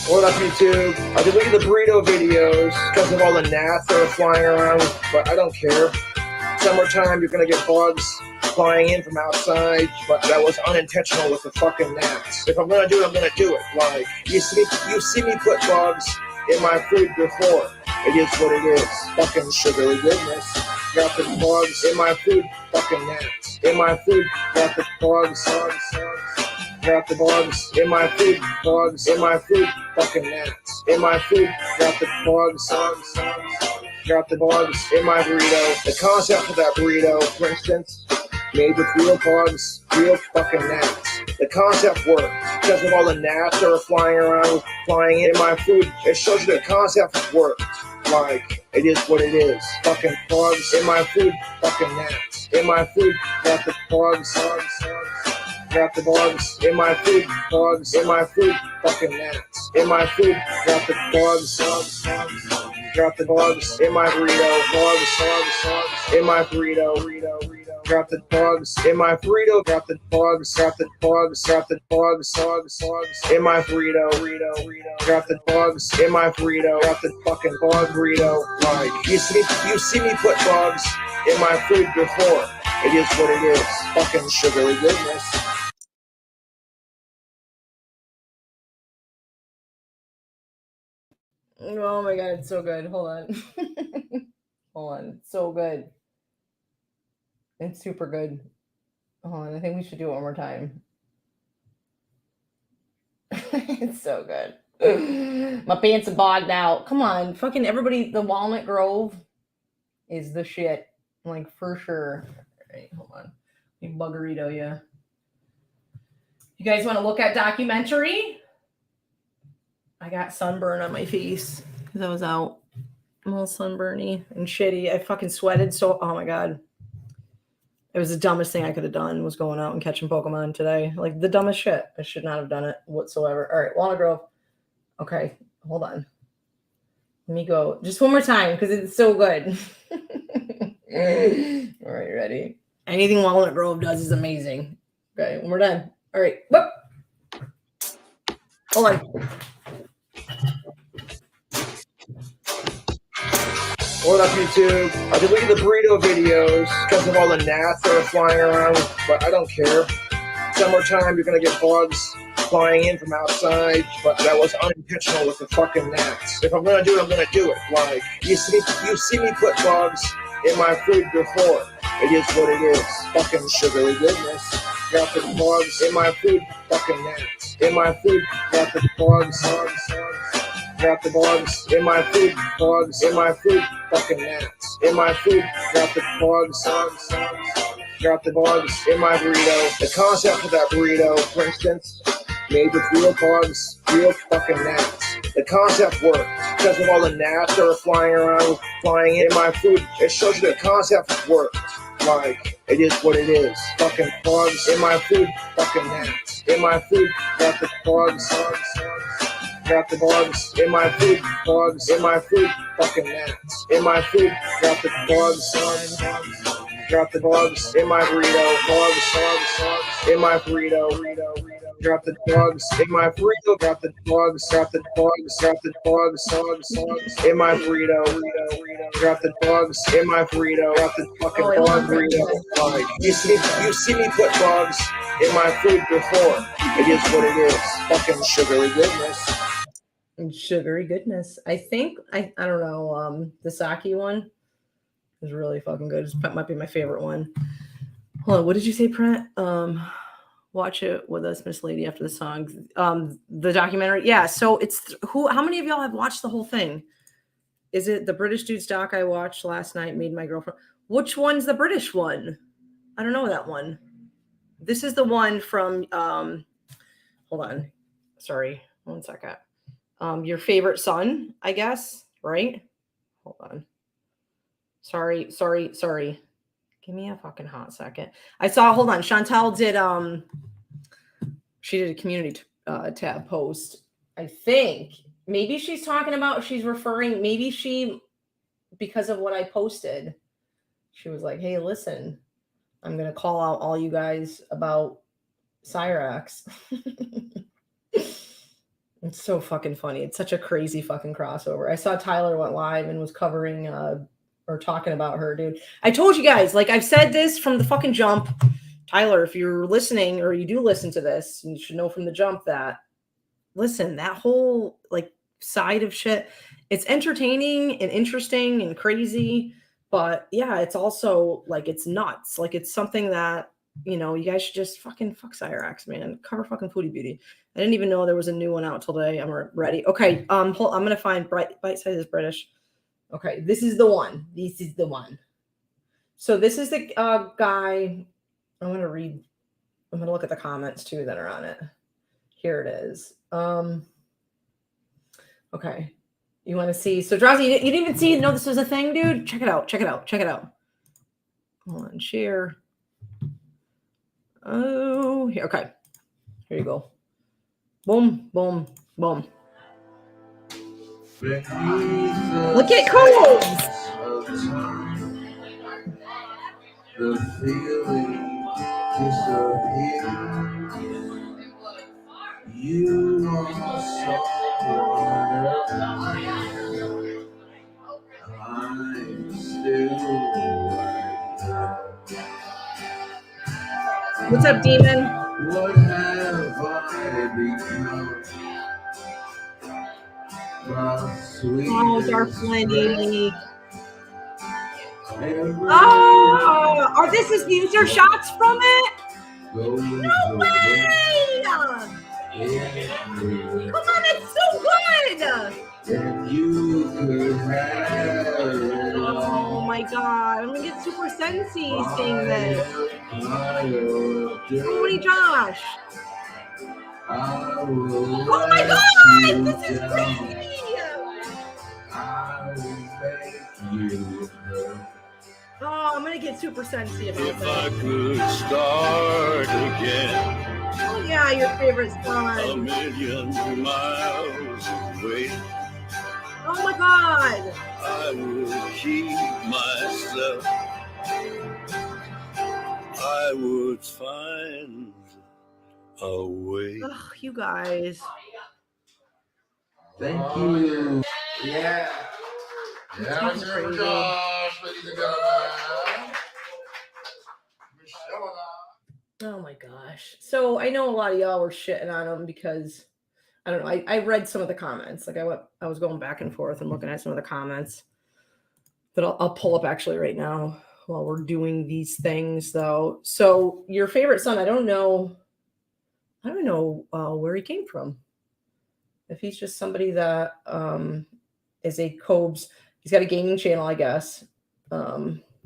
What up, YouTube? I deleted the burrito videos because of all the gnats that are flying around, but I don't care. Summertime, you're gonna get bugs flying in from outside, but that was unintentional with the fucking gnats. If I'm gonna do it, I'm gonna do it. Like, you see me put bugs in my food before. It is what it is. Fucking sugary goodness. Got the bugs in my food, fucking gnats. In my food, got the bugs. Got the bugs in my food, bugs in my food, fucking gnats. In my food, got the bugs. Got the bugs in my burrito. The concept for that burrito, for instance, made with real bugs, real fucking gnats. The concept worked because of all the gnats that are flying in my food. It shows you the concept worked. Like, it is what it is. Fucking bugs in my food, fucking gnats. In my food, got the bugs. Got the bugs in my food, bugs in my food, fucking gnats. In my food, got the bugs. Got the bugs in my burrito, bugs in my burrito. Got the bugs in my burrito, got the bugs in my burrito. Got the bugs in my burrito, got the fucking bug burrito. Like, you see me put bugs in my food before. It is what it is. Fucking sugary goodness. Oh my god, it's so good. Hold on. Hold on. It's so good. It's super good. Hold on. I think we should do it one more time. It's so good. My pants are bogged out. Come on. Fucking everybody, the Walnut Grove is the shit. Like, for sure. All right, hold on. Let me Burrito you. You guys want to look at documentary? I got sunburn on my face because I was out. I'm all sunburny and shitty. I fucking sweated so. Oh my god. It was the dumbest thing I could have done was going out and catching Pokemon today. Like, the dumbest shit. I should not have done it whatsoever. All right, Walnut Grove. Okay, hold on. Let me go just one more time because it's so good. All right, ready? Anything Walnut Grove does is amazing. Okay, when we're done. All right. Whoop. Hold on. What up, YouTube? I deleted the burrito videos because of all the gnats that are flying around, but I don't care. Summertime, you're gonna get bugs flying in from outside, but that was unintentional with the fucking gnats. If I'm gonna do it, I'm gonna do it. Like, you see me put bugs in my food before. It is what it is. Fucking sugary goodness. Got the bugs in my food, fucking gnats. In my food, got the bugs. Got the bugs in my food, bugs in my food, fucking gnats. In my food, got the bugs. Got the bugs in my burrito. The concept for that burrito, for instance, made with real bugs, real fucking gnats. The concept worked because of all the gnats that are flying in my food. It shows you the concept worked. Like, it is what it is. Fucking bugs in my food, fucking gnats. In my food, got the bugs. Got the bugs in my food, bugs in my food, fucking gnats. In my food, got the bugs. Got the bugs in my burrito, bugs in my burrito. Got the bugs in my burrito, got the bugs in my burrito. Got the bugs in my burrito, got the fucking bug burrito. Like, you see me put bugs in my food before. It is what it is. Fucking sugary goodness. Sugary goodness. I think I don't know. The sake one is really fucking good. It might be my favorite one. Hold on, what did you say, Brent? Watch it with us, Miss Lady, after the song. The documentary. Yeah. So it's who? How many of y'all have watched the whole thing? Is it the British Dude's doc I watched last night? Made my girlfriend. Which one's the British one? I don't know that one. This is the one from. Hold on. Sorry, 1 second. Your favorite son, I guess, right? Hold on. Sorry. Give me a fucking hot second. I saw, hold on. Chantal did, she did a community tab post. I think maybe she's talking about, she's referring, maybe she, because of what I posted, she was like, hey, listen, I'm going to call out all you guys about Cyrax. It's so fucking funny. It's such a crazy fucking crossover. I saw Tyler went live and was covering or talking about her, dude. I told you guys, like I've said this from the fucking jump. Tyler, if you're listening or you do listen to this, you should know from the jump that listen, that whole like side of shit, it's entertaining and interesting and crazy, but yeah, it's also like it's nuts. Like it's something that, you know, you guys should just fucking fuck Cyrax, man. Cover fucking Foodie Beauty. I didn't even know there was a new one out today. I'm ready. Okay, I'm gonna find Bite Size is British. Okay, this is the one. This is the one. So this is the guy. I'm gonna look at the comments too that are on it. Here it is. Okay. You want to see? So Drowsy, you didn't even see? No, this was a thing, dude. Check it out. Check it out. Check it out. Hold on, share. Oh, here. Okay. Here you go. Boom, boom, boom. Look at Cobras. The feeling disappears. You are someone else. I'm still right. What's up, Demon? What have I become? Oh, Dark Lenny. Oh, these are shots from it? No way! Come on, it's so good! Oh my god, I'm gonna get super sensey seeing this. Holy Josh! Oh my god, this is crazy! Oh, I'm gonna get super sensey about if that. I could start again. Oh yeah, your favorite song. A million miles away. Oh my god. I would keep myself. I would find a way. Ugh, you guys. Thank you. Yeah. Yeah, It's Sarah crazy. Josh, ladies and gentlemen. Michelle. Oh my gosh. So I know a lot of y'all were shitting on him because I don't know. I read some of the comments. Like I was going back and forth and looking at some of the comments. But I'll pull up actually right now while we're doing these things though. So your favorite son, I don't know where he came from. If he's just somebody that is a Cobes, he's got a gaming channel, I guess.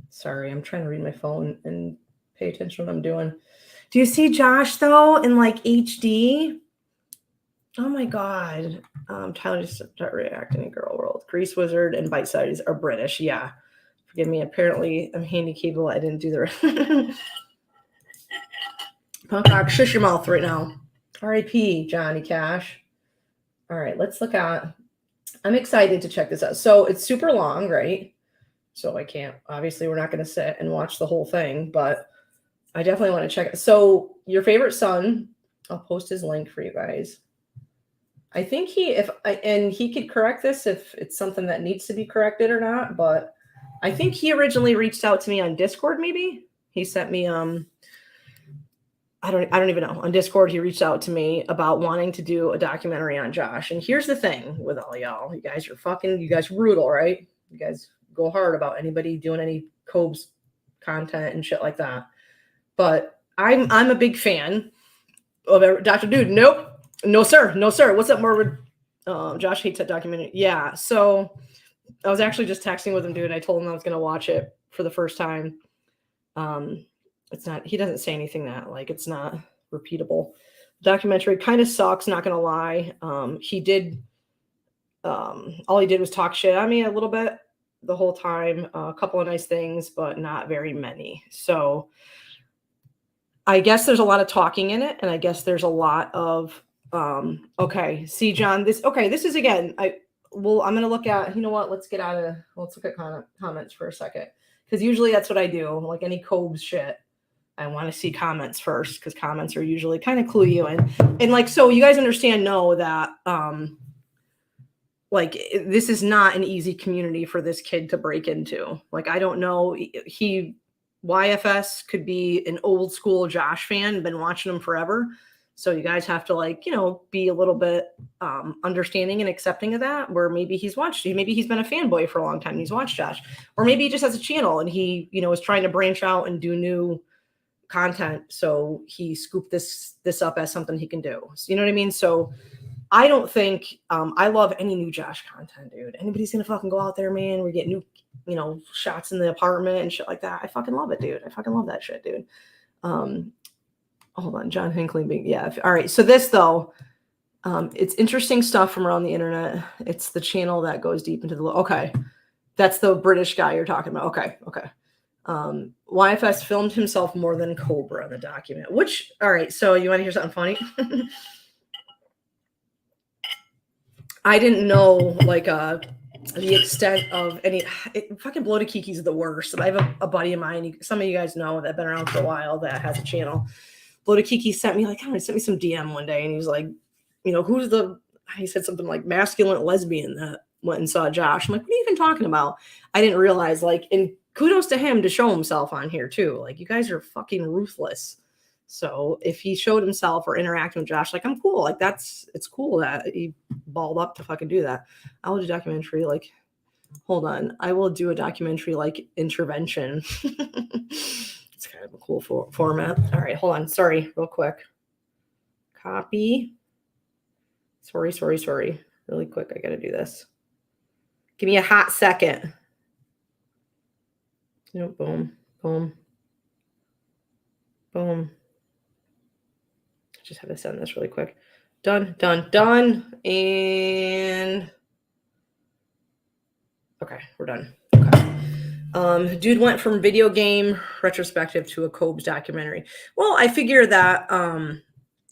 Sorry, I'm trying to read my phone and pay attention to what I'm doing. Do you see Josh though in like HD? Oh my god. Tyler just started reacting in Girl World. Grease Wizard and Bite Size are British. Yeah. Forgive me. Apparently I'm handicapped. I didn't do the rest. Punkrock, shush your mouth right now. R.I.P. Johnny Cash. All right, let's look at. I'm excited to check this out. So it's super long, right? So I can't. Obviously, we're not going to sit and watch the whole thing, but I definitely want to check it. So your favorite son, I'll post his link for you guys. I think he could correct this if it's something that needs to be corrected or not, but I think he originally reached out to me on Discord. Maybe he sent me I don't even know. On Discord, he reached out to me about wanting to do a documentary on Josh. And here's the thing with all y'all. You guys are brutal, right? You guys go hard about anybody doing any Cobes content and shit like that. But I'm a big fan of Dr. Dude. Nope. No, sir. No, sir. What's up, Marvin? Josh hates that documentary. Yeah. So I was actually just texting with him, dude. I told him I was going to watch it for the first time. It's not, he doesn't say anything that like it's not repeatable. Documentary kind of sucks, not gonna lie. He did all he did was talk shit on me a little bit the whole time. A couple of nice things, but not very many. So I guess there's a lot of talking in it, and I guess there's a lot of okay, see John, this is again, I'm gonna look at, you know what, let's look at comments for a second. Because usually that's what I do, like any Cobes shit. I want to see comments first because comments are usually kind of clue you in. And like, so you guys know that, like, this is not an easy community for this kid to break into. Like, I don't know. YFS could be an old school Josh fan, been watching him forever. So you guys have to, like, you know, be a little bit understanding and accepting of that, where maybe he's been a fanboy for a long time and he's watched Josh, or maybe he just has a channel and he, you know, is trying to branch out and do new content. So he scooped this up as something he can do. So, you know what I mean? So I don't think, I love any new Josh content, dude. Anybody's going to fucking go out there, man. We get new, you know, shots in the apartment and shit like that. I fucking love it, dude. I fucking love that shit, dude. Hold on, John Hinckley. Yeah. All right. So this, though, it's interesting stuff from around the internet. It's the channel that goes deep into the, okay. That's the British guy you're talking about. Okay. YFS filmed himself more than Cobra in the document, which, all right. So you want to hear something funny? I didn't know, like, the extent of any fucking bloated Kiki's are the worst. I have a buddy of mine, some of you guys know, that have been around for a while, that has a channel. Bloated Kiki sent me some DM one day, and he was like, you know, he said something like masculine lesbian that went and saw Josh. I'm like, what are you even talking about? I didn't realize, like, and kudos to him to show himself on here too. Like, you guys are fucking ruthless. So if he showed himself or interacting with Josh, like, I'm cool. Like, it's cool that he balled up to fucking do that. I will do a documentary, like, hold on. I will do a documentary, like, intervention. It's kind of a cool format. All right, hold on. Sorry, real quick. Copy. Sorry. Really quick, I got to do this. Give me a hot second. Boom. Just have to send this really quick. Done. And okay, we're done. Okay. Dude went from video game retrospective to a Cobes documentary. Well, I figure that,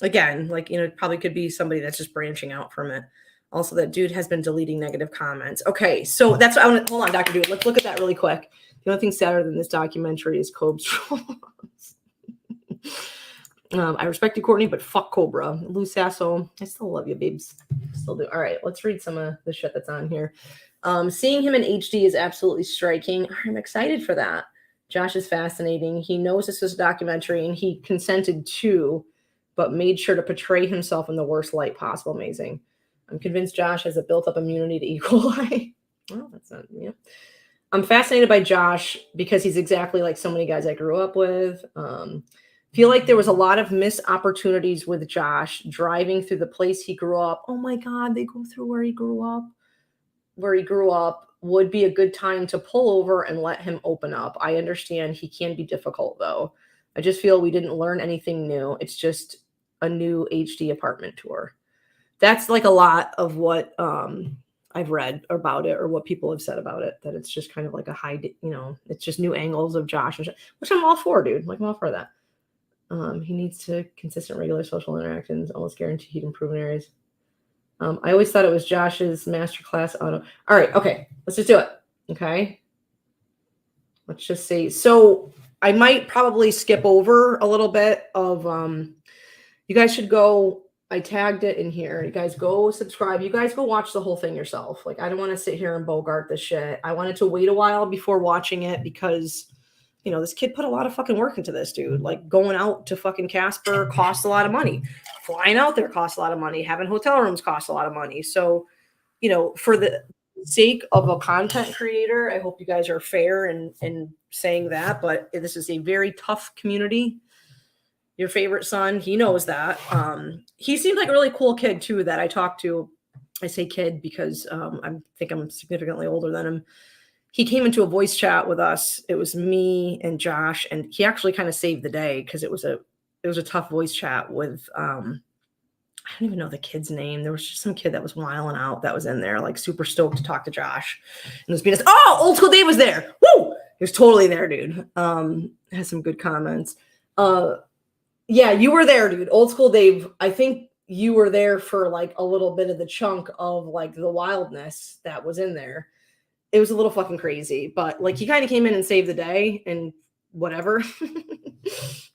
again, like, you know, it probably could be somebody that's just branching out from it. Also, that dude has been deleting negative comments. Okay, so that's what I want to, hold on, Dr. Dude. Let's look at that really quick. The only thing sadder than this documentary is Cobes trolls. I respect you, Courtney, but fuck Cobra. Lou Sasso, I still love you, babes. Still do. All right, let's read some of the shit that's on here. Seeing him in HD is absolutely striking. I'm excited for that. Josh is fascinating. He knows this is a documentary, and he consented to, but made sure to portray himself in the worst light possible. Amazing. I'm convinced Josh has a built-up immunity to E. coli. Well, that's not, yeah. I'm fascinated by Josh because he's exactly like so many guys I grew up with. Feel like there was a lot of missed opportunities with Josh driving through the place he grew up. Oh my God, they go through where he grew up. Where he grew up would be a good time to pull over and let him open up. I understand he can be difficult, though. I just feel we didn't learn anything new. It's just a new HD apartment tour. That's like a lot of what I've read about it, or what people have said about it, that it's just kind of like a high, you know, it's just new angles of Josh, which I'm all for, dude. Like, I'm all for that. He needs to consistent, regular social interactions, almost guaranteed improvement areas. I always thought it was Josh's masterclass auto. All right. Okay. Let's just do it. Okay. Let's just see. So I might probably skip over a little bit of, you guys should go, I tagged it in here. You guys go subscribe. You guys go watch the whole thing yourself. Like, I don't want to sit here and bogart this shit. I wanted to wait a while before watching it because, you know, this kid put a lot of fucking work into this, dude. Like, going out to fucking Casper costs a lot of money. Flying out there costs a lot of money. Having hotel rooms costs a lot of money. So, you know, for the sake of a content creator, I hope you guys are fair in saying that. But this is a very tough community. Your favorite son, he knows that. He seemed like a really cool kid, too, that I talked to. I say kid because I think I'm significantly older than him. He came into a voice chat with us. It was me and Josh, and he actually kind of saved the day because it was a tough voice chat with I don't even know the kid's name. There was just some kid that was wiling out that was in there, like super stoked to talk to Josh. And was being, oh, Old School Dave was there. Woo! He was totally there, dude. Has some good comments. Yeah, you were there, dude. Old School Dave. I think you were there for like a little bit of the chunk of like the wildness that was in there. It was a little fucking crazy, but like he kind of came in and saved the day and whatever.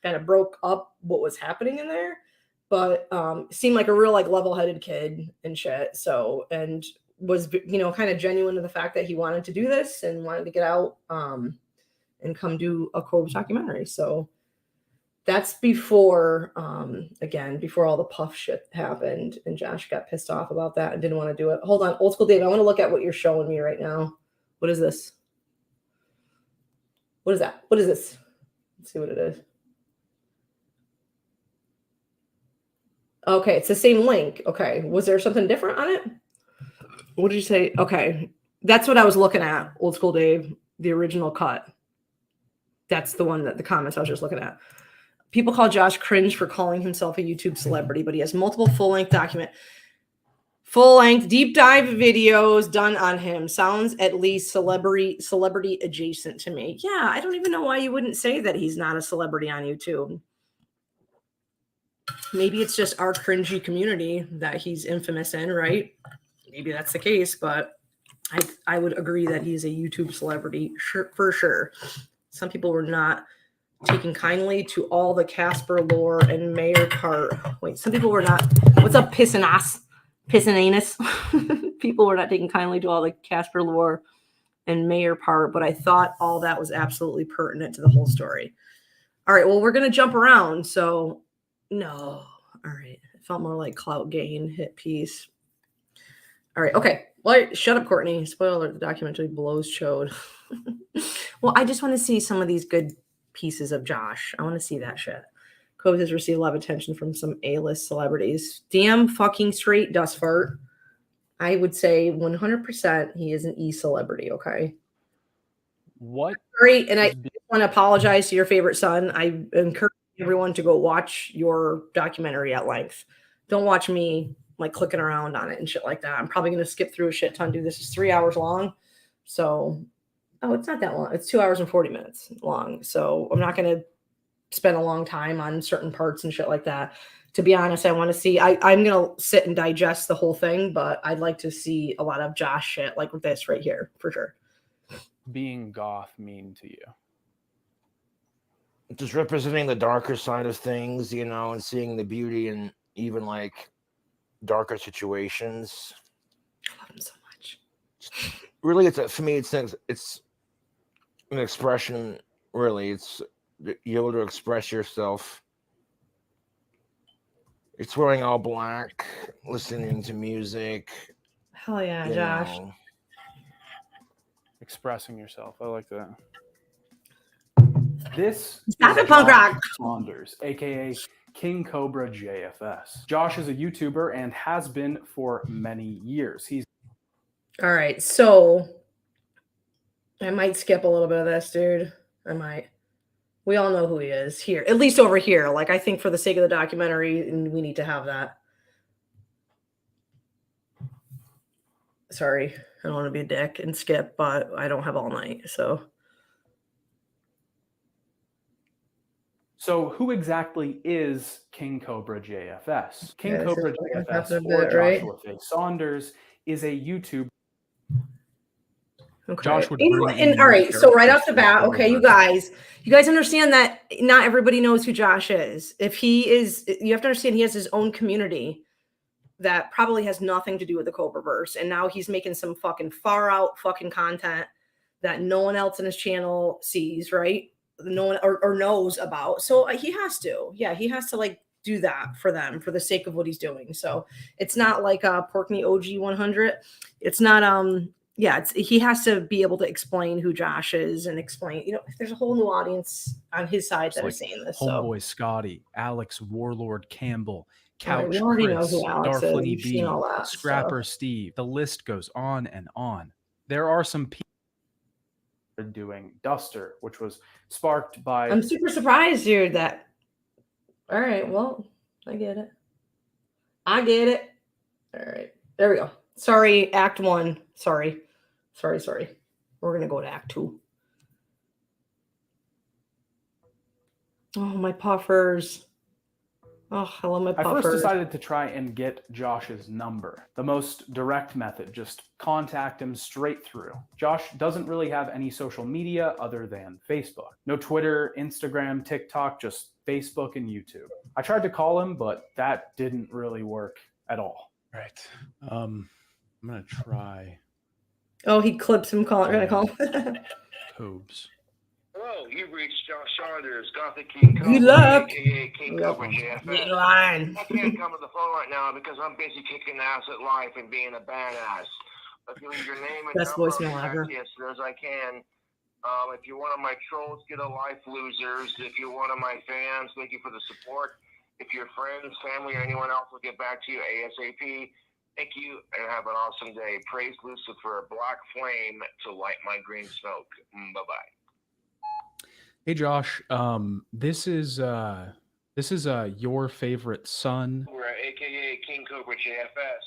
kind of broke up what was happening in there, but seemed like a real like level-headed kid and shit. So, and was, you know, kind of genuine to the fact that he wanted to do this and wanted to get out and come do a Cobras documentary. So that's before, again, before all the puff shit happened and Josh got pissed off about that and didn't want to do it. Hold on, Old School Dave, I want to look at what you're showing me right now. What is this? What is that? What is this? Let's see what it is. Okay, it's the same link. Okay, was there something different on it? What did you say? Okay, that's what I was looking at, Old School Dave, the original cut. That's the one that the comments I was just looking at. People call Josh cringe for calling himself a YouTube celebrity, but he has multiple full-length deep dive videos done on him. Sounds at least celebrity adjacent to me. Yeah, I don't even know why you wouldn't say that he's not a celebrity on YouTube. Maybe it's just our cringy community that he's infamous in, right? Maybe that's the case, but I would agree that he's a YouTube celebrity for sure. Some people were not taking kindly to all the Casper lore and mayor part. Wait, some people were not. What's up, pissin' anus? People were not taking kindly to all the Casper lore and mayor part, but I thought all that was absolutely pertinent to the whole story. All right, well, we're going to jump around. So, no. All right. It felt more like clout gain, hit piece. All right. Okay. Well, shut up, Courtney. Spoiler alert, the documentary blows chode. Well, I just want to see some of these good pieces of Josh. I want to see that shit. Cobras has received a lot of attention from some A-list celebrities. Damn fucking straight, Dust Fart. I would say 100% he is an E-celebrity, okay? What? Great, and I want to apologize to your favorite son. I encourage everyone to go watch your documentary at length. Don't watch me like clicking around on it and shit like that. I'm probably going to skip through a shit ton, dude. This is 3 hours long. So, it's not that long. It's 2 hours and 40 minutes long. So I'm not going to spend a long time on certain parts and shit like that. To be honest, I want to see, I'm going to sit and digest the whole thing, but I'd like to see a lot of Josh shit like this right here for sure. Being goth mean to you? Just representing the darker side of things, you know, and seeing the beauty in even like darker situations. I love him so much. Really, for me, it's an expression. Really, it's you're able to express yourself. It's wearing all black, listening to music. Hell yeah, Josh. Know. Expressing yourself. I like that. This Stop is it, punk Josh rock. Saunders, aka King Cobra JFS. Josh is a YouTuber and has been for many years. He's all right, so I might skip a little bit of this, dude. I might. We all know who he is here, at least over here. Like, I think for the sake of the documentary, we need to have that. Sorry, I don't want to be a dick and skip, but I don't have all night, so. So who exactly is King Cobra JFS? King Yeah, Cobra JFS, or Joshua Faye Saunders, is a YouTuber. Okay. Josh would And all right, so right off the bat, okay, you guys understand that not everybody knows who Josh is. If he is, you have to understand he has his own community that probably has nothing to do with the Cobraverse, and now he's making some fucking far out fucking content that no one else in his channel sees, right? No one or knows about. So he has to like do that for them for the sake of what he's doing. So it's not like Porkney OG 100. It's not he has to be able to explain who Josh is and explain, there's a whole new audience on his side that is saying this. Homeboy Scotty, Alex Warlord Campbell, Couch we already know Chris, who Alex is. Darflini We've B, seen all that Scrapper stuff. Steve. The list goes on and on. There are some people doing Duster, which was sparked by. I'm super surprised, dude. That. All right, well, I get it. All right, there we go. Sorry, Act 1. Sorry. We're gonna go to Act 2. Oh, my puffers. Oh, I love my puffers. I first decided to try and get Josh's number. The most direct method, just contact him straight through. Josh doesn't really have any social media other than Facebook. No Twitter, Instagram, TikTok, just Facebook, and YouTube. I tried to call him, but that didn't really work at all. Right. I'm gonna try Oh, he clips him calling. Gonna call him. Cobes. Hello, you've reached Josh Saunders, Gothic King Cobra, Good luck. aka King Yep. Cobra JFS. Get in line. I can't come to the phone right now because I'm busy kicking ass at life and being a badass. If you leave your name and Best number, voicemail I'll get ever. back to you as soon as I can. If you're one of my trolls, get a life, losers. If you're one of my fans, thank you for the support. If your friends, family, or anyone else will get back to you ASAP. Thank you and have an awesome day. Praise Lucifer, black flame to light my green smoke. Bye-bye. Hey Josh, this is your favorite son. We're aka King Cobra JFS.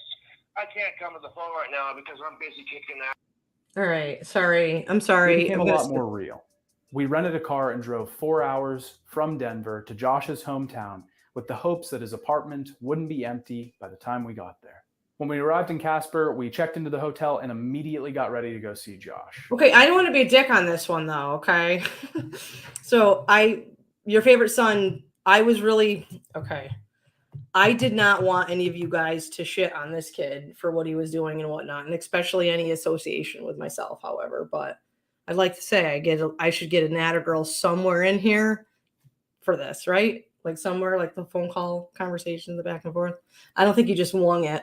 I can't come to the phone right now because I'm busy kicking ass. All right. Sorry. I'm It sorry. became I'm a gonna lot more real. We rented a car and drove 4 hours from Denver to Josh's hometown with the hopes that his apartment wouldn't be empty by the time we got there. When we arrived in Casper, we checked into the hotel and immediately got ready to go see Josh. Okay, I don't want to be a dick on this one though, okay? So your favorite son, I was really okay. I did not want any of you guys to shit on this kid for what he was doing and whatnot, and especially any association with myself, however. But I'd like to say I should get a natter girl somewhere in here for this, right? Like somewhere, like the phone call conversation, the back and forth. I don't think you just wung it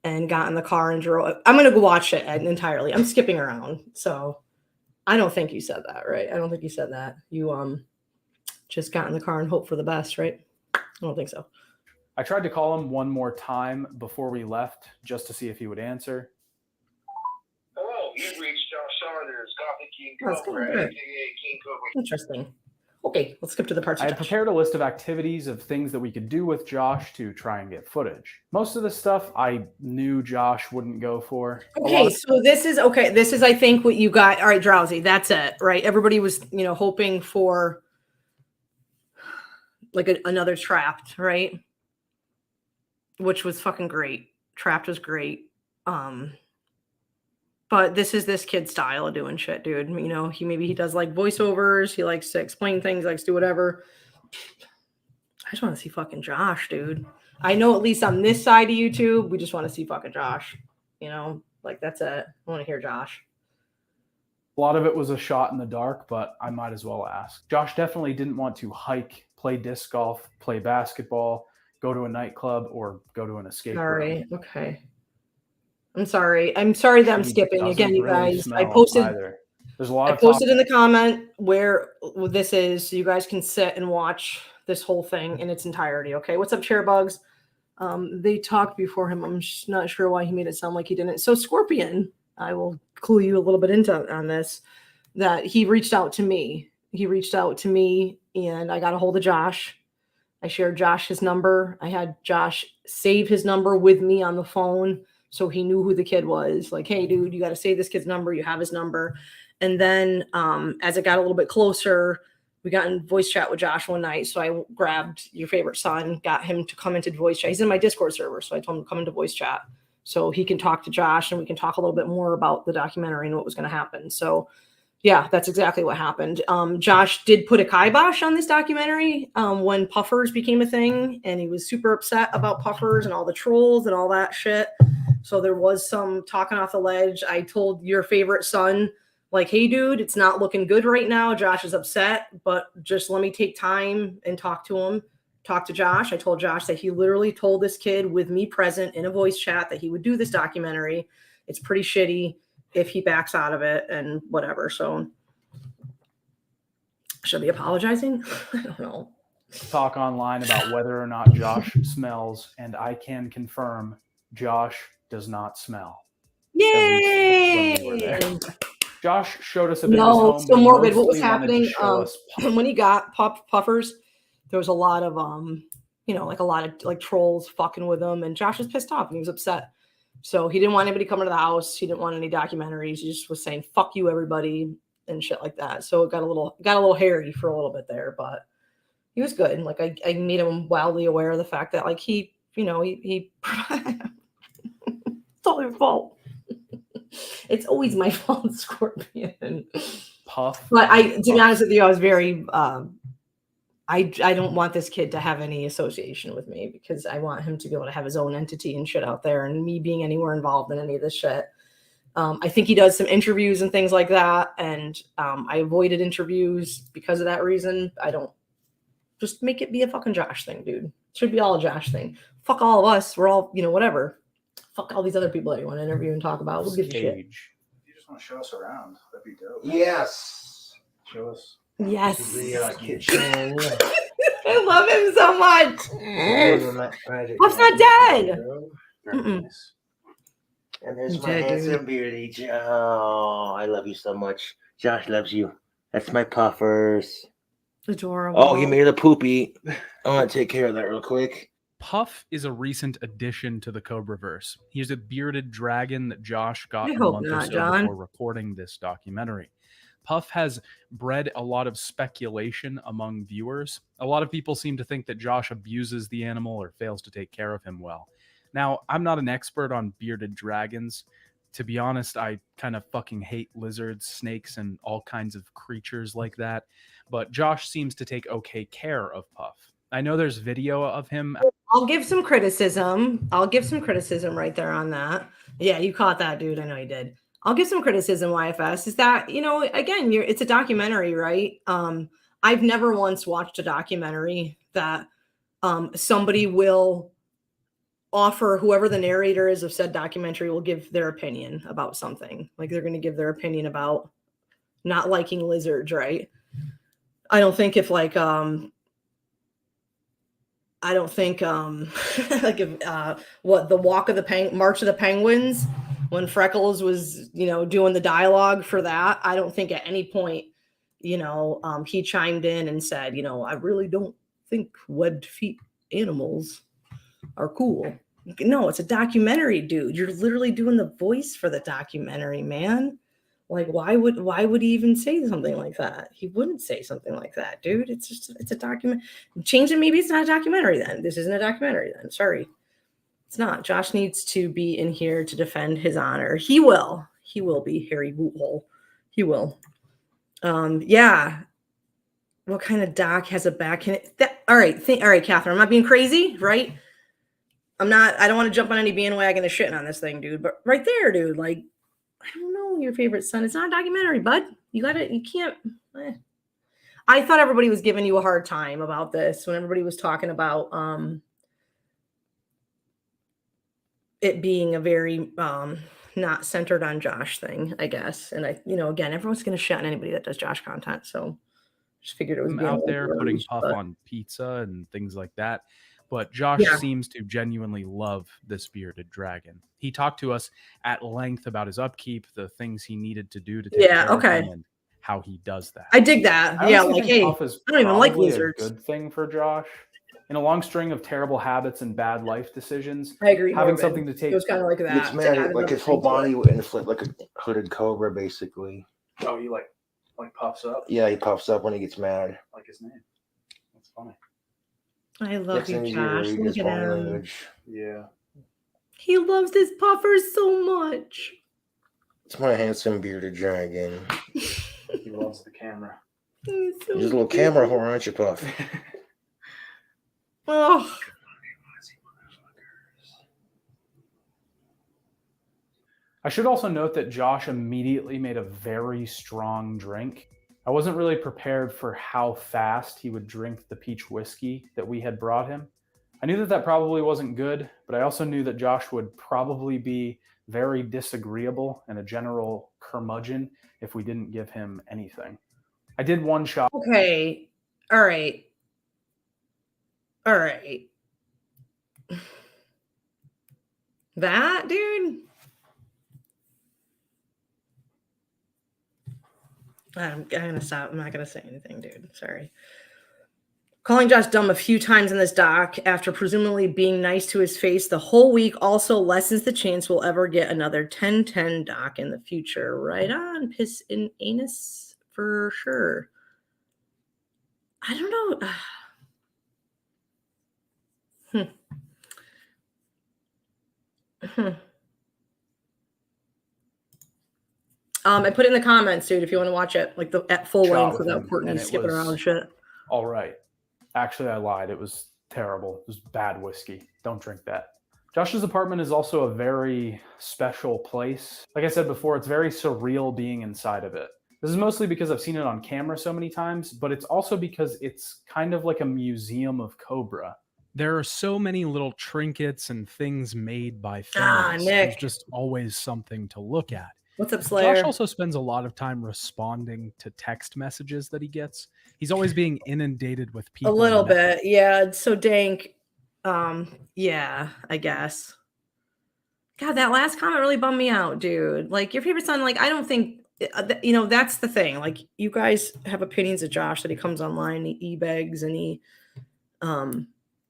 and got in the car and drove. I'm gonna go watch it entirely. I'm skipping around, so I don't think you said that, right? I don't think you said that. You just got in the car and hoped for the best, right? I don't think so. I tried to call him one more time before we left just to see if he would answer. Hello, you've reached Josh Saunders, Gothic King That's Cobra, good. aka King Cobra. Interesting. Okay, let's skip to the parts. I of had Josh. prepared a list of activities of things that we could do with Josh to try and get footage. Most of the stuff I knew Josh wouldn't go for. Okay, so this is okay. This is, I think, what you got. All right, Drowsy. That's it, right? Everybody was, hoping for like another Trapped, right? Which was fucking great. Trapped was great. But this is this kid's style of doing shit, dude. He does like voiceovers. He likes to explain things, likes to do whatever. I just want to see fucking Josh, dude. I know at least on this side of YouTube, we just want to see fucking Josh. Like that's it. I want to hear Josh. A lot of it was a shot in the dark, but I might as well ask. Josh definitely didn't want to hike, play disc golf, play basketball, go to a nightclub, or go to an escape room. Sorry. Okay. I'm sorry. I'm sorry that I'm He skipping doesn't again, you really guys. smell I posted either. There's a lot I of posted in the comment where this is, so you guys can sit and watch this whole thing in its entirety. Okay. What's up, Chairbugs? They talked before him. I'm just not sure why he made it sound like he didn't. So Scorpion, I will clue you a little bit into on this, that he reached out to me. He reached out to me and I got a hold of Josh. I shared Josh's number. I had Josh save his number with me on the phone so he knew who the kid was. Like, hey, dude, you got to save this kid's number. You have his number. And then as it got a little bit closer, we got in voice chat with Josh one night. So I grabbed your favorite son, got him to come into voice chat. He's in my Discord server. So I told him to come into voice chat so he can talk to Josh and we can talk a little bit more about the documentary and what was going to happen. So yeah, that's exactly what happened. Josh did put a kibosh on this documentary when Puffers became a thing, and he was super upset about Puffers and all the trolls and all that shit. So there was some talking off the ledge. I told your favorite son, like, hey, dude, it's not looking good right now. Josh is upset, but just let me take time and talk to him. Talk to Josh. I told Josh that he literally told this kid with me present in a voice chat that he would do this documentary. It's pretty shitty if he backs out of it and whatever. So should I be apologizing? I don't know. talk online about whether or not Josh smells, and I can confirm Josh does not smell. Yay! When we were there. Josh showed us a bit of his No, home. so but morbid. What was mostly wanted to happening show us when he got Puffers? There was a lot of like a lot of like trolls fucking with him, and Josh was pissed off and he was upset. So he didn't want anybody coming to the house. He didn't want any documentaries. He just was saying "fuck you, everybody" and shit like that. So it got a little hairy for a little bit there, but he was good. Like I made him wildly aware of the fact that like he it's all your fault. It's always my fault, Scorpion. Puff. But to be honest with you, I was very I don't want this kid to have any association with me because I want him to be able to have his own entity and shit out there, and me being anywhere involved in any of this shit. I think he does some interviews and things like that, and I avoided interviews because of that reason. I don't just make it be a fucking Josh thing, dude. It should be all a Josh thing. Fuck all of us. We're all, whatever. Fuck all these other people that you want to interview and talk about. We'll give a shit. You just want to show us around. That'd be dope. Yes. Show us. Yes. The kitchen. I love him so much. Puff's not dead. Very nice. And there's my Dead, handsome beardy Joe. Oh, I love you so much. Josh loves you. That's my puffers. Adorable. Oh, he made a poopy. I want to take care of that real quick. Puff is a recent addition to the Cobraverse. He's a bearded dragon that Josh got I a hope month or not, so John. before recording this documentary. Puff has bred a lot of speculation among viewers. A lot of people seem to think that Josh abuses the animal or fails to take care of him well. Now, I'm not an expert on bearded dragons. To be honest, I kind of fucking hate lizards, snakes, and all kinds of creatures like that. But Josh seems to take okay care of Puff. I know there's video of him. I'll give some criticism. Right there on that. Yeah, you caught that, dude. I know you did. I'll give some criticism, YFS, is that, again, it's a documentary, right? I've never once watched a documentary that somebody will offer, whoever the narrator is of said documentary will give their opinion about something. Like they're going to give their opinion about not liking lizards, right? I don't think if like, like if what the March of the Penguins, when Freckles was doing the dialogue for that, I don't think at any point he chimed in and said, I really don't think webbed feet animals are cool. No, it's a documentary, dude. You're literally doing the voice for the documentary, man. Like, why would he even say something like that? He wouldn't say something like that, dude. It's a document. Change it. Maybe it's not a documentary then. This isn't a documentary then. Sorry. It's not. Josh needs to be in here to defend his honor. He will be Harry Boothole. He will. Yeah. What kind of doc has a back in it? All right, Catherine. I'm not being crazy, right? I don't want to jump on any bandwagon of shitting on this thing, dude. But right there, dude, like, I don't know your favorite son. It's not a documentary, bud. You can't. I thought everybody was giving you a hard time about this when everybody was talking about it being a very not centered on Josh thing, I guess. And again, everyone's going to shit on anybody that does Josh content. So just figured it was out there putting Puff on pizza and things like that. But Josh seems to genuinely love this bearded dragon. He talked to us at length about his upkeep, the things he needed to do to take care of him, and how he does that. I dig that. I like, hey, I don't even like lizards. A good thing for Josh. In a long string of terrible habits and bad life decisions, I agree. Having something to take. It was kind of like that. It's mad, like his whole body would inflate like a hooded cobra, basically. Oh, he like puffs up? Yeah, he puffs up when he gets mad. Like his name. That's funny. I love you, Josh. Look at him. Yeah. He loves his puffers so much. It's my handsome bearded dragon. He loves the camera. You're a little camera whore, aren't you, Puff? Oh. I should also note that Josh immediately made a very strong drink. I wasn't really prepared for how fast he would drink the peach whiskey that we had brought him. I knew that probably wasn't good, but I also knew that Josh would probably be very disagreeable and a general curmudgeon if we didn't give him anything. I did one shot. Okay. All right. That, dude. I'm going to stop. I'm not going to say anything, dude. Sorry. Calling Josh dumb a few times in this doc after presumably being nice to his face the whole week also lessens the chance we'll ever get another 10-10 doc in the future. Right on. Piss in anus for sure. I don't know. I put it in the comments, dude, if you want to watch it, like at full length without Courtney skipping around shit. All right. Actually, I lied. It was terrible. It was bad whiskey. Don't drink that. Josh's apartment is also a very special place. Like I said before, it's very surreal being inside of it. This is mostly because I've seen it on camera so many times, but it's also because it's kind of like a museum of Cobra. There are so many little trinkets and things made by Ah, fans. Nick. There's just always something to look at. What's up, Slayer? Josh also spends a lot of time responding to text messages that he gets. He's always being inundated with A people. little bit, yeah. It's so dank. Yeah, I guess. God, that last comment really bummed me out, dude. Like, your favorite son, like, I don't think, that's the thing. Like, you guys have opinions of Josh that he comes online, he e-begs, and he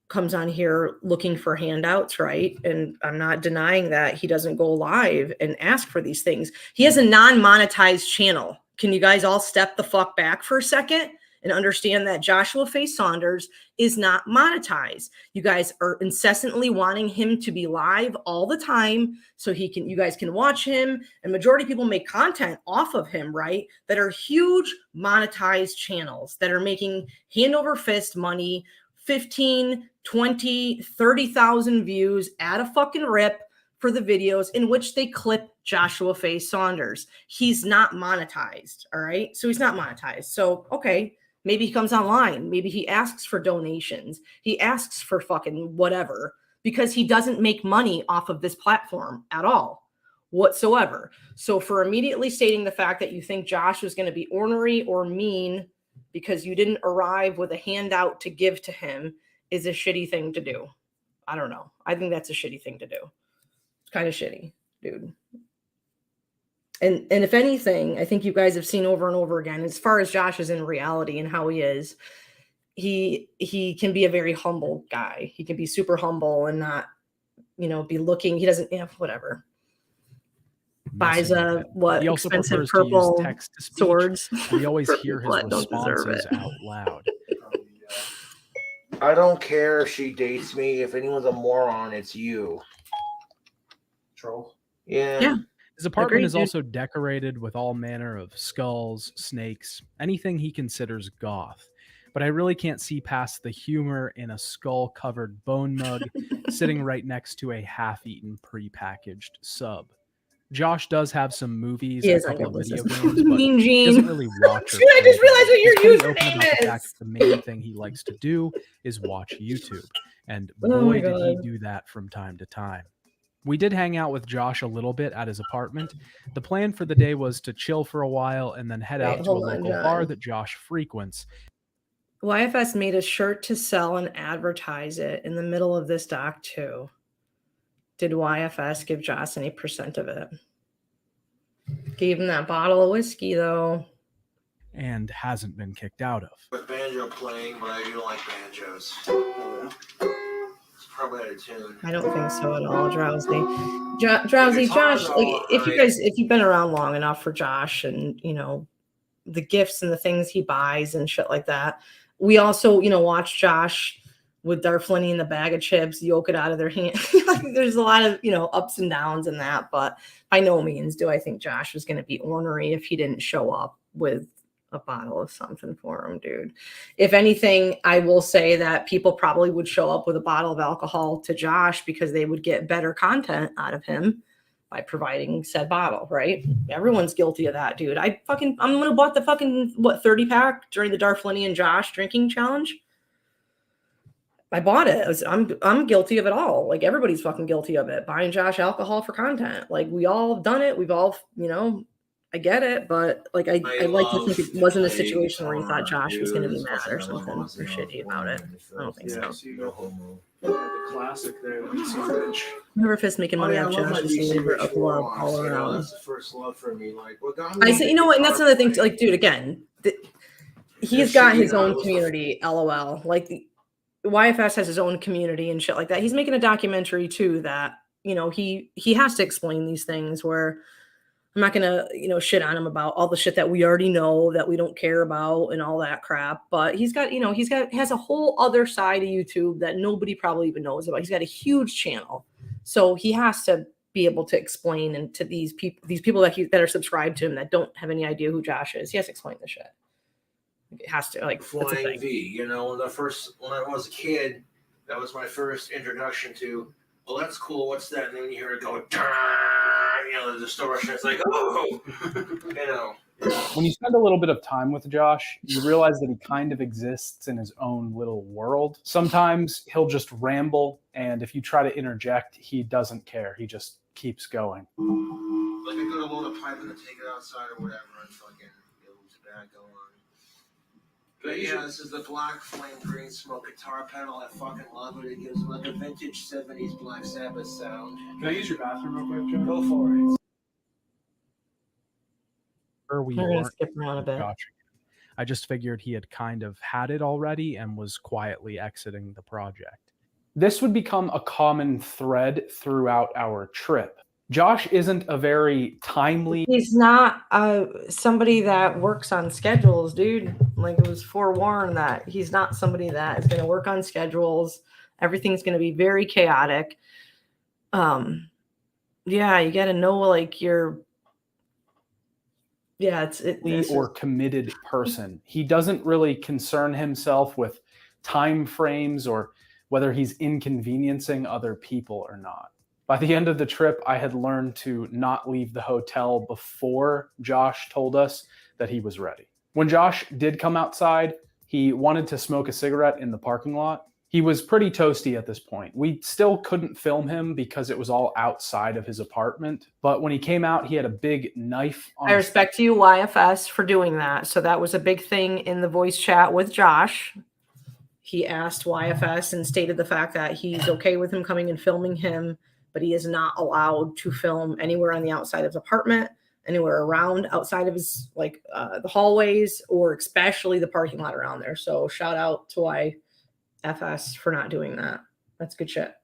comes on here looking for handouts, right? And I'm not denying that he doesn't go live and ask for these things. He has a non-monetized channel. Can you guys all step the fuck back for a second and understand that Joshua Face Saunders is not monetized? You guys are incessantly wanting him to be live all the time so you guys can watch him. And majority of people make content off of him, right? That are huge monetized channels that are making hand over fist money, 15, 20, 30,000 views at a fucking rip for the videos in which they clip Joshua Face Saunders. He's not monetized. All right. So he's not monetized. So, okay. Maybe he comes online. Maybe he asks for donations. He asks for fucking whatever because he doesn't make money off of this platform at all whatsoever. So for immediately stating the fact that you think Josh was going to be ornery or mean because you didn't arrive with a handout to give to him is a shitty thing to do. I don't know. I think that's a shitty thing to do. It's kind of shitty, dude. And if anything, I think you guys have seen over and over again, as far as Josh is in reality and how he is, he can be a very humble guy. He can be super humble and not, be looking. He doesn't, whatever. Buys He also expensive prefers purple to use text to speech. swords. We always hear his Don't deserve responses it. out loud. I don't care if she dates me. If anyone's a moron, it's you. Troll. Yeah. His apartment Agreed, is dude. also decorated with all manner of skulls, snakes, anything he considers goth. But I really can't see past the humor in a skull-covered bone mug sitting right next to a half-eaten prepackaged sub. Josh does have some movies He and is a couple of on video Gilbert. games, but Mean he Gene. doesn't really watch or Dude, I play just realized what them. your He's pretty username open about the fact is. that the main thing he likes to do is watch YouTube. And Oh my boy, did he God. do that from time to time. We did hang out with Josh a little bit at his apartment. The plan for the day was to chill for a while and then head out to a hold on, local John. bar that Josh frequents. YFS made a shirt to sell and advertise it in the middle of this doc too. Did YFS give Josh any percent of it? Gave him that bottle of whiskey though. And hasn't been kicked out of. With banjo playing, but I do like banjos. It's probably out of tune. I don't think so at all. Drowsy, Drowsy, Josh. Like, if you've been around long enough for Josh, and the gifts and the things he buys and shit like that. We also, watch Josh with Darflini in the bag of chips, yoke it out of their hand. Like, there's a lot of, ups and downs in that, but by no means do I think Josh was going to be ornery if he didn't show up with a bottle of something for him, dude. If anything, I will say that people probably would show up with a bottle of alcohol to Josh because they would get better content out of him by providing said bottle, right? Everyone's guilty of that, dude. I'm gonna bought the 30 pack during the Darflini and Josh drinking challenge. I bought it. I'm guilty of it all. Like, everybody's fucking guilty of it. Buying Josh alcohol for content. Like, we all have done it. We've all, I get it, but like I like to think it wasn't a situation where he thought Josh was gonna be mad or something or shitty about it. I don't think so. The classic there, Never fist making money off Josh is a labor of love all around. That's the first love for me. Like, what got me? I said, you know what, and that's another thing. Like, dude, again, he's got his own community. LOL. Like, the YFS has his own community and shit like that. He's making a documentary too that he has to explain these things. Where I'm not gonna shit on him about all the shit that we already know that we don't care about and all that crap. But he's got has a whole other side of YouTube that nobody probably even knows about. He's got a huge channel, so he has to be able to explain and to these people that are subscribed to him that don't have any idea who Josh is. He has to explain the shit. It has to like it's a Flying thing. V. You know, when I was a kid, that was my first introduction to. Well, that's cool. What's that? And then you hear it go, you know, the distortion. It's like, oh, you know. When you spend a little bit of time with Josh, you realize that he kind of exists in his own little world. Sometimes he'll just ramble, and if you try to interject, he doesn't care. He just keeps going. Like I go to load a pipe and take it outside or whatever, and fucking get tobacco on. But yeah, this is the black flame green smoke guitar pedal. I fucking love it. It gives like a vintage 70s Black Sabbath sound. Can I use your bathroom real quick, Joe? Go for it. We We're gonna weren't skip around a bit. Josh. I just figured he had kind of had it already and was quietly exiting the project. This would become a common thread throughout our trip. Josh isn't a very timely. He's not somebody that works on schedules, dude. Like it was forewarned that he's not somebody that is going to work on schedules. Everything's going to be very chaotic. Yeah, you got to know like your. Yeah, or committed person. He doesn't really concern himself with time frames or whether he's inconveniencing other people or not. By the end of the trip, I had learned to not leave the hotel before Josh told us that he was ready. When Josh did come outside, he wanted to smoke a cigarette in the parking lot. He was pretty toasty at this point. We still couldn't film him because it was all outside of his apartment. But when he came out, he had a big knife on I respect you, YFS, for doing that. So that was a big thing in the voice chat with Josh. He asked YFS and stated the fact that he's okay with him coming and filming him, but he is not allowed to film anywhere on the outside of his apartment, anywhere around outside of his, like the hallways, or especially the parking lot around there. So shout out to YFS for not doing that. That's good shit.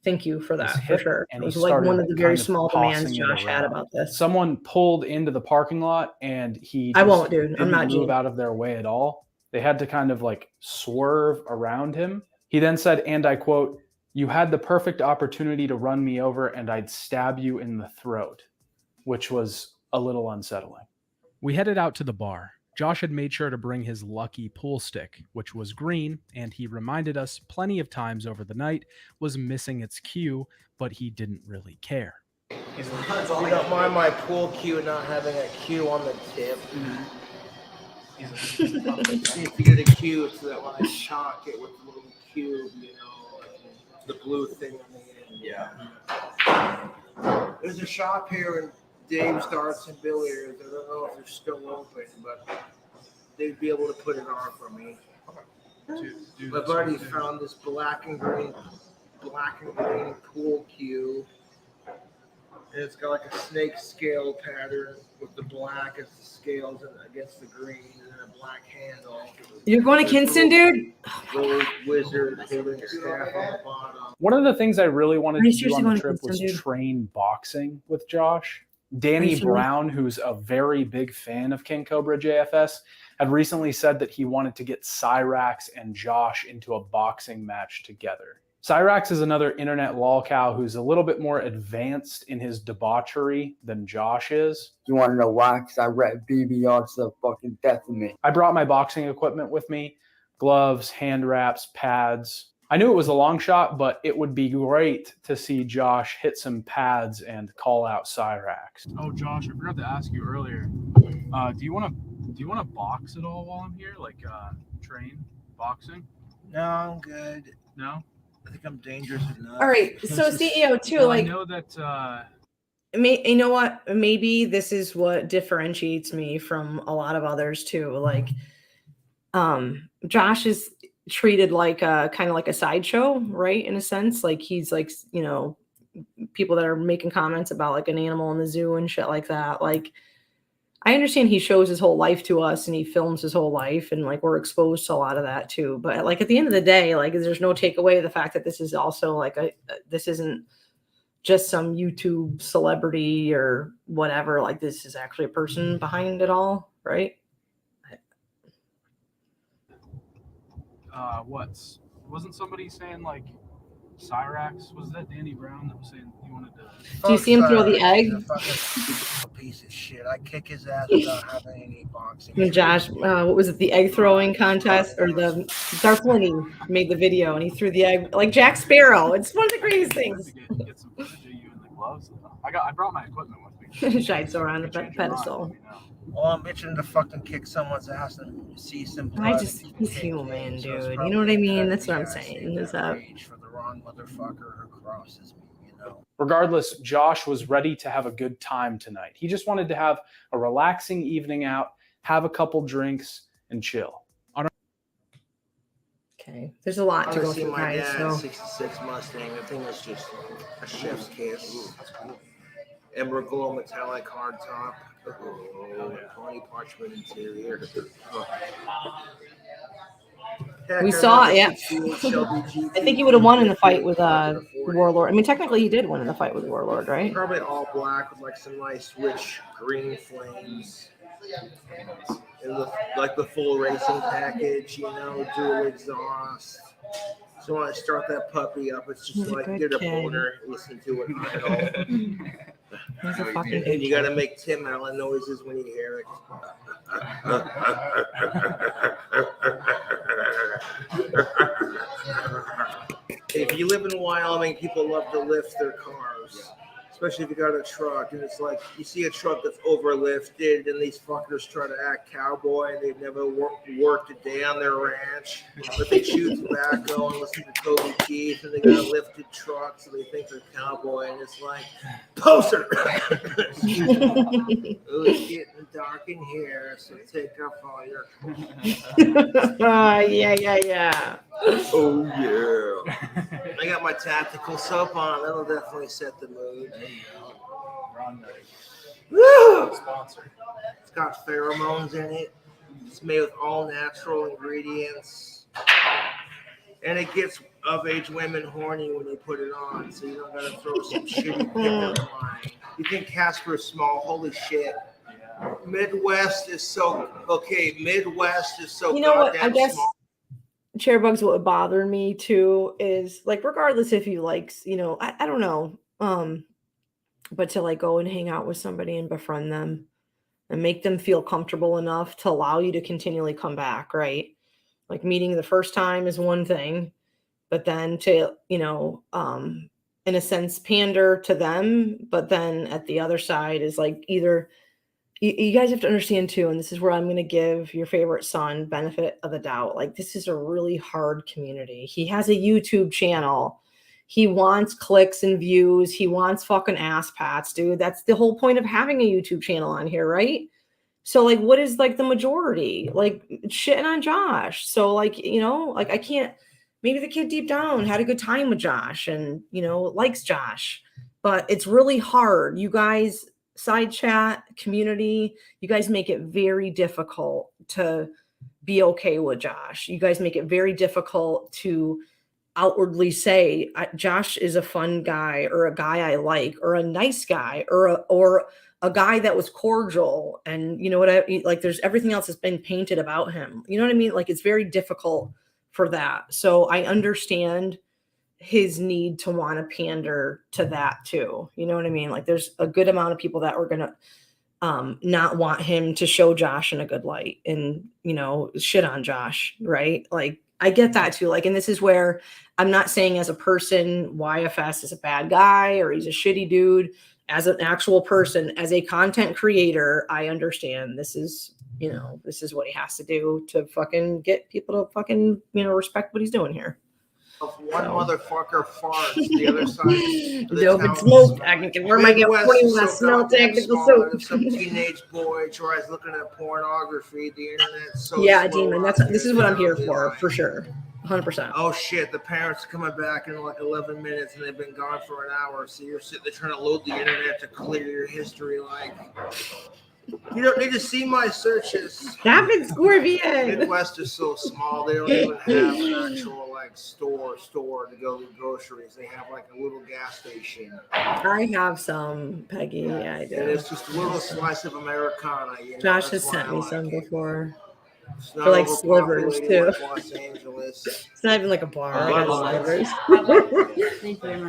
Thank you for that, for sure. It was like one of the very small demands Josh had about this. Someone pulled into the parking lot and he I won't, dude. I'm not didn't move out of their way at all. They had to kind of like swerve around him. He then said, and I quote, "You had the perfect opportunity to run me over and I'd stab you in the throat," which was a little unsettling. We headed out to the bar. Josh had made sure to bring his lucky pool stick, which was green, and he reminded us plenty of times over the night was missing its cue, but he didn't really care. You don't mind my pool cue not having a cue on the tip. If you get a cue so that when I shock it with the little cube, you know, the blue thing on the end. Yeah. There's a shop here in Dave's Darts and Billiards. I don't know if they're still open, but they'd be able to put it on for me. My buddy found this black and green pool cue. And it's got like a snake scale pattern with the black as the scales and against the green, and then a black handle. You're going to Kinston, dude? Little wizard holding staff on the bottom. One of the things I really wanted to do on the going to trip was Kinston, dude? train boxing with Josh. Danny Brown, who's a very big fan of King Cobra JFS, had recently said that he wanted to get Cyrax and Josh into a boxing match together. Cyrax is another internet lolcow who's a little bit more advanced in his debauchery than Josh is. You want to know why? Because I read BBR to the fucking death of me. I brought my boxing equipment with me, gloves, hand wraps, pads. I knew it was a long shot, but it would be great to see Josh hit some pads and call out Cyrax. Oh, Josh, I forgot to ask you earlier. Do you want to box at all while I'm here? Like train boxing? No, I'm good. No? I think I'm dangerous enough. All right. So CEO too, Well, like I know that you know what? Maybe this is what differentiates me from a lot of others too. Like, Josh is treated like a kind of like a sideshow, right? In a sense, like he's like, you know, people that are making comments about like an animal in the zoo and shit like that. Like, I understand he shows his whole life to us and he films his whole life and like we're exposed to a lot of that too. But like at the end of the day, like there's no takeaway the fact that this is also like this isn't just some YouTube celebrity or whatever. Like this is actually a person behind it all, right? Wasn't somebody saying like Cyrax? Was that Danny Brown that was saying he wanted to? Do you see him throw the egg? piece of shit. I kick his ass without having any boxing. And Josh, what was it? The egg throwing contest or the Darth Winnie made the video and he threw the egg like Jack Sparrow. It's one of the greatest things. Get some footage of you in the gloves. I brought my equipment with me. Shites around the pedestal. Well, I'm itching to fucking kick someone's ass and see some blood. He's human, dude. You know what I mean? That's what I'm saying. Is that for the wrong motherfucker who crosses me, you know? Regardless, Josh was ready to have a good time tonight. He just wanted to have a relaxing evening out, have a couple drinks, and chill. okay? There's a lot to go see through, my guys. dad's So 66 Mustang. The thing was just a chef's kiss. Emerald glow metallic hard top. Pony parchment interior. we saw it. Yeah. I think he would have won in the fight with Warlord. I mean, technically, he did win in the fight with Warlord, right? Probably all black with like some nice rich green flames. And like the full racing package, you know, dual exhaust. So when I start that puppy up, it's just He's a like good get a kid. boner, listen to it idle. He's a fucking And you gotta make Tim Allen noises when you hear it. If you live in Wyoming, people love to lift their cars, especially if you got a truck. And it's like you see a truck that's overlifted, and these fuckers try to act cowboy, and they've never worked a day on their ranch, but they chew tobacco and listen to Toby Keith, and they got a lifted truck, so they think they're cowboy, and it's like poser. Oh, it's getting dark in here, so take off all your yeah. Oh yeah. I got my tactical soap on. That'll definitely set the mood. Woo! It's got pheromones in it. It's made with all natural ingredients. And it gets of age women horny when you put it on, so you don't gotta throw some shitty picker line. You think Casper's small? Holy shit. Midwest is so You know what? I guess small. Chairbugs, what would bother me too is like, regardless if you likes, you know, I don't know, but to like go and hang out with somebody and befriend them and make them feel comfortable enough to allow you to continually come back, right? Like meeting the first time is one thing, but then to, you know, in a sense, pander to them, but then at the other side is like either you guys have to understand too, and this is where I'm going to give your favorite son benefit of the doubt. Like, this is a really hard community. He has a YouTube channel. He wants clicks and views. He wants fucking ass pats, dude. That's the whole point of having a YouTube channel on here, right? So like, what is like the majority? Like shitting on Josh. So like, you know, like I can't, maybe the kid deep down had a good time with Josh and, you know, likes Josh, but it's really hard. You guys, side chat community, you guys make it very difficult to be okay with Josh. You guys make it very difficult to outwardly say Josh is a fun guy or a guy I like or a nice guy or a guy that was cordial. And you know what I like, there's everything else that's been painted about him. You know what I mean? Like, it's very difficult for that. So I understand his need to want to pander to that too. You know what I mean? Like, there's a good amount of people that are going to not want him to show Josh in a good light and, you know, shit on Josh. Right. Like, I get that too. Like, and this is where I'm not saying as a person, YFS is a bad guy or he's a shitty dude. As an actual person, as a content creator, I understand this is, you know, this is what he has to do to fucking get people to fucking, you know, respect what he's doing here. If one motherfucker farts, the other side. Dope and smoke. I can where am I get 20 less smell technical soap. If some teenage boy tries looking at pornography, the internet's so yeah, slow Demon. This is what I'm here for sure. 100%. Oh shit, the parents are coming back in like 11 minutes and they've been gone for an hour, so you're sitting there trying to load the internet to clear your history. Like, you don't need to see my searches. Stop it, Scorpion. Midwest is so small, they don't even have an actual like store to go get groceries. They have like a little gas station. I have some, Peggy. Yeah, I do. And it's just a little slice of Americana. You know? Josh has sent me some before. For like slivers too. Like Los Angeles. It's not even like a bar. I got slivers.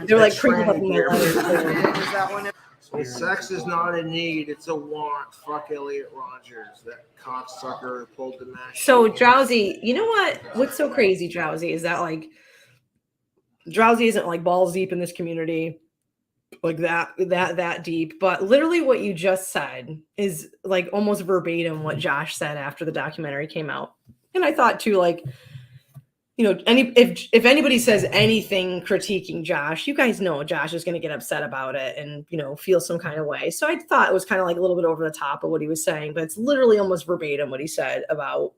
They're like crinkled up in my letters. Sex is not a need, it's a want. Fuck Elliot Rogers, that cocksucker who pulled the match. So Drowsy, you know what? What's so crazy, Drowsy, is that like Drowsy isn't like balls deep in this community, like that deep. But literally, what you just said is like almost verbatim what Josh said after the documentary came out. And I thought too, like, you know, if anybody says anything critiquing Josh, you guys know Josh is going to get upset about it and, you know, feel some kind of way. So I thought it was kind of like a little bit over the top of what he was saying, but it's literally almost verbatim what he said about,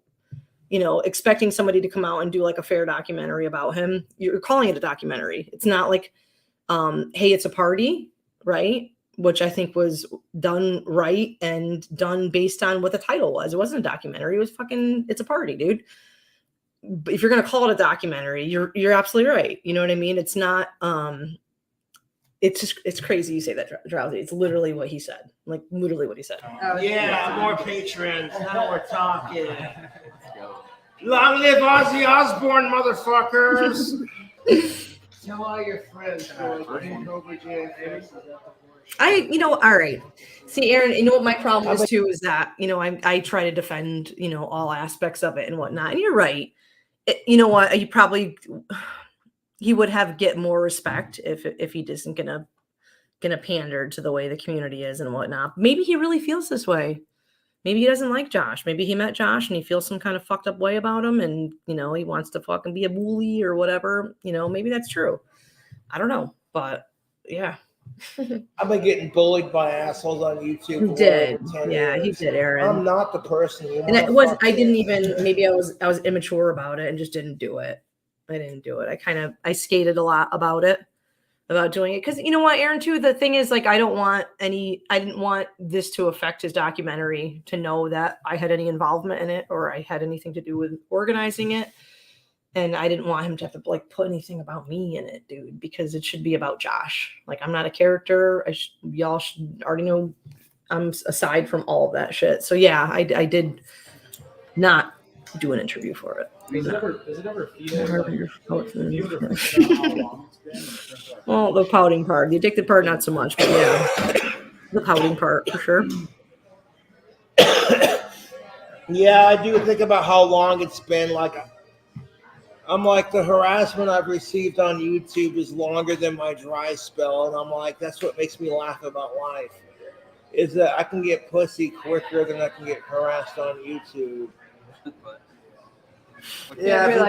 you know, expecting somebody to come out and do like a fair documentary about him. You're calling it a documentary. It's not like, hey, it's a party, right? Which I think was done right and done based on what the title was. It wasn't a documentary. It was fucking, it's a party, dude. But if you're going to call it a documentary, you're absolutely right. You know what I mean? It's not, it's just, it's crazy you say that, Drowsy. It's literally what he said. Like literally what he said. Yeah, more patrons. Now we're talking. Long live Ozzy Osbourne, motherfuckers. Tell all your friends. You know, all right. See, Aaron, you know what my problem is too is that, you know, I try to defend, you know, all aspects of it and whatnot. And you're right. You know what? He would get more respect if he isn't gonna pander to the way the community is and whatnot. Maybe he really feels this way. Maybe he doesn't like Josh. Maybe he met Josh and he feels some kind of fucked up way about him, and you know he wants to fucking be a bully or whatever. You know, maybe that's true. I don't know, but yeah. I've been getting bullied by assholes on YouTube. You did, yeah, he did, Aaron. I'm not the person. And it was. I didn't even. Maybe I was immature about it and just didn't do it. I didn't do it. I skated a lot about doing it because you know what, Aaron. Too. The thing is, like, I didn't want this to affect his documentary to know that I had any involvement in it or I had anything to do with organizing it. And I didn't want him to have to like put anything about me in it, dude, because it should be about Josh. Like, I'm not a character. Y'all should already know I'm aside from all of that shit. So yeah, I did not do an interview for it. Is it ever feasible? Well, the pouting part, the addicted part, not so much, but yeah, the pouting part for sure. Yeah, I do think about how long it's been. Like, I'm like, the harassment I've received on YouTube is longer than my dry spell, and I'm like, that's what makes me laugh about life, is that I can get pussy quicker than I can get harassed on YouTube. Yeah, have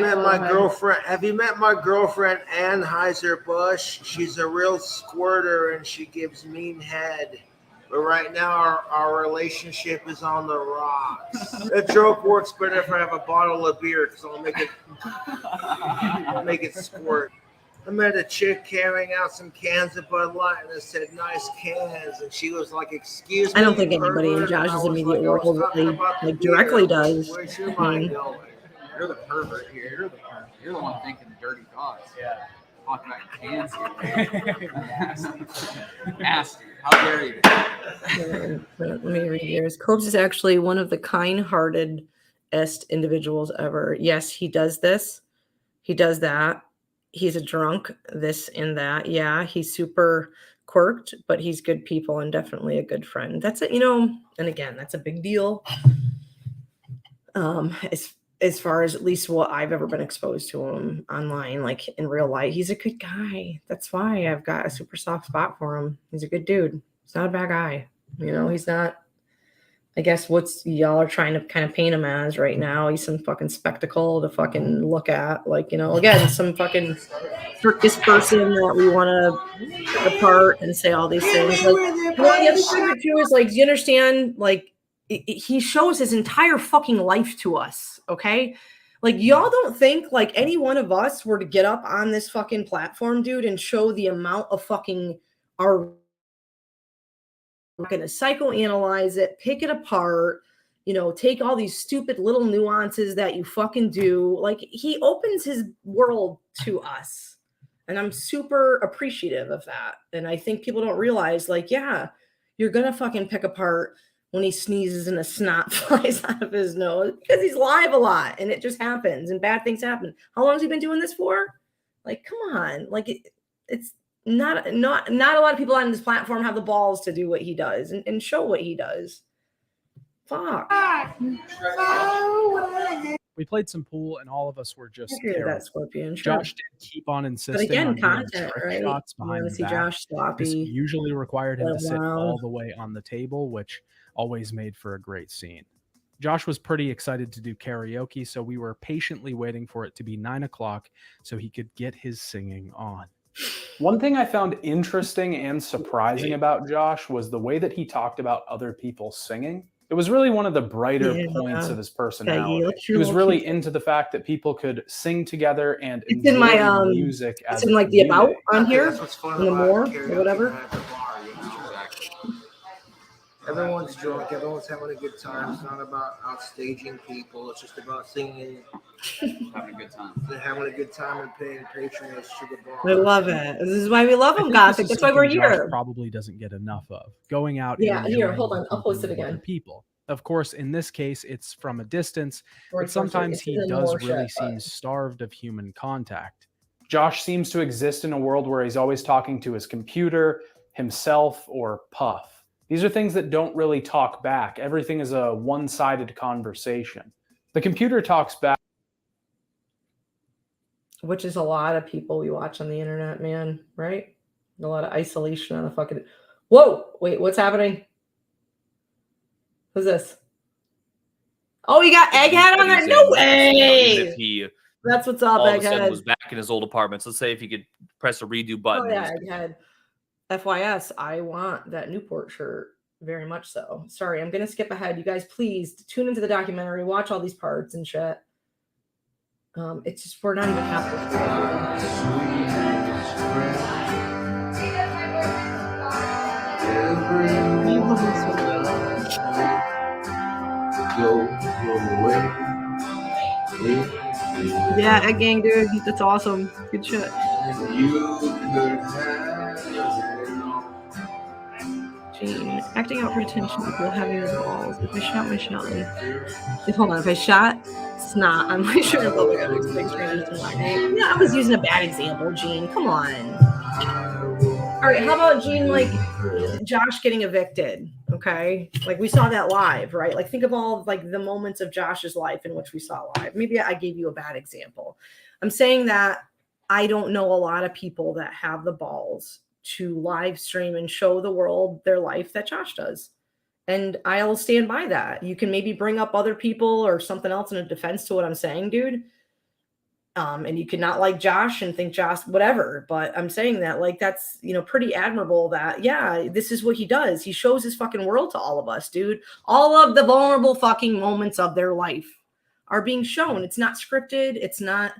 you met my girlfriend, Ann Heiser-Bush? She's a real squirter, and she gives mean head. But right now, our relationship is on the rocks. The joke works better if I have a bottle of beer, because I'll make it squirt. I met a chick carrying out some cans of Bud Light, and I said, "Nice cans," and she was like, "Excuse me." I don't think anybody in Josh's immediate world really like directly does. Where's your mind going? You're the pervert here. You're the pervert. You're the one thinking dirty thoughts. Yeah. Talking about cans here. Nasty. How dare you? Let me read yours. Cobes is actually one of the kind-heartedest individuals ever. Yes, he does this. He does that. He's a drunk, this and that. Yeah, he's super quirked, but he's good people and definitely a good friend. That's it, you know, and again, that's a big deal. As far as at least what I've ever been exposed to him online, like in real life, he's a good guy. That's why I've got a super soft spot for him. He's a good dude. He's not a bad guy. You know, he's not, I guess what's y'all are trying to kind of paint him as right now. He's some fucking spectacle to fucking look at. Like, you know, again, some fucking circus person that we want to pick apart and say all these things. Like, you know, the other thing too is like, do you understand? Like, he shows his entire fucking life to us, okay? Like, y'all don't think like any one of us were to get up on this fucking platform, dude, and show the amount of fucking we're going to psychoanalyze it, pick it apart, you know, take all these stupid little nuances that you fucking do. Like, he opens his world to us, and I'm super appreciative of that. And I think people don't realize, like, yeah, you're going to fucking pick apart when he sneezes and a snot flies out of his nose, because he's live a lot and it just happens and bad things happen. How long has he been doing this for? Like, come on. Like, it's not a lot of people on this platform have the balls to do what he does and show what he does. Fuck. We played some pool, and all of us were just I agree with terrible. that, Scorpion. Sure. Josh did keep on insisting But again, on doing content, trick right? shots You behind want to the see back. Josh This sloppy. usually required him to sit around. all the way on the table, which always made for a great scene. Josh was pretty excited to do karaoke, so we were patiently waiting for it to be 9 o'clock so he could get his singing on. One thing I found interesting and surprising about Josh was the way that he talked about other people singing. It was really one of the brighter points of his personality. He was really into the fact that people could sing together and It's enjoy in my music as it's in like the about community. on here, That's what's fun in the about more karaoke or whatever. night at the bar, you know? Everyone's drunk, everyone's having a good time. It's not about outstaging people, it's just about singing, Having a good time. and having a good time and paying patronage to the bar. I love it. This is why we love I him, think Gothic. this is That's why we're something Josh here. probably doesn't get enough of. Going out Yeah, and here, enjoying hold the on. I'll post it company of other again. people. Of course, in this case, it's from a distance, Or but sometimes it's he even does more really shit, but- seem starved of human contact. Josh seems to exist in a world where he's always talking to his computer, himself, or Puff. These are things that don't really talk back. Everything is a one-sided conversation. The computer talks back. Which is a lot of people we watch on the internet, man, right? A lot of isolation on the fucking. Whoa! Wait, what's happening? Who's this? Oh, you got Egghead on there? No way! Even if he That's what's up, all of a sudden Egghead. was back in his old apartment. So let's say if he could press a redo button. Oh yeah, Egghead. FYS, I want that Newport shirt very much so. Sorry, I'm gonna skip ahead. You guys, please tune into the documentary, watch all these parts and shit. It's just we're not even Yeah, Egg Gang, dude. That's awesome. Good shit. Gene, acting out for attention while having the balls. If I shot my shot, if I shot snot on my shirt in public, I'd expect strangers to laugh. Yeah, I was using a bad example, Gene. Come on. All right, how about Gene, like Josh getting evicted? Okay, like we saw that live, right? Like think of all like the moments of Josh's life in which we saw live. Maybe I gave you a bad example. I'm saying that I don't know a lot of people that have the balls to live stream and show the world their life that Josh does. And I'll stand by that. You can maybe bring up other people or something else in a defense to what I'm saying, dude. And you could not like Josh and think Josh, whatever. But I'm saying that like, that's, pretty admirable that, yeah, this is what he does. He shows his fucking world to all of us, dude. All of the vulnerable fucking moments of their life are being shown. It's not scripted. It's not,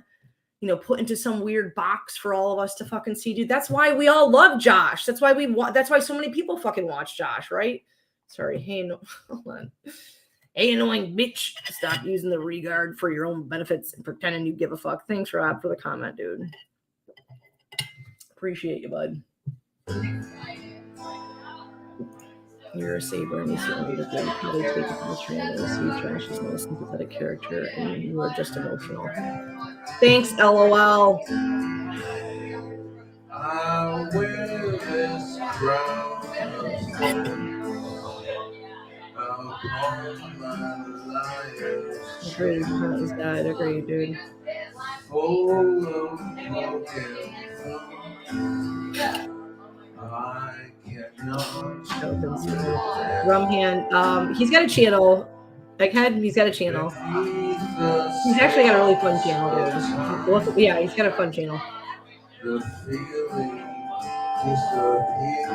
put into some weird box for all of us to fucking see, dude. That's why we all love Josh. That's why that's why so many people fucking watch Josh, right? Sorry. Hey, no, hold on. Hey, annoying bitch. Stop using the regard for your own benefits and pretending you give a fuck. Thanks, Rob, for the comment, dude. Appreciate you, bud. You're a saver and you see only the good. Probably take it from the strand and see Josh is not a sympathetic character and you are just emotional. Thanks, LOL. I wear this crown upon my life. Agreed, he's died. Agreed, dude. Full of broken I cannot. Rum hand. He's got a channel. Egghead, he's got a channel. He's actually got a really fun channel, dude. Yeah, he's got a fun channel. The feeling disappears.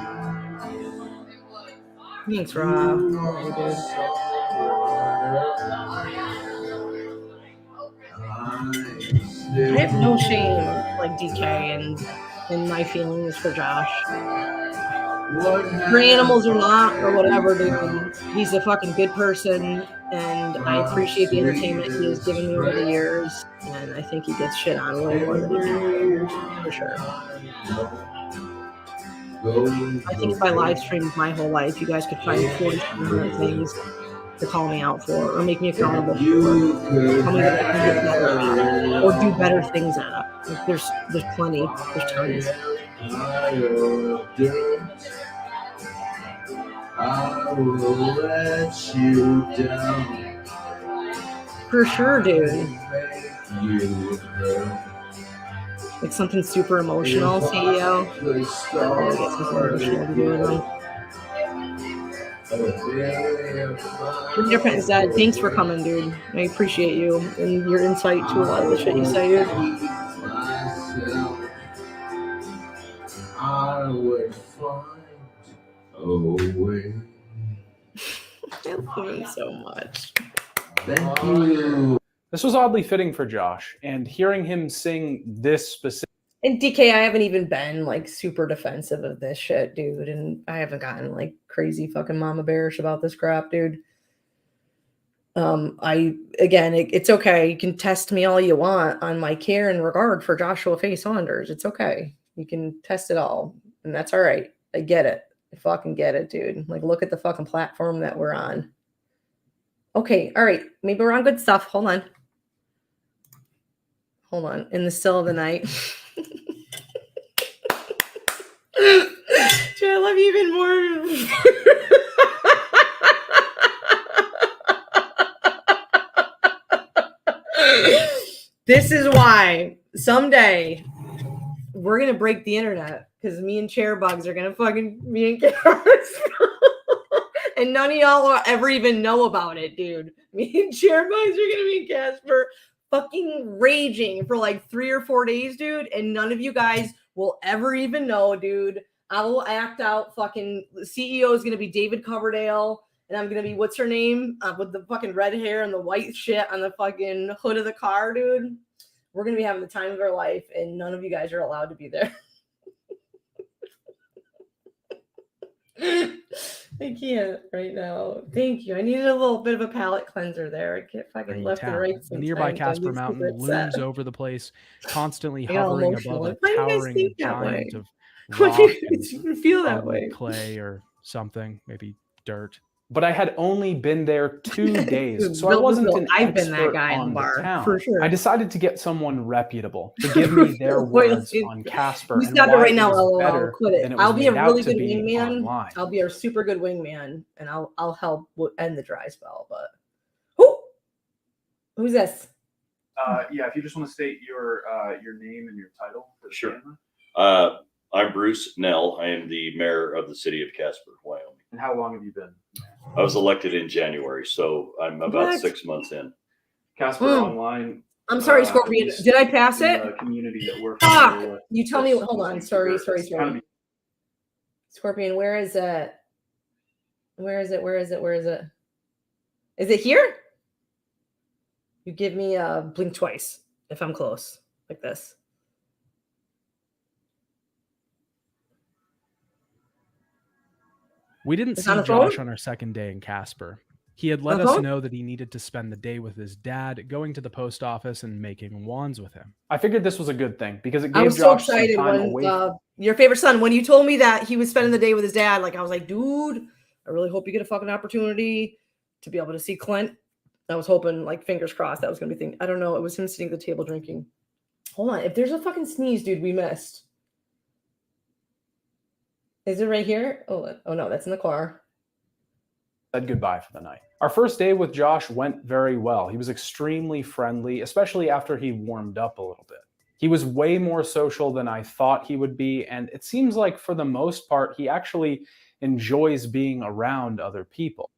Thanks, Rob. I have no shame, like DK, and my feelings for Josh. For animals or not, or whatever, dude. He's a fucking good person, and I appreciate the entertainment he has given me over the years, and I think he gets shit on way more than he can, for sure. I think if I live streamed my whole life, you guys could find 40 things to call me out for, or make me accountable for, tell me that I can get better at, or do better things at. There's plenty. There's tons. pile of dirt. I will let you down. For sure, dude. Make you hurt. Like something super emotional, CEO. Could Get something emotional to do with them. Your friend's dad, thanks for coming, dude. I appreciate you and your insight to a lot of the shit you say, dude. I would find a way. I love him so much. Thank you. This was oddly fitting for Josh, and hearing him sing this specific. And DK, I haven't even been like super defensive of this shit, dude. And I haven't gotten like crazy fucking mama bearish about this crap, dude. It's okay. You can test me all you want on my care and regard for Joshua Faye Saunders. It's okay. You can test it all, and that's all right. I get it. I fucking get it, dude. Like, look at the fucking platform that we're on. Okay, all right. Maybe we're on good stuff. Hold on. In the still of the night. Dude, I love you even more. This is why someday we're gonna break the internet because me and Chairbugs are gonna fucking me and Casper. And none of y'all will ever even know about it, dude. Me and Chairbugs are gonna be Casper fucking raging for like 3 or 4 days, dude. And none of you guys will ever even know, dude. I will act out fucking the CEO is gonna be David Coverdale. And I'm gonna be, what's her name? With the fucking red hair and the white shit on the fucking hood of the car, dude. We're gonna be having the time of our life, and none of you guys are allowed to be there. I can't right now. Thank you. I needed a little bit of a palate cleanser there. I get fucking left and right. The nearby Casper Mountain looms over the place, constantly hovering above a towering giant of rock and feel that way? Clay or something, maybe dirt. But I had only been there 2 days, so I wasn't an I've been expert that guy in on the bar, the town. for sure. I decided to get someone reputable to give me their words on Casper. You and stop it why right now, was LOL. better Quit it. than it was I'll be a made out really to good be wingman. online. I'll be a super good wingman, and I'll help end the dry spell. But who's this? Yeah, if you just want to state your name and your title. For the Sure. camera. I'm Bruce Nell. I am the mayor of the city of Casper, Wyoming. And how long have you been? I was elected in January, so I'm about 6 months in. Casper Online. I'm sorry, Scorpion. Did I pass it? The community that we're Fuck! You tell me. Hold on. Sorry. Scorpion, where is it? Where is it? Is it here? You give me a blink twice if I'm close, like this. We didn't see Josh on our second day in Casper. He had let us know that he needed to spend the day with his dad, going to the post office and making wands with him. I figured this was a good thing because it gave I was Josh so excited some time when away. Your favorite son, when you told me that he was spending the day with his dad, like I was like, dude, I really hope you get a fucking opportunity to be able to see Clint. I was hoping, like, fingers crossed, that was gonna be the thing. I don't know. It was him sitting at the table drinking. Hold on. If there's a fucking sneeze, dude, we missed. Is it right here? Oh no, that's in the car. Said goodbye for the night. Our first day with Josh went very well. He was extremely friendly, especially after he warmed up a little bit. He was way more social than I thought he would be, and it seems like for the most part, he actually enjoys being around other people.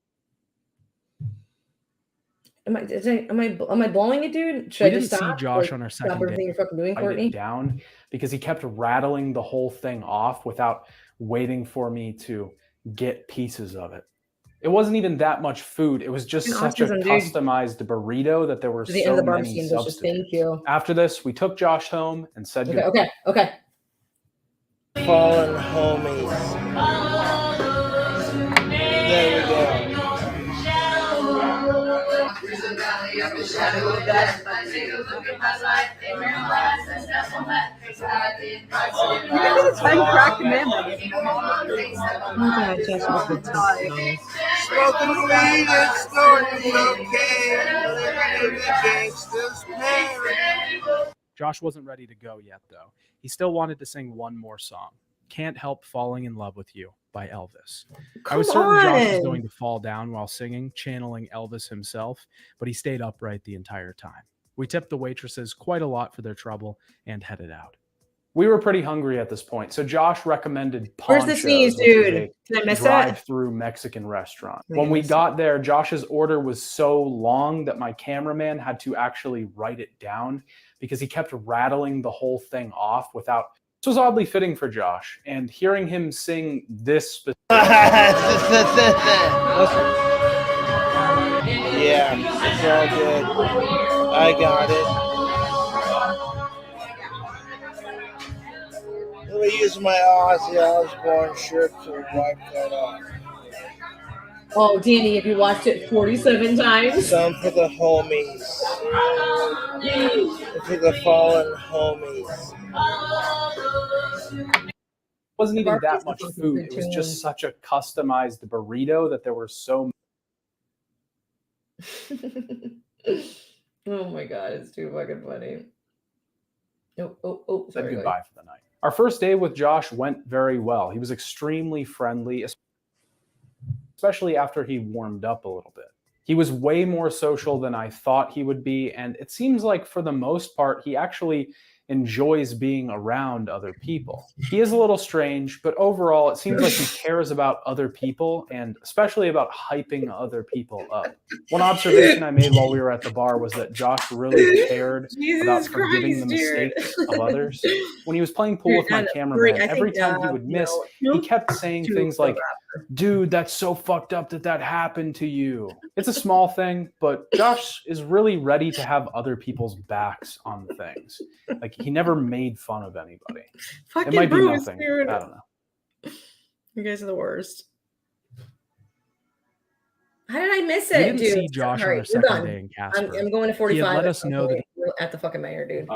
Am I blowing it, dude? Should We I didn't just stop? see Josh Like, on our stop second everything day. you're fucking doing, Courtney? Down because he kept rattling the whole thing off without waiting for me to get pieces of it. It wasn't even that much food. It was just such a customized burrito that there were so many substitutes. Thank you. After this, we took Josh home and said goodbye. Okay. Fallen homies. There we go. Time crack commandment. Smoking weed and snorting cocaine, living in the gangster's paradise. Josh wasn't ready to go yet, though. He still wanted to sing one more song, Can't Help Falling in Love with You by Elvis. I was certain Josh was going to fall down while singing, channeling Elvis himself, but he stayed upright the entire time. We tipped the waitresses quite a lot for their trouble and headed out. We were pretty hungry at this point, so Josh recommended Where's Poncho's, the sneeze, which is dude? a Did I miss that? drive-through Mexican restaurant. I When we missed got there, Josh's order was so long that my cameraman had to actually write it down because he kept rattling the whole thing off without. This was oddly fitting for Josh, and hearing him sing this Yeah, it's all good. I got it. Let me use my Ozzy Osbourne shirt to wipe that off. Oh, Danny, have you watched it 47 times? Some for the homies. For the fallen homies. It wasn't even that much food. It was just such a customized burrito that there were so Oh my god, it's too fucking funny. Oh, said sorry. goodbye for the night. Our first day with Josh went very well. He was extremely friendly, especially after he warmed up a little bit. He was way more social than I thought he would be, and it seems like for the most part, he actually enjoys being around other people. He is a little strange, but overall, it seems like he cares about other people and especially about hyping other people up. One observation I made while we were at the bar was that Josh really cared about forgiving the mistakes of others. When he was playing pool with my cameraman, every time he would miss, he kept saying things like, "Dude, that's so fucked up that happened to you." It's a small thing, but Josh is really ready to have other people's backs on things. Like, he never made fun of anybody. Fucking it might be Bruce, nothing. dude. I don't know. You guys are the worst. How did I miss We it, didn't dude? see Josh on Sorry, our we're second done. day in Casper. I'm going to He 45. had let us know that at the fucking mayor, dude.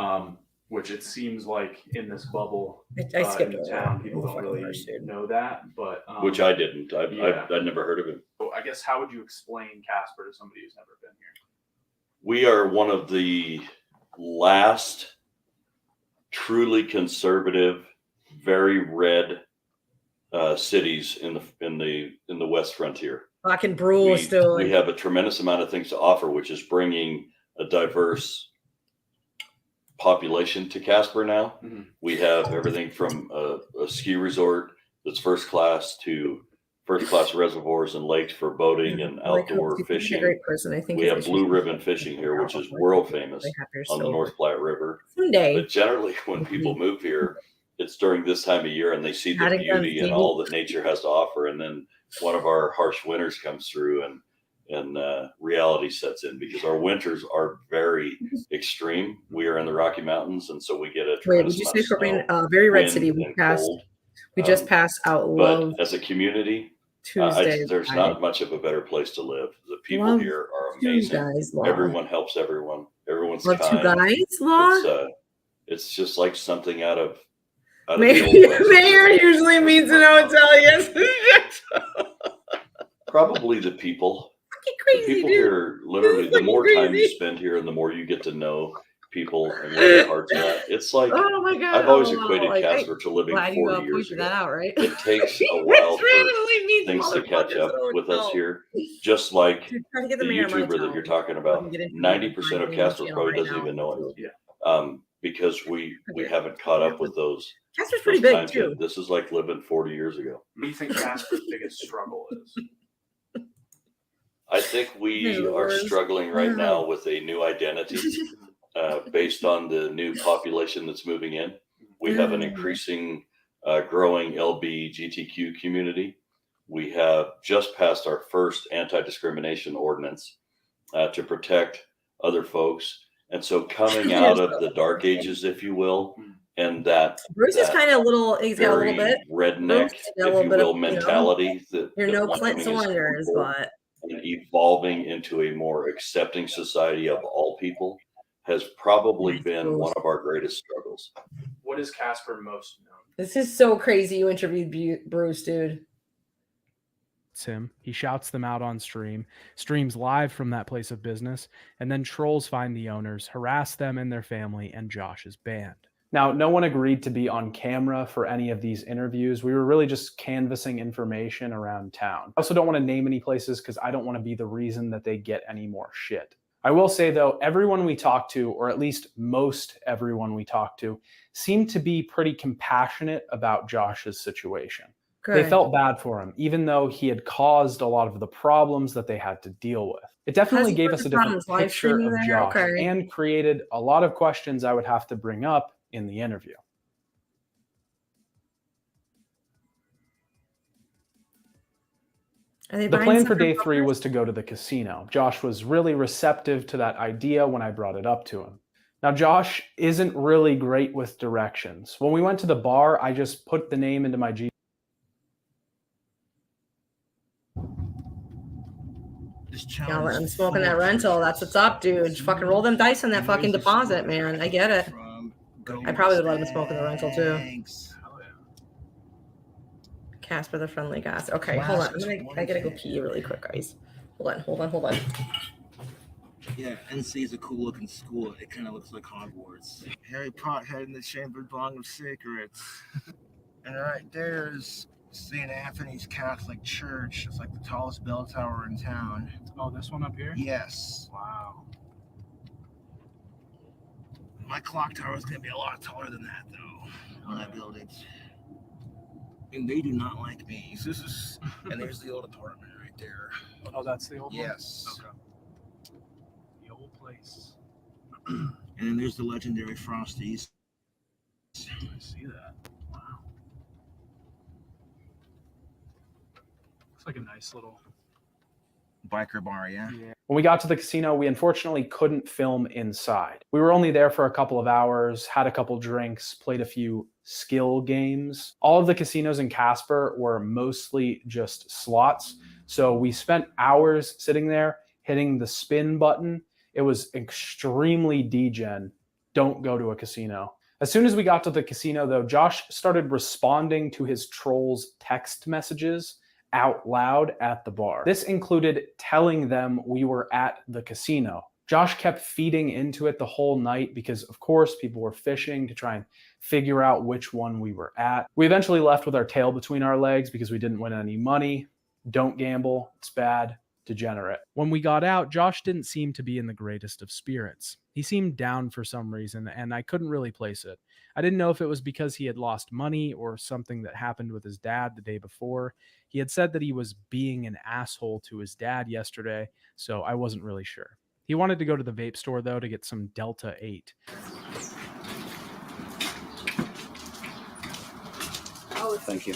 Which it seems like in this bubble I skipped in over town, it. people don't Fucking really worst, dude. know that. But Which I didn't. yeah. I'd never heard of him. So I guess how would you explain Casper to somebody who's never been here? We are one of the last truly conservative, very red cities in the West Frontier. Fucking Bruce, dude. We have a tremendous amount of things to offer, which is bringing a diverse population to Casper now. Mm-hmm. We have everything from a ski resort that's first class to first-class reservoirs and lakes for boating and outdoor fishing. A great person. I think We have blue ribbon fishing here, which is world famous on the North Platte River. Someday. But generally, when people move here, it's during this time of year and they see the beauty and all that nature has to offer. And then one of our harsh winters comes through and reality sets in, because our winters are very extreme. We are in the Rocky Mountains, and so we get a tremendous amount of snow, very red wind, city. We and passed. cold. We just passed out Love But as a community, Tuesday. there's not much of a better place to live. The people here are amazing. Guys, Love. Everyone helps everyone. Everyone's Love kind. two guys, Love. It's just like something out of Mayor usually means an hotel. Yes. Probably the people. Crazy, the people dude. here, literally, the more time you spend here and the more you get to know people and where their hearts are at. It's like, oh my God, I've always equated Casper to living glad 40 years ago. That out, right? It takes a while for things to catch up with us here. Just like the YouTuber that you're talking about, 90% of Casper probably doesn't even know it. Because we haven't caught up with those. Casper's pretty big times too. yet. This is like living 40 years ago. What do you think Casper's biggest struggle is? I think we are struggling right now with a new identity based on the new population that's moving in. We have an increasing, growing LGBTQ community. We have just passed our first anti-discrimination ordinance to protect other folks. And so coming out of the dark ages, if you will, and that Bruce is kind of he's got a little bit redneck, if you will, mentality that you're no Clint Saunders, but and evolving into a more accepting society of all people has probably been one of our greatest struggles. What is Casper most known? This is so crazy. You interviewed Bruce, dude. greets him. He shouts them out on stream, streams live from that place of business, and then trolls find the owners, harass them and their family and Josh's band. Now, no one agreed to be on camera for any of these interviews. We were really just canvassing information around town. I also don't want to name any places because I don't want to be the reason that they get any more shit. I will say though, everyone we talked to, or at least most everyone we talked to, seemed to be pretty compassionate about Josh's situation. Good. They felt bad for him, even though he had caused a lot of the problems that they had to deal with. It definitely gave us a different picture of Josh and created a lot of questions I would have to bring up in the interview. The plan for day 3 was to go to the casino. Josh was really receptive to that idea when I brought it up to him. Now, Josh isn't really great with directions. When we went to the bar, I just put the name into my GPS. Yeah, I'm smoking that rental. That's what's up, dude. Fucking roll them dice on that fucking deposit, man. I get it. I probably would let him smoke in the rental too. Casper the friendly gas. Okay, hold on. I gotta go pee really quick, guys. Hold on. Yeah, NC is a cool looking school. It kind of looks like Hogwarts. Harry Potter in the chamber belong of secrets. And right there's St. Anthony's Catholic Church. It's like the tallest bell tower in town. Oh, this one up here? Yes. Wow. My clock tower is going to be a lot taller than that, though, when I build it. And they do not like me. So this is, and there's the old apartment right there. Oh, that's the old one? Yes. Okay. The old place. And then there's the legendary Frosties. I see that. Wow. Looks like a nice little Biker bar, yeah? When we got to the casino, we unfortunately couldn't film inside. We were only there for a couple of hours, had a couple drinks, played a few skill games. All of the casinos in Casper were mostly just slots. So we spent hours sitting there hitting the spin button. It was extremely degen. Don't go to a casino. As soon as we got to the casino though, Josh started responding to his trolls' text messages out loud at the bar. This included telling them we were at the casino. Josh kept feeding into it the whole night because, of course, people were fishing to try and figure out which one we were at. We eventually left with our tail between our legs because we didn't win any money. Don't gamble. It's bad. Degenerate. When we got out, Josh didn't seem to be in the greatest of spirits. He seemed down for some reason, and I couldn't really place it. I didn't know if it was because he had lost money or something that happened with his dad the day before. He had said that he was being an asshole to his dad yesterday, so I wasn't really sure. He wanted to go to the vape store, though, to get some Delta 8. Oh, thank you.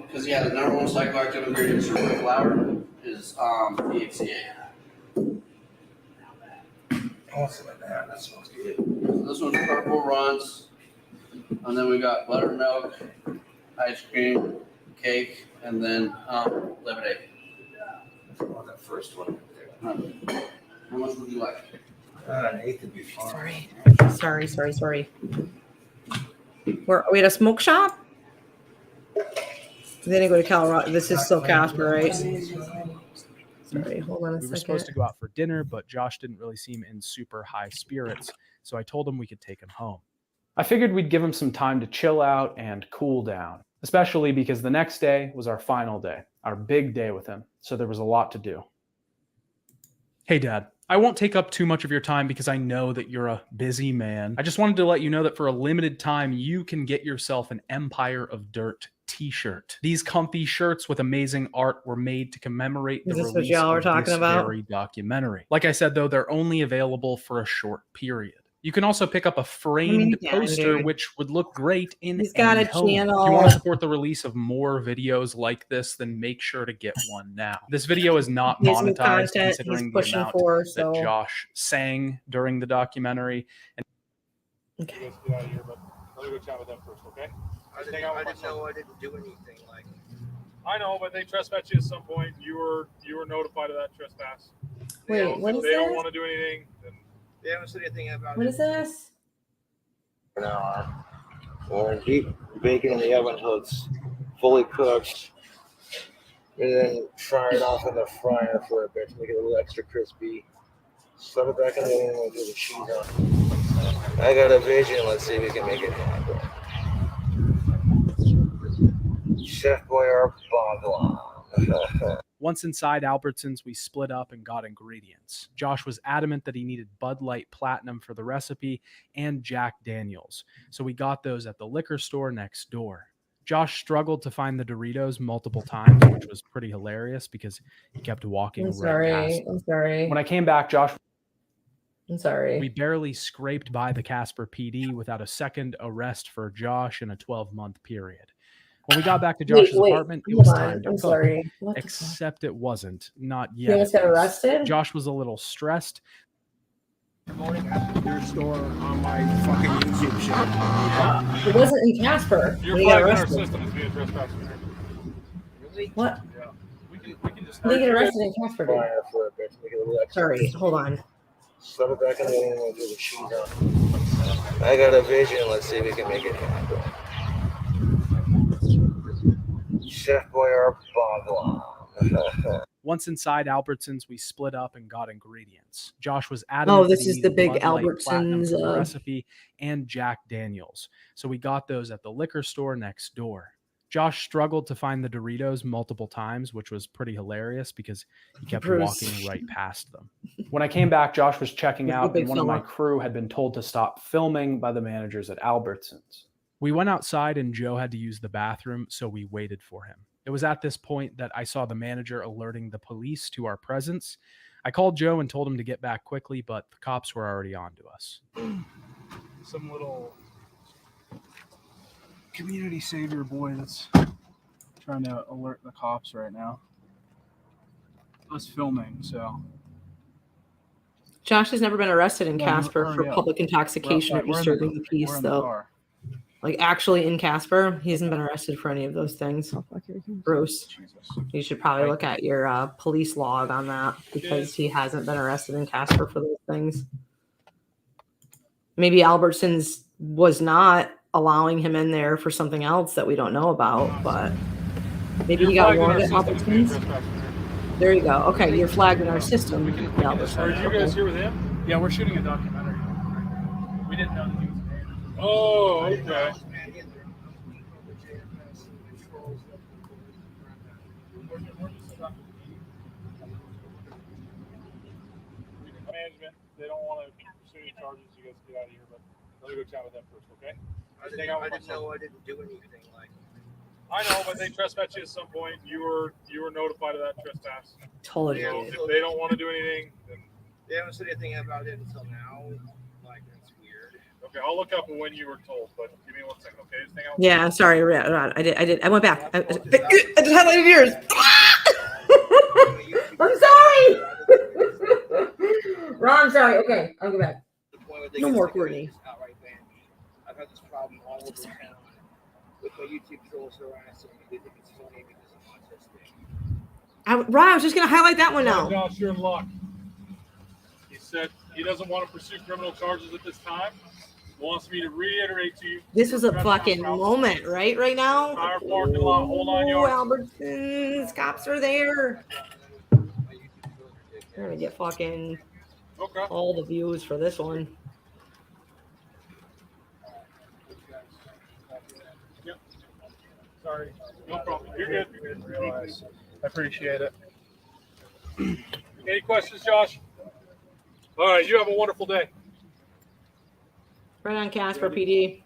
Because yeah, the number one psychoactive ingredient in certified flour is THCA. Awesome, man. That smells good. So this one's purple runs, and then we got buttermilk, ice cream, cake, and then lemonade. On that first one. How much would you like? An eighth would be fine. Sorry. Are we at a smoke shop? They didn't go to Colorado. This is still Casper, right? Sorry, hold on a second. We were supposed to go out for dinner, but Josh didn't really seem in super high spirits, so I told him we could take him home. I figured we'd give him some time to chill out and cool down, especially because the next day was our final day, our big day with him, so there was a lot to do. Hey, Dad. I won't take up too much of your time because I know that you're a busy man. I just wanted to let you know that for a limited time, you can get yourself an Empire of Dirt t-shirt. These comfy shirts with amazing art were made to commemorate the release of this very documentary. Like I said, though, they're only available for a short period. You can also pick up a framed yeah, poster, dude. which would look great in He's got any a home. If you channel. want to support the release of more videos like this, then make sure to get one now. This video is not He has new monetized content he's considering the pushing amount for, that so Josh sang during the documentary. And okay. Get out of here, but let me go chat with them first, okay? I didn't know I didn't do anything. Like, I know, but they trespassed you at some point. You were notified of that trespass. Wait, what is They don't this? want to do anything. Then they haven't said anything about What it. is this? Now, or deep bacon in the oven till it's fully cooked, and then fry it off in the fryer for a bit to make it a little extra crispy. Slap it back in the oven and do the cheese on. I got a vision. Let's see if we can make it happen. Chef Boyardee Blanc. once inside Albertsons, we split up and got ingredients. Josh was adamant that he needed Bud Light Platinum for the recipe and Jack Daniels, so we got those at the liquor store next door. Josh struggled to find the Doritos multiple times, which was pretty hilarious because he kept walking right past them. I'm sorry. When I came back, Josh. I'm sorry. We barely scraped by the Casper PD without a second arrest for Josh in a 12-month period. When we got back to Josh's apartment, it was time to I'm cook. sorry. Except it wasn't. Not You yet. almost got arrested? Josh was a little stressed. Your store on my fucking YouTube channel. It wasn't in Casper. You're when he got flagging our arrested. system as being trespassing. Really? What? Yeah. We can just. They get arrested in Casper. Dude. Fire for a bit to make it a little extra. Sorry, hold on. Slap it back in the oven and do the cheese on. I got a vision. Let's see if we can make it happen. Chef Boyardee Blanc. Once inside Albertsons, we split up and got ingredients. Josh was adamant this that he is the needed big Bud Light Platinum Albertsons, for the recipe and Jack Daniels, so we got those at the liquor store next door. Josh struggled to find the Doritos multiple times, which was pretty hilarious because he kept walking right past them. When I came back, Josh was checking He's a out, big and one of my fella. crew had been told to stop filming by the managers at Albertsons. We went outside and Joe had to use the bathroom, so we waited for him. It was at this point that I saw the manager alerting the police to our presence. I called Joe and told him to get back quickly, but the cops were already on to us. Some little community savior boy that's trying to alert the cops right now. Us filming, so. Josh has never been arrested in No, Casper for yeah. public intoxication or We're in disturbing the peace, we're in the though. car. Like, actually in Casper, he hasn't been arrested for any of those things. Bruce, Jesus. you should probably look at your police log on that because he hasn't been arrested in Casper for those things. Maybe Albertsons was not allowing him in there for something else that we don't know about, but maybe he got warned at Albertsons. There you go. Okay, you're flagged in our system. Are you guys here with him? Yeah, we're shooting a documentary. We didn't know that he was there. Oh, okay. Management, they don't want to pursue any charges. You guys get out of here, but let me go chat with them first, okay? I didn't know I didn't do anything. Like, I know, but they trespassed you at some point. You were notified of that trespass. Totally. So if they don't want to do anything, then they haven't said anything about it until now. Like, that's weird. okay, I'll look up when you were told. But give me 1 second, okay? Just hang out. Yeah, I'm sorry. I did. I went back. I just highlighted yours. I'm sorry. Ron, I'm sorry. Okay, I'll go back. No more Courtney. I've had this problem all over town with my YouTube trolls harassing me. They think it's funny because I'm autistic. Ron, I was just going to highlight that one now. Josh, you're in luck. He said he doesn't want to pursue criminal charges at this time. Wants me to reiterate to you. This was a fucking moment, right? Right now. Entire parking lot, whole 9 yards. Albertsons, cops are there. We're gonna get fucking all the views for this one. Yep. Sorry. No problem. You're good. I appreciate it. Any questions, Josh? All right. You have a wonderful day. Right on Casper PD.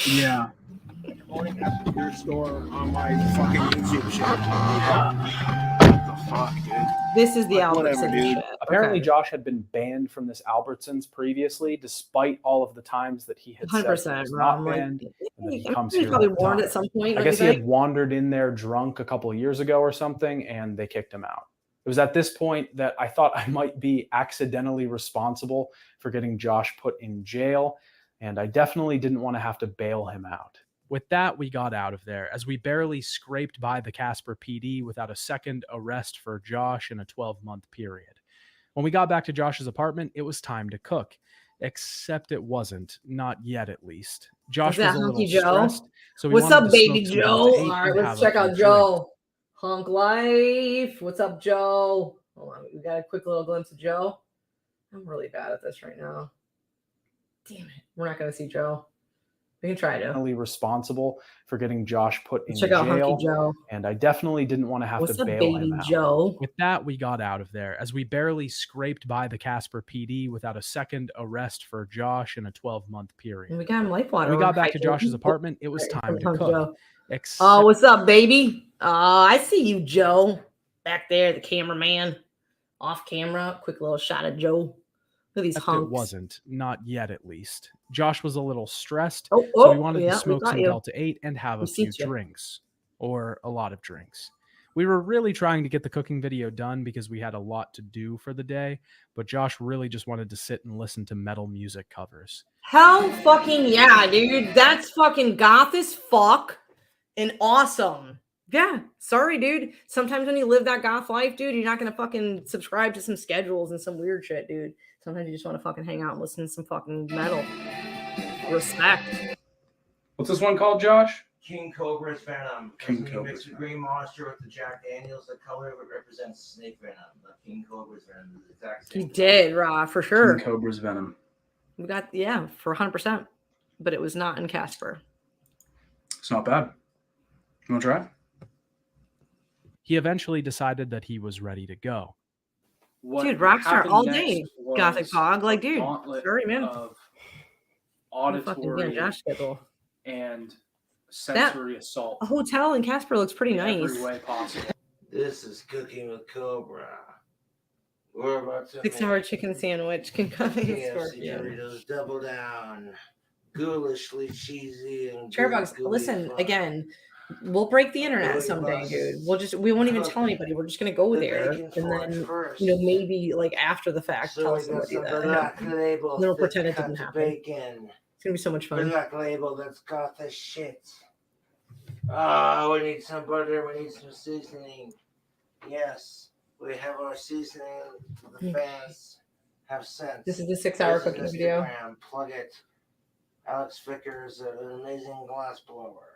Yeah. Your store on my fucking YouTube channel. fuck, dude? This is the Like, whatever, Albertson dude. shit. Apparently, Okay. Josh had been banned from this Albertsons previously, despite all of the times that he had said he 100%, was Rob. not Like, banned, and that he I'm comes sure he's here probably all the warned time. at some point. I don't guess you he think? had wandered in there drunk a couple of years ago or something, and they kicked him out. It was at this point that I thought I might be accidentally responsible for getting Josh put in jail, and I definitely didn't want to have to bail him out. With that, we got out of there as we barely scraped by the Casper PD without a second arrest for Josh in a 12-month period. When we got back to Josh's apartment, it was time to cook. Except it wasn't. Not yet, at least. Josh was a little Hunky Joe? stressed, so we What's wanted up, to baby smoke some Joe? Delta 8 All right, and let's have a check few out drinks. Joe. Hunk Life. What's up, Joe? Hold on, we got a quick little glimpse of Joe. I'm really bad at this right now. Damn it. We're not going to see Joe. We can try to. Responsible for getting Josh put in Check out jail, Hunky Joe. and I definitely didn't want to have What's to up, bail baby him out. Joe? With that, we got out of there as we barely scraped by the Casper PD without a second arrest for Josh in a 12-month period. And we got him life water. When we got back to hydrating. Josh's apartment, it was time to Hunky cook. Joe. Except Oh, what's up, baby? I see you, Joe. Back there, the cameraman. Off camera. Quick little shot of Joe. Look at these Except hunks. it wasn't. Not yet, at least. Josh was a little stressed, Oh, so we wanted yeah, to we smoke got some you. Delta 8 and have a We few see you. drinks. Or a lot of drinks. We were really trying to get the cooking video done because we had a lot to do for the day, but Josh really just wanted to sit and listen to metal music covers. Hell fucking yeah, dude. That's fucking goth as fuck and awesome. Yeah, sorry, dude. Sometimes when you live that goth life, dude, you're not gonna fucking subscribe to some schedules and some weird shit, dude. Sometimes you just want to fucking hang out and listen to some fucking metal. Respect. What's this one called, Josh? King Cobra's Venom. King When you Cobra's mix the Venom. green monster with the Jack Daniels, the color of it represents snake venom. The King Cobra's Venom is the exact same. You did, Ra, for sure. King Cobra's Venom. We got, yeah, for 100%. But it was not in Casper. It's not bad. You want to try? He eventually decided that he was ready to go. What Dude, Rockstar happened all next day. was Gothic Pog. Like, a dude, gauntlet sorry, man. of I'm fucking being auditory Josh schedule. and sensory assault A hotel in Casper looks pretty in nice. every way possible. This is Cooking with Cobra. We're about to 6-hour chicken sandwich can come in KFC Scorpio. Doritos Double Down. Ghoulishly cheesy and Chairbugs, gooey listen, fun. again, we'll break the internet Gooey someday, bus. dude. We won't even tell anybody. We're just gonna go The there bacon and forge then, first. maybe like after the fact, So tell we got somebody some that it black happened. label. Then we'll thick pretend it cut didn't to happen. Bacon. It's gonna be so much fun. Black label that's got the shit. Oh, we need some butter. We need some seasoning. Yes, we have our seasoning. The fans have sent. This is the 6-hour This is cooking video. Instagram. Plug it. Alex Vickers, an amazing glass blower.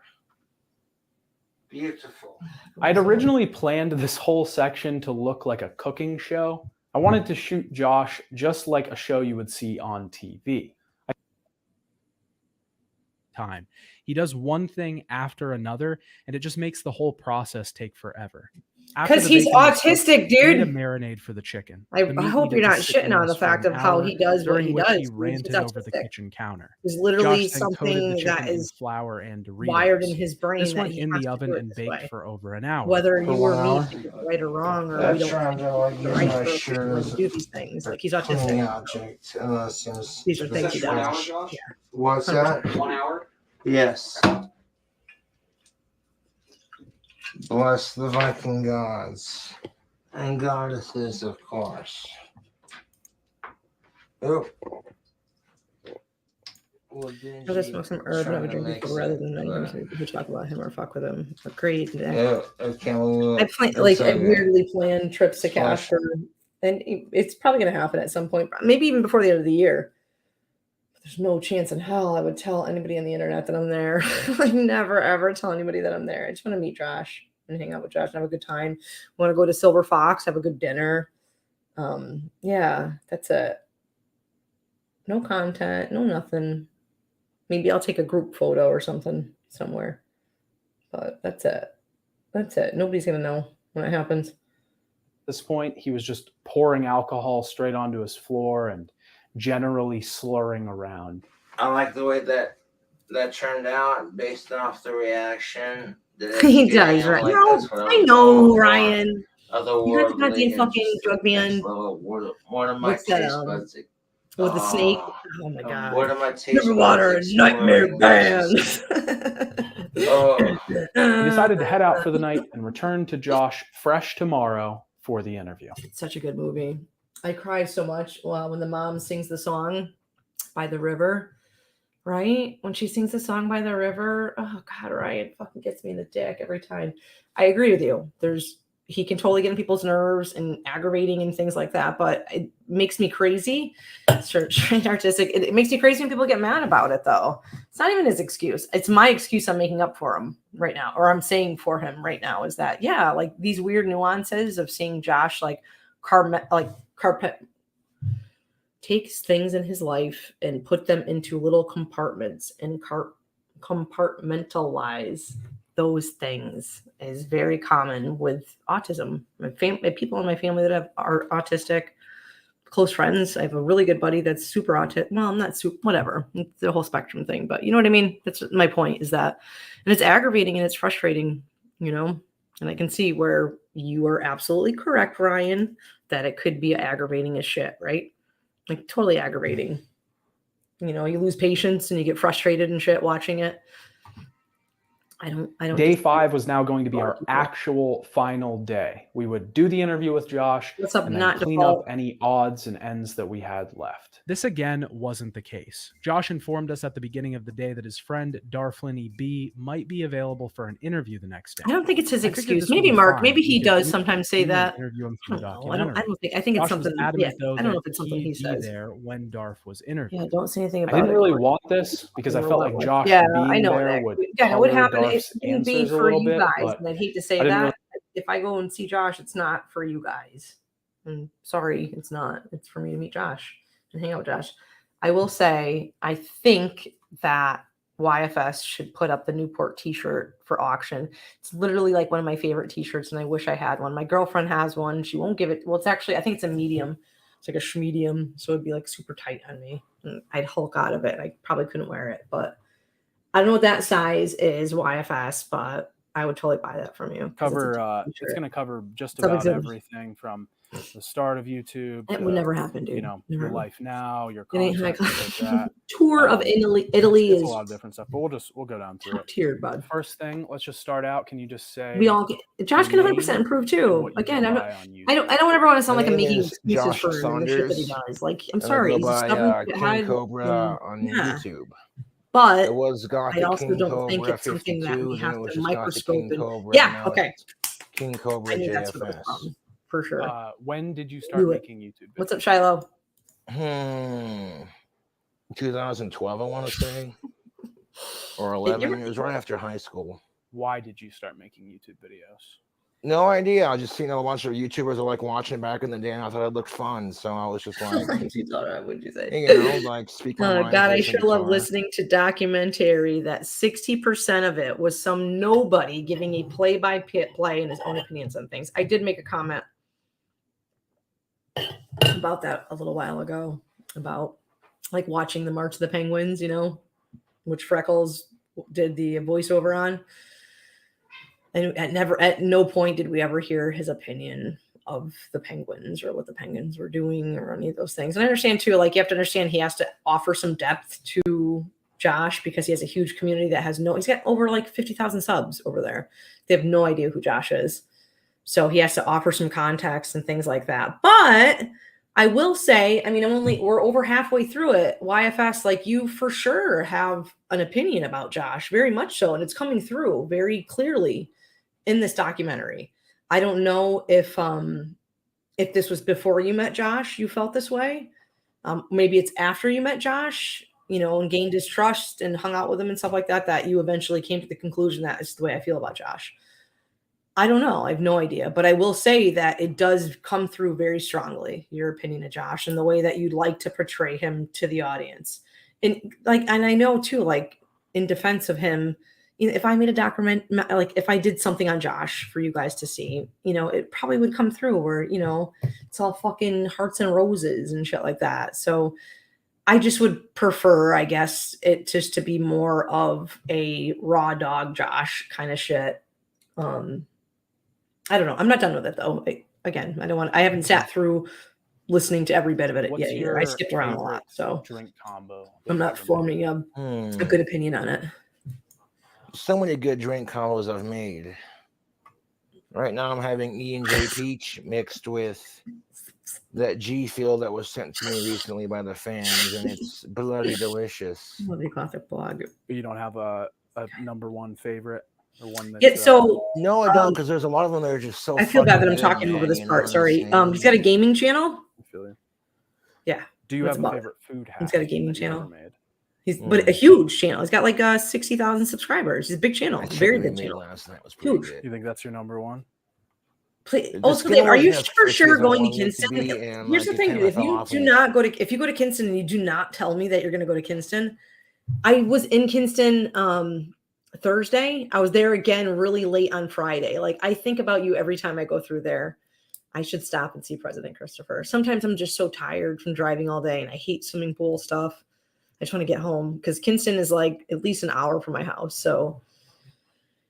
Beautiful. I'd originally planned this whole section to look like a cooking show. I wanted to shoot Josh just like a show you would see on TV. Time. He does one thing after another, and it just makes the whole process take forever. After 'Cause the he's bacon was autistic, cooked, he made a dude. marinade for the chicken. I The meat hope you're needed to not sit shitting in on the this for fact an of how hour, he does what during he which does. he He's ranted just over the autistic. kitchen counter. There's literally Josh then coated something the that chicken in is flour and Doritos. wired in his brain This that went he in has the to oven do it and this baked way. for over an hour. Whether For you 1 or hour? me think it's right or wrong, or That we don't sounds think like it's using right my for shirt him as to do these things. Like, he's cleaning autistic. object. Unless it's These are things he does. Josh? Yeah. What's that? 1 hour? Yes. Bless the Viking gods and goddesses, of course. Oh. Well, I'll just smoke some herb and have a drink before rather than we talk about him or fuck with him. Agreed. Yeah, okay, well, I plan I weirdly planned trips to Casper, and it's probably going to happen at some point, maybe even before the end of the year. But there's no chance in hell I would tell anybody on the internet that I'm there. I never ever tell anybody that I'm there. I just want to meet Josh and hang out with Josh and have a good time. Want to go to Silver Fox, have a good dinner. Yeah, that's it. No content, no nothing. Maybe I'll take a group photo or something somewhere. But that's it. That's it. Nobody's going to know when it happens. At this point, he was just pouring alcohol straight onto his floor and generally slurring around. I like the way that turned out based off the reaction. He does, right? No, I know, Ryan. You got the goddamn fucking drug man. One of my What's that, taste buds. with the snake? Oh my god. One of my taste River buds water and nightmare exploding. bands. Oh. We decided to head out for the night and return to Josh fresh tomorrow for the interview. It's such a good movie. I cried so much when the mom sings the song by the river, right? When she sings the song by the river, oh god, Ryan fucking gets me in the dick every time. I agree with you. He can totally get in people's nerves and aggravating and things like that, but it makes me crazy. Straight artistic. It makes me crazy when people get mad about it, though. It's not even his excuse. It's my excuse I'm making up for him right now, or I'm saying for him right now, is that, yeah, like these weird nuances of seeing Josh carpet takes things in his life and put them into little compartments and compartmentalize those things is very common with autism. My people in my family that are autistic, close friends. I have a really good buddy that's super autistic. Well, I'm not super, whatever. It's the whole spectrum thing, but you know what I mean? That's my point, is that, and it's aggravating and it's frustrating, and I can see where you are absolutely correct, Ryan, that it could be aggravating as shit, right? Like totally aggravating. You lose patience and you get frustrated and shit watching it. I don't. Day 5 was now going to be our actual final day. We would do the interview with Josh and then clean up any odds and ends that we had left. This again wasn't the case. Josh informed us at the beginning of the day that his friend Darflini B might be available for an interview the next day. I don't think it's his excuse. Maybe Mark. Maybe he does sometimes say that. Interview him I for the documentary. don't think. I think it's Josh something. was adamant, though, I don't know that if it's something he says. there when Darf was interviewed. Yeah, don't say anything about I it. didn't really want this because I felt like Josh being there that. would it would happen. Darf's It would be answers a for little you bit, guys, but and I'd hate to say I didn't that. If I go and see Josh, it's not for you guys. And sorry, it's not. It's for me to meet Josh and hang out with Josh. I will say, I think that YFS should put up the Newport t-shirt for auction. It's literally like one of my favorite t-shirts, and I wish I had one. My girlfriend has one. She won't give it. Well, it's actually, I think it's a medium. It's like a schmedium, so it'd be like super tight on me. And I'd hulk out of it. I probably couldn't wear it, but I don't know what that size is, YFS, but I would totally buy that from you. It's going to cover just about everything from the start of YouTube. It would never happen, dude. Your life now, your content, like that. Tour of Italy. Italy is a lot of different stuff, but we'll go down through it. Tiered, bud. First thing, let's just start out. Can you just say we all get? Josh can 100% improve too. Again, I don't ever want to sound like I'm making excuses for the shit that he does. Like, I'm sorry, he's King Cobra on YouTube. But it was I also don't think it's something that we have to microscope. Okay. King Cobra I knew that's what it was from, for sure. When did you start making YouTube videos? What's up, Shiloh? 2012, I want to say, or 11. It was right after high school. Why did you start making YouTube videos? No idea. I just seen a bunch of YouTubers are like watching back in the day, and I thought it looked fun. So I was just like, you thought, what'd you say? Like speak my mind. God, I should love listening to documentary that 60% of it was some nobody giving a play-by-play in his own opinions on things. I did make a comment about that a little while ago, about like watching the March of the Penguins, which Freckles did the voiceover on. And at no point did we ever hear his opinion of the Penguins or what the Penguins were doing or any of those things. And I understand too, like you have to understand he has to offer some depth to Josh because he has a huge community that he's got over like 50,000 subs over there. They have no idea who Josh is. So he has to offer some context and things like that. But I will say, I mean, we're over halfway through it. YFS, like you for sure have an opinion about Josh, very much so. And it's coming through very clearly in this documentary. I don't know if this was before you met Josh, you felt this way. Maybe it's after you met Josh, and gained his trust and hung out with him and stuff like that, that you eventually came to the conclusion that is the way I feel about Josh. I don't know. I have no idea, but I will say that it does come through very strongly, your opinion of Josh and the way that you'd like to portray him to the audience. And I know too, like in defense of him, if I made a document, like if I did something on Josh for you guys to see, it probably would come through where, it's all fucking hearts and roses and shit like that. So I just would prefer, I guess, it just to be more of a raw dog Josh kind of shit. I don't know. I'm not done with it though. I haven't sat through listening to every bit of it What's yet either. I skipped around a lot, so drink combo? I'm not forming a good opinion on it. So many good drink combos I've made. Right now I'm having E&J Peach mixed with that G Fuel that was sent to me recently by the fans, and it's bloody delicious. Lovely Gothic blog. You don't have a number one favorite or one that? Yeah, so no, I don't, because there's a lot of them that are just so. I feel bad that I'm good, talking man, over this you know part. what I'm Sorry. saying? He's got a gaming channel. I feel you. Yeah. Do you That's have a about it. favorite food hack? He's got a gaming that you've ever channel. made? But a huge channel. He's got like 60,000 subscribers. He's a big channel. Very big channel. Last night was pretty Huge. good. You think that's your number one? Please. The Also, skin are you wasn't as for crispy sure as I going to wanted it to Kinston? be, and, Here's like, the it thing, kinda dude. If fell you off do me. not go to, if you go to Kinston and you do not tell me that you're going to go to Kinston, I was in Kinston Thursday. I was there again really late on Friday. Like, I think about you every time I go through there. I should stop and see President Christopher. Sometimes I'm just so tired from driving all day and I hate swimming pool stuff. I just want to get home because Kinston is like at least an hour from my house. So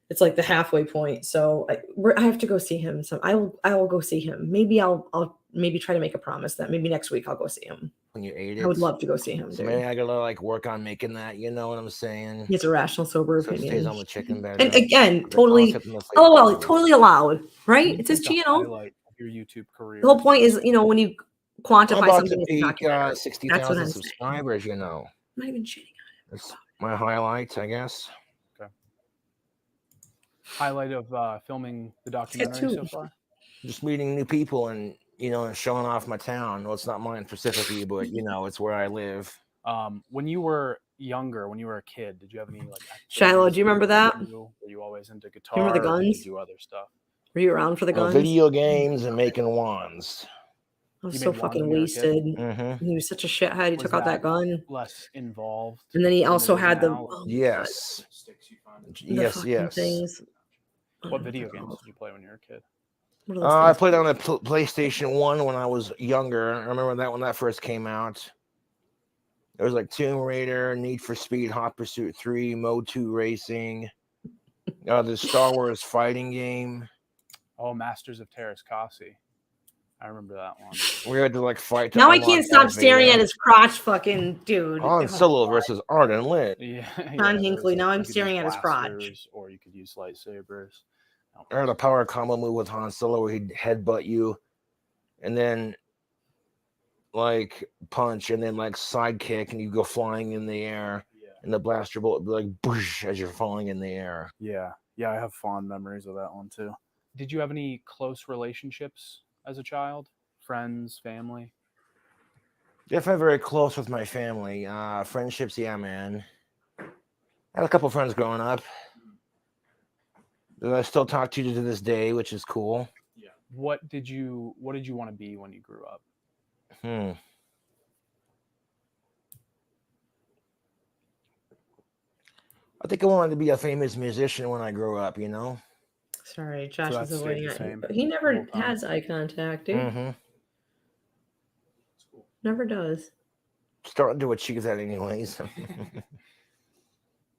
it's like the halfway point. So I have to go see him. So I will go see him. Maybe I'll maybe try to make a promise that maybe next week I'll go see him. When you ate it, I would love to go see him. So Dude. maybe I gotta like work on making that. You know what I'm saying? He has a rational, sober So it opinion. stays on the chicken better. And again, The totally. concept and the Oh well, flavor. totally allowed, right? It's his The channel. highlight of your YouTube career. The whole point is, when you I'm quantify about something to as a peak documentary, that's what 60,000 I'm saying. subscribers. You know, I'm not even shitting that's my highlight, I guess. Okay. Highlight of filming the documentary so far? Just meeting new people and and showing off my town. Well, it's not mine specifically, but it's where I live. When you were younger, when you were a kid, did you have any like? Shiloh, do you remember that? Were you always into guitar? Do you remember the or did guns? you do other stuff? Were you around for the guns? Video games and making wands. I was You so made wands fucking when you were a kid? wasted. He was such a shithead. He Was took out that gun. less involved. And then he than also it is had the now? Yes. the Yes. fucking Yes. things. What video games did you play when you were a kid? What are those I things played on called? the PlayStation 1 when I was younger. I remember that when that first came out. There was like Tomb Raider, Need for Speed, Hot Pursuit 3, Mode 2 Racing, the Star Wars fighting game. Oh, Masters of Terrascasi. I remember that one. We had to like fight. To Now I unlock can't stop Darth staring Vader. at his crotch, fucking dude. Han Oh, Solo versus Arden Lit. Yeah. John there Hinckley. was, Now I'm you could staring use at his crotch. blasters, or you could use lightsabers. I had a power combo move with Han Solo where he'd headbutt you, and then like punch, and then like side kick, and you go flying in the air, and the blaster bullet would be like boosh as you're falling in the air. Yeah, I have fond memories of that one too. Did you have any close relationships as a child? Friends, family? Definitely very close with my family. Friendships, yeah, man. I had a couple friends growing up that I still talk to this day, which is cool. Yeah. What did you want to be when you grew up? I think I wanted to be a famous musician when I grew up, Sorry, Josh So is that stayed avoiding the it. same But he the never whole time? has eye contact, dude. Mm-hmm. Never does. Starting to achieve that anyways.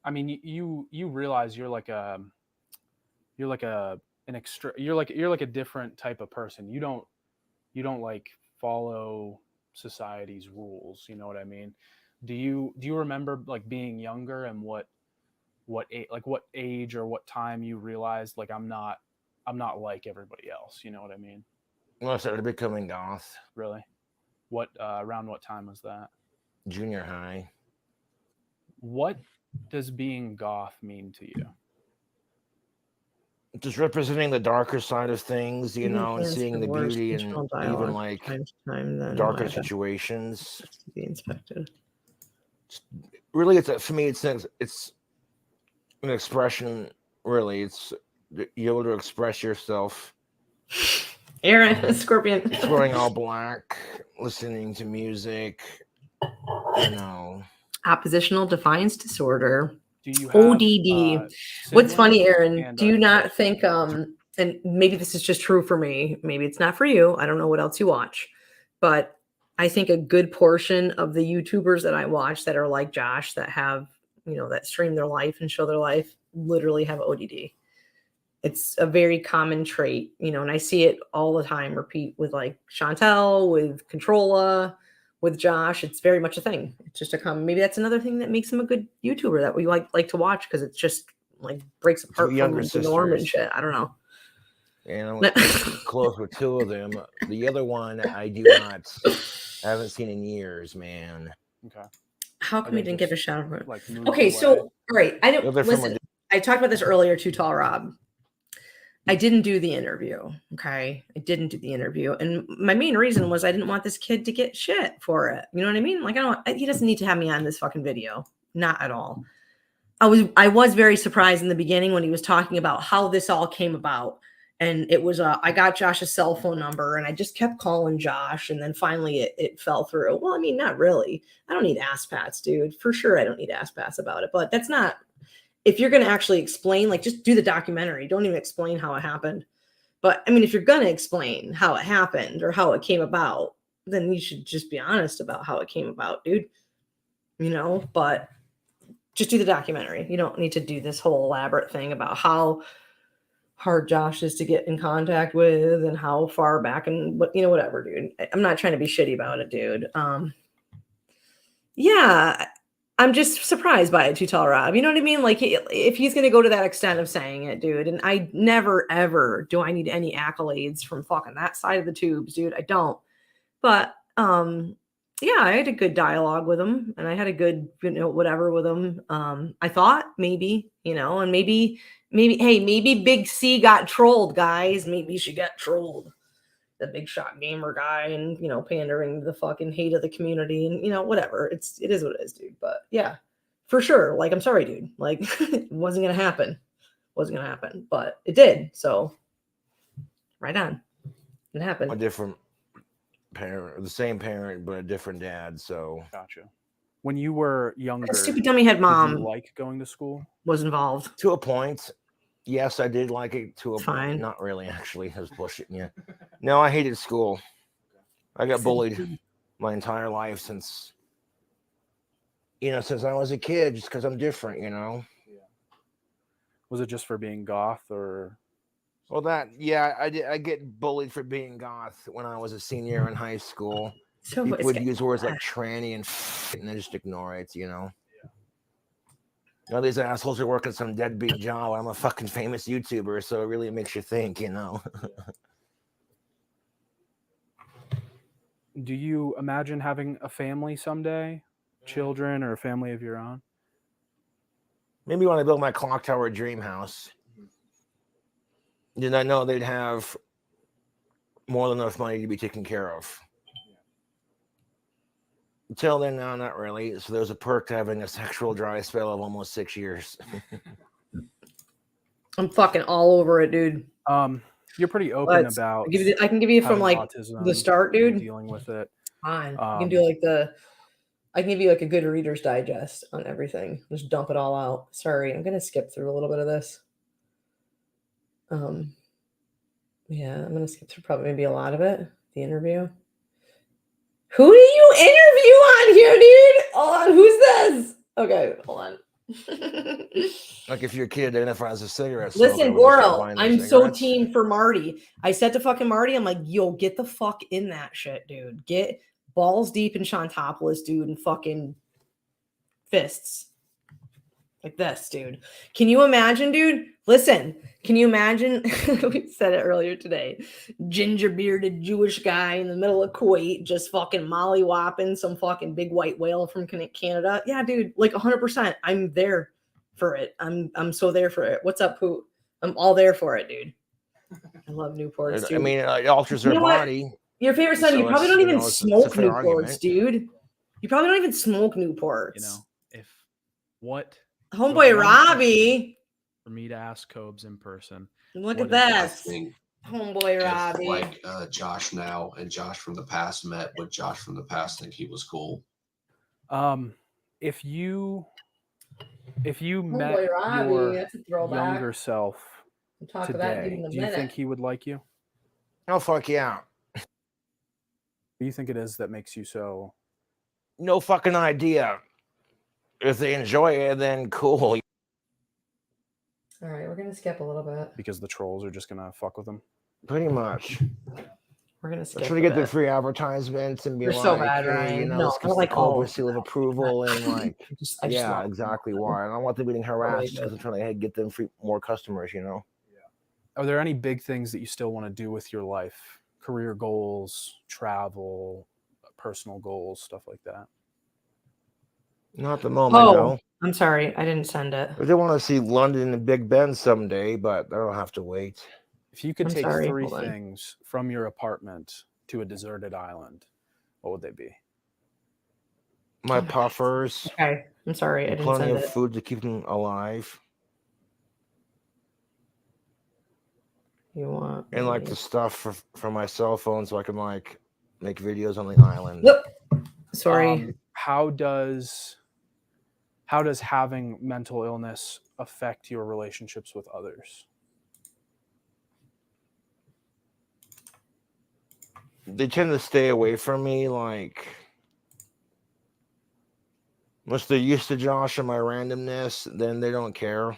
I mean, you realize you're like a different type of person. You don't like follow society's rules. You know what I mean? Do you remember like being younger and what age or what time you realized like I'm not like everybody else? You know what I mean? When I started becoming goth. Really? What around what time was that? Junior high. What does being goth mean to you? Just representing the darker side of things, and seeing the beauty in even like darker situations. To be inspected. Really, for me, it's an expression. Really, it's you're able to express yourself. Aaron, Scorpion. Wearing all black, listening to music. Oppositional defiance disorder. Do you have, ODD. What's funny, Aaron? Do you not think and maybe this is just true for me, maybe it's not for you, I don't know what else you watch, but I think a good portion of the YouTubers that I watch that are like Josh, that have that stream their life and show their life, literally have ODD. It's a very common trait, you know, and I see it all the time repeat with like Chantel, with Controlla, with Josh. It's very much a thing. It's just a common. Maybe that's another thing that makes him a good YouTuber that we like to watch because it's just like breaks apart from the norm and shit. I don't know. And I'm close with two of them. The other one I haven't seen in years, man. Okay. How come we didn't give a shout out? Like Okay, so all right. I don't listen. I talked about this earlier too, Tall Rob. I didn't do the interview. Okay. I didn't do the interview. And my main reason was I didn't want this kid to get shit for it. You know what I mean? Like, he doesn't need to have me on this fucking video. Not at all. I was very surprised in the beginning when he was talking about how this all came about. And it was, I got Josh's cell phone number and I just kept calling Josh. And then finally it fell through. Well, I mean, not really. I don't need ass pats, dude. For sure. I don't need ass pats about it, but that's not, if you're going to actually explain, like just do the documentary. Don't even explain how it happened. But I mean, if you're going to explain how it happened or how it came about, then you should just be honest about how it came about, dude. You know, but just do the documentary. You don't need to do this whole elaborate thing about how hard Josh is to get in contact with and how far back and what, you know, whatever, dude. I'm not trying to be shitty about it, dude. Yeah. I'm just surprised by it, too, Tall Rob. You know what I mean? Like, if he's going to go to that extent of saying it, dude, and I never, ever do I need any accolades from fucking that side of the tubes, dude. I don't. But, yeah, I had a good dialogue with him, and I had a good, you know, whatever with him. I thought maybe, you know, and maybe, hey, maybe Big C got trolled, guys. Maybe she got trolled. The big shot gamer guy and, you know, pandering to the fucking hate of the community and, you know, whatever. It is what it is, dude. But yeah, for sure. Like, I'm sorry, dude. Like, it wasn't going to happen. But it did. So right on. It happened. A different parent, the same parent, but a different dad. So gotcha. When you were younger, that stupid dummy head mom did you like going to school? Was involved to a point. Yes, I did like it to a Fine. point. Not really, actually. I was bullshitting you. No, I hated school. I got bullied my entire life since I was a kid, just because I'm different, you know. Yeah. Was it just for being goth or? Well, I get bullied for being goth when I was a senior in high school. So people would use words like tranny and I just ignore it, you know. Now these assholes are working some deadbeat job. I'm a fucking famous YouTuber, so it really makes you think, you know. Do you imagine having a family someday? Children or a family of your own? Maybe when I build my clock tower dream house. Then I know they'd have more than enough money to be taken care of. Until then, no, not really. So there's a perk to having a sexual dry spell of almost 6 years. I'm fucking all over it, dude. You're pretty open about. I can give you from like the start, dude. Dealing with it. Fine. I can do like I can give you like a good Reader's Digest on everything. Just dump it all out. Sorry, I'm gonna skip through a little bit of this. Yeah, I'm gonna skip through probably maybe a lot of it. The interview. Who do you interview on here, dude? Hold on, who's this? Okay, hold on. Like if your kid identifies as a cigarette. Listen, Goro, I'm so team for Marty. I said to fucking Marty, I'm like, yo, get the fuck in that shit, dude. Get balls deep in Shantopoulos, dude, and fucking fists. Like this, dude. Can you imagine, dude? Listen, can you imagine? We said it earlier today. Ginger bearded Jewish guy in the middle of Kuwait just fucking molly-whopping some fucking big white whale from Canada. Yeah, dude, like 100%. I'm there for it. I'm so there for it. What's up, Pooh? I'm all there for it, dude. I love Newports, dude. I mean, it alters their body. Your favorite son, you probably don't even smoke Newports, dude. You probably don't even smoke Newports. You know, if what? Homeboy Robbie. For me to ask Cobes in person. Look at that. Homeboy Robbie. Like Josh now and Josh from the past met, would Josh from the past think he was cool? If you met Robbie, your that's a throwback. younger self today, do you think he would like you? Oh, fuck yeah. What do you think it is that makes you so? No fucking idea. If they enjoy it, then cool. All right, we're gonna skip a little bit. because the trolls are just gonna fuck with them. Pretty much. We're gonna I'm skip. trying to get the free advertisements and be You're like, so bad, hey, Ryan. you know, No, let's I get the like all Cobra of seal of approval and like, I just yeah, love exactly why. And I don't want them getting harassed because I'm trying to get them free more customers, you know. Are there any big things that you still want to do with your life? Career goals, travel, personal goals, stuff like that? Not at the moment, Oh, no. I'm sorry, I didn't send it. I do want to see London and Big Ben someday, but that'll have to wait. If you could I'm take sorry, 3 hold on. things from your apartment to a deserted island, what would they be? My puffers. Okay, I'm sorry, I didn't Plenty send of it. food to keep them alive. You want And like me- the stuff for my cell phone so I can like make videos on the island. Yep. Sorry. How does having mental illness affect your relationships with others? They tend to stay away from me, like once they're used to Josh and my randomness, then they don't care.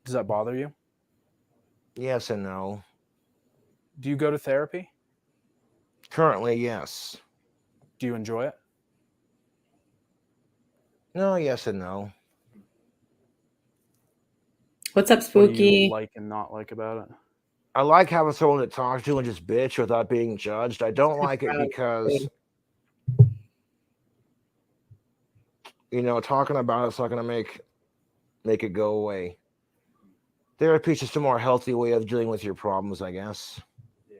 Does that bother you? Yes and no. Do you go to therapy? Currently, yes. Do you enjoy it? No, yes and no. What's up, What do Spooky? you like and not like about it? I like having someone to talk to and just bitch without being judged. I don't like it because, you know, talking about it's not going to make it go away. Therapy is just a more healthy way of dealing with your problems, I guess. Yeah.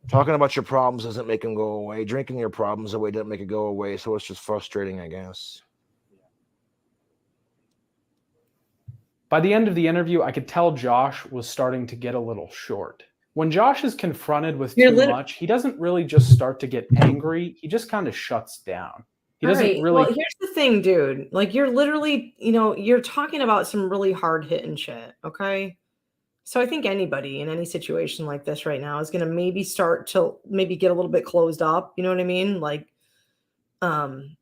Talking about your problems doesn't make them go away. Drinking your problems away doesn't make it go away. So it's just frustrating, I guess. By the end of the interview, I could tell Josh was starting to get a little short. When Josh is confronted with too much, he doesn't really just start to get angry. He just kind of shuts down. He doesn't really. Well, here's the thing, dude. Like, you're literally, you're talking about some really hard hitting shit. Okay. So I think anybody in any situation like this right now is going to maybe start to maybe get a little bit closed up. You know what I mean? Like,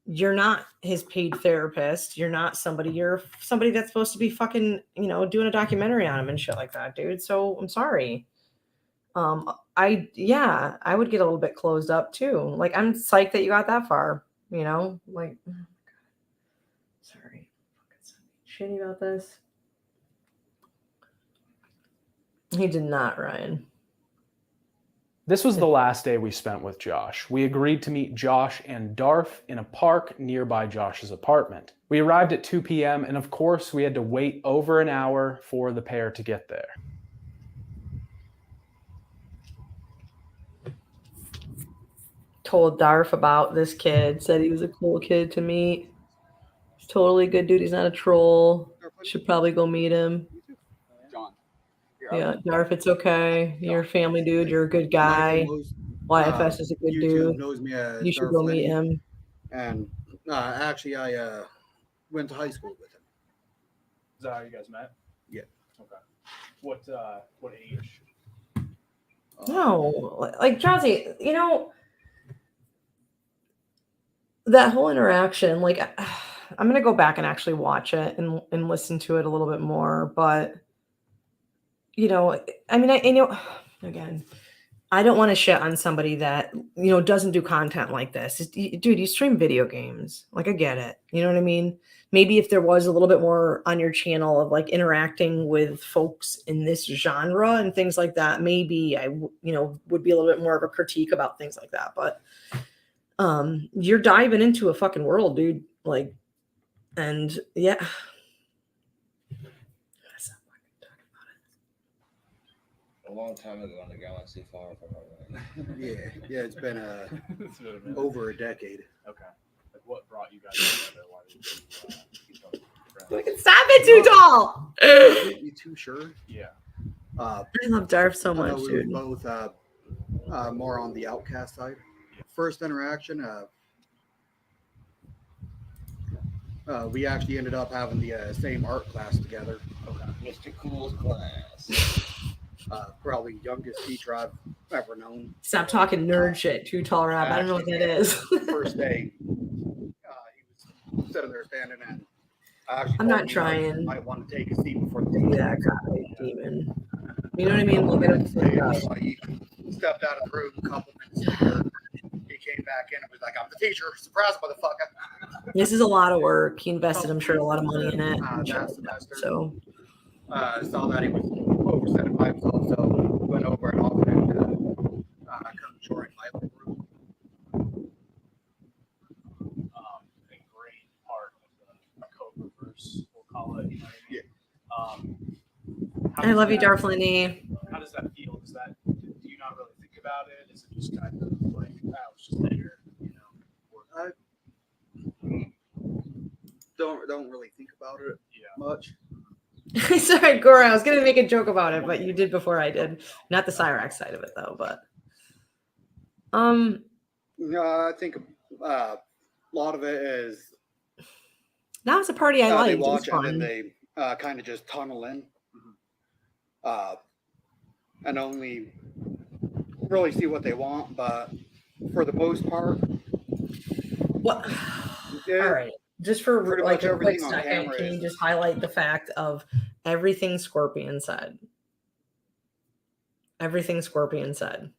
you're not his paid therapist. You're somebody that's supposed to be fucking, doing a documentary on him and shit like that, dude. So I'm sorry. I would get a little bit closed up too. Like, I'm psyched that you got that far, like, oh my God. Sorry. Shitty about this. He did not, Ryan. This was the last day we spent with Josh. We agreed to meet Josh and Darth in a park nearby Josh's apartment. We arrived at 2 p.m. and of course we had to wait over an hour for the pair to get there. Told Darth about this kid, said he was a cool kid to meet. He's totally good dude. He's not a troll. Should probably go meet him. John. Yeah, Darth, it's okay. You're a family dude. You're a good guy. YFS is a good dude. Knows me as You should Darth go meet Lenny. him. And actually, I went to high school with him. Is that how you guys met? Yeah. Okay. What age? No, like Jazzy, that whole interaction, like I'm gonna go back and actually watch it and listen to it a little bit more. But I mean, again, I don't want to shit on somebody that doesn't do content like this. Dude, you stream video games. Like, I get it. You know what I mean? Maybe if there was a little bit more on your channel of like interacting with folks in this genre and things like that, maybe I would be a little bit more of a critique about things like that. But you're diving into a fucking world, dude. Like, and yeah. A long time ago in the galaxy far from our way. Yeah, it's been over a decade. Okay. Like, what brought you guys together? Why did you friends? Stop it, too tall. You too sure? Yeah. I love Darth so much, we dude. were both more on the outcast side. First interaction, we actually ended up having the same art class together. Okay. Mr. Cool's class. Probably youngest teacher I've ever known. Stop talking nerd shit, too tall rap. I don't know what that is. First day, he was sitting there standing in. I actually I'm told not him, trying. You might want to take a seat before the Do that guy, demon. You know what I mean? Look at him. He stepped out of the room a couple minutes later. He came back in and was like, I'm the teacher. Surprise, motherfucker. This is a lot of work. He invested, I'm sure, a lot of money in it. That semester. So Saw that he was oversetting by himself, so went over and offered him to come join my little group. A great part of the Cobra verse, we'll call it. You know what I mean? I love you, Darth Lindy. How does that feel? Do you not really think about it? Is it just kind of like, oh, it's just there, you know? Don't really think about it much. Sorry, Gora, I was gonna make a joke about it, but you did before I did. Not the Cyrax side of it though, but I think a lot of it is that was a party I liked. they It was watch and fun. then they kind of just tunnel in, and only really see what they want. But for the most part, what? All right. Just for pretty like much a quick everything on second, camera can you is- just highlight the fact of everything Scorpion said? Everything Scorpion said.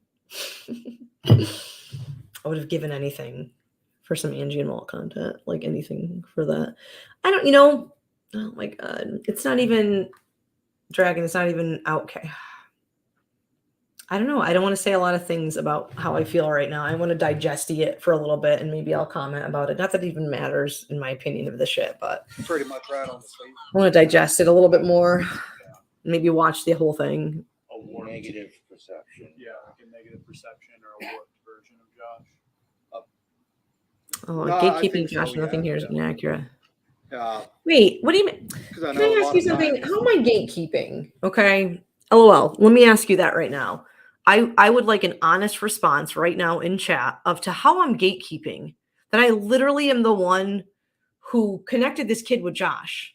I would have given anything for some Angie and Walt content, like anything for that. I don't, oh my God, it's not even Dragon. It's not even okay. I don't know. I don't want to say a lot of things about how I feel right now. I want to digest it for a little bit and maybe I'll comment about it. Not that it even matters in my opinion of the shit, but pretty much right on the face. I want to digest it a little bit more. Maybe watch the whole thing. A negative perception. Yeah, like a negative perception or a warped version of Josh. Oh, No, I gatekeeping, think so, Josh. Nothing here is inaccurate. Yeah. Wait, what do you mean? Because I Can know I a ask lot you of something? times- How am I gatekeeping? Okay. LOL. Let me ask you that right now. I would like an honest response right now in chat of to how I'm gatekeeping. That I literally am the one who connected this kid with Josh.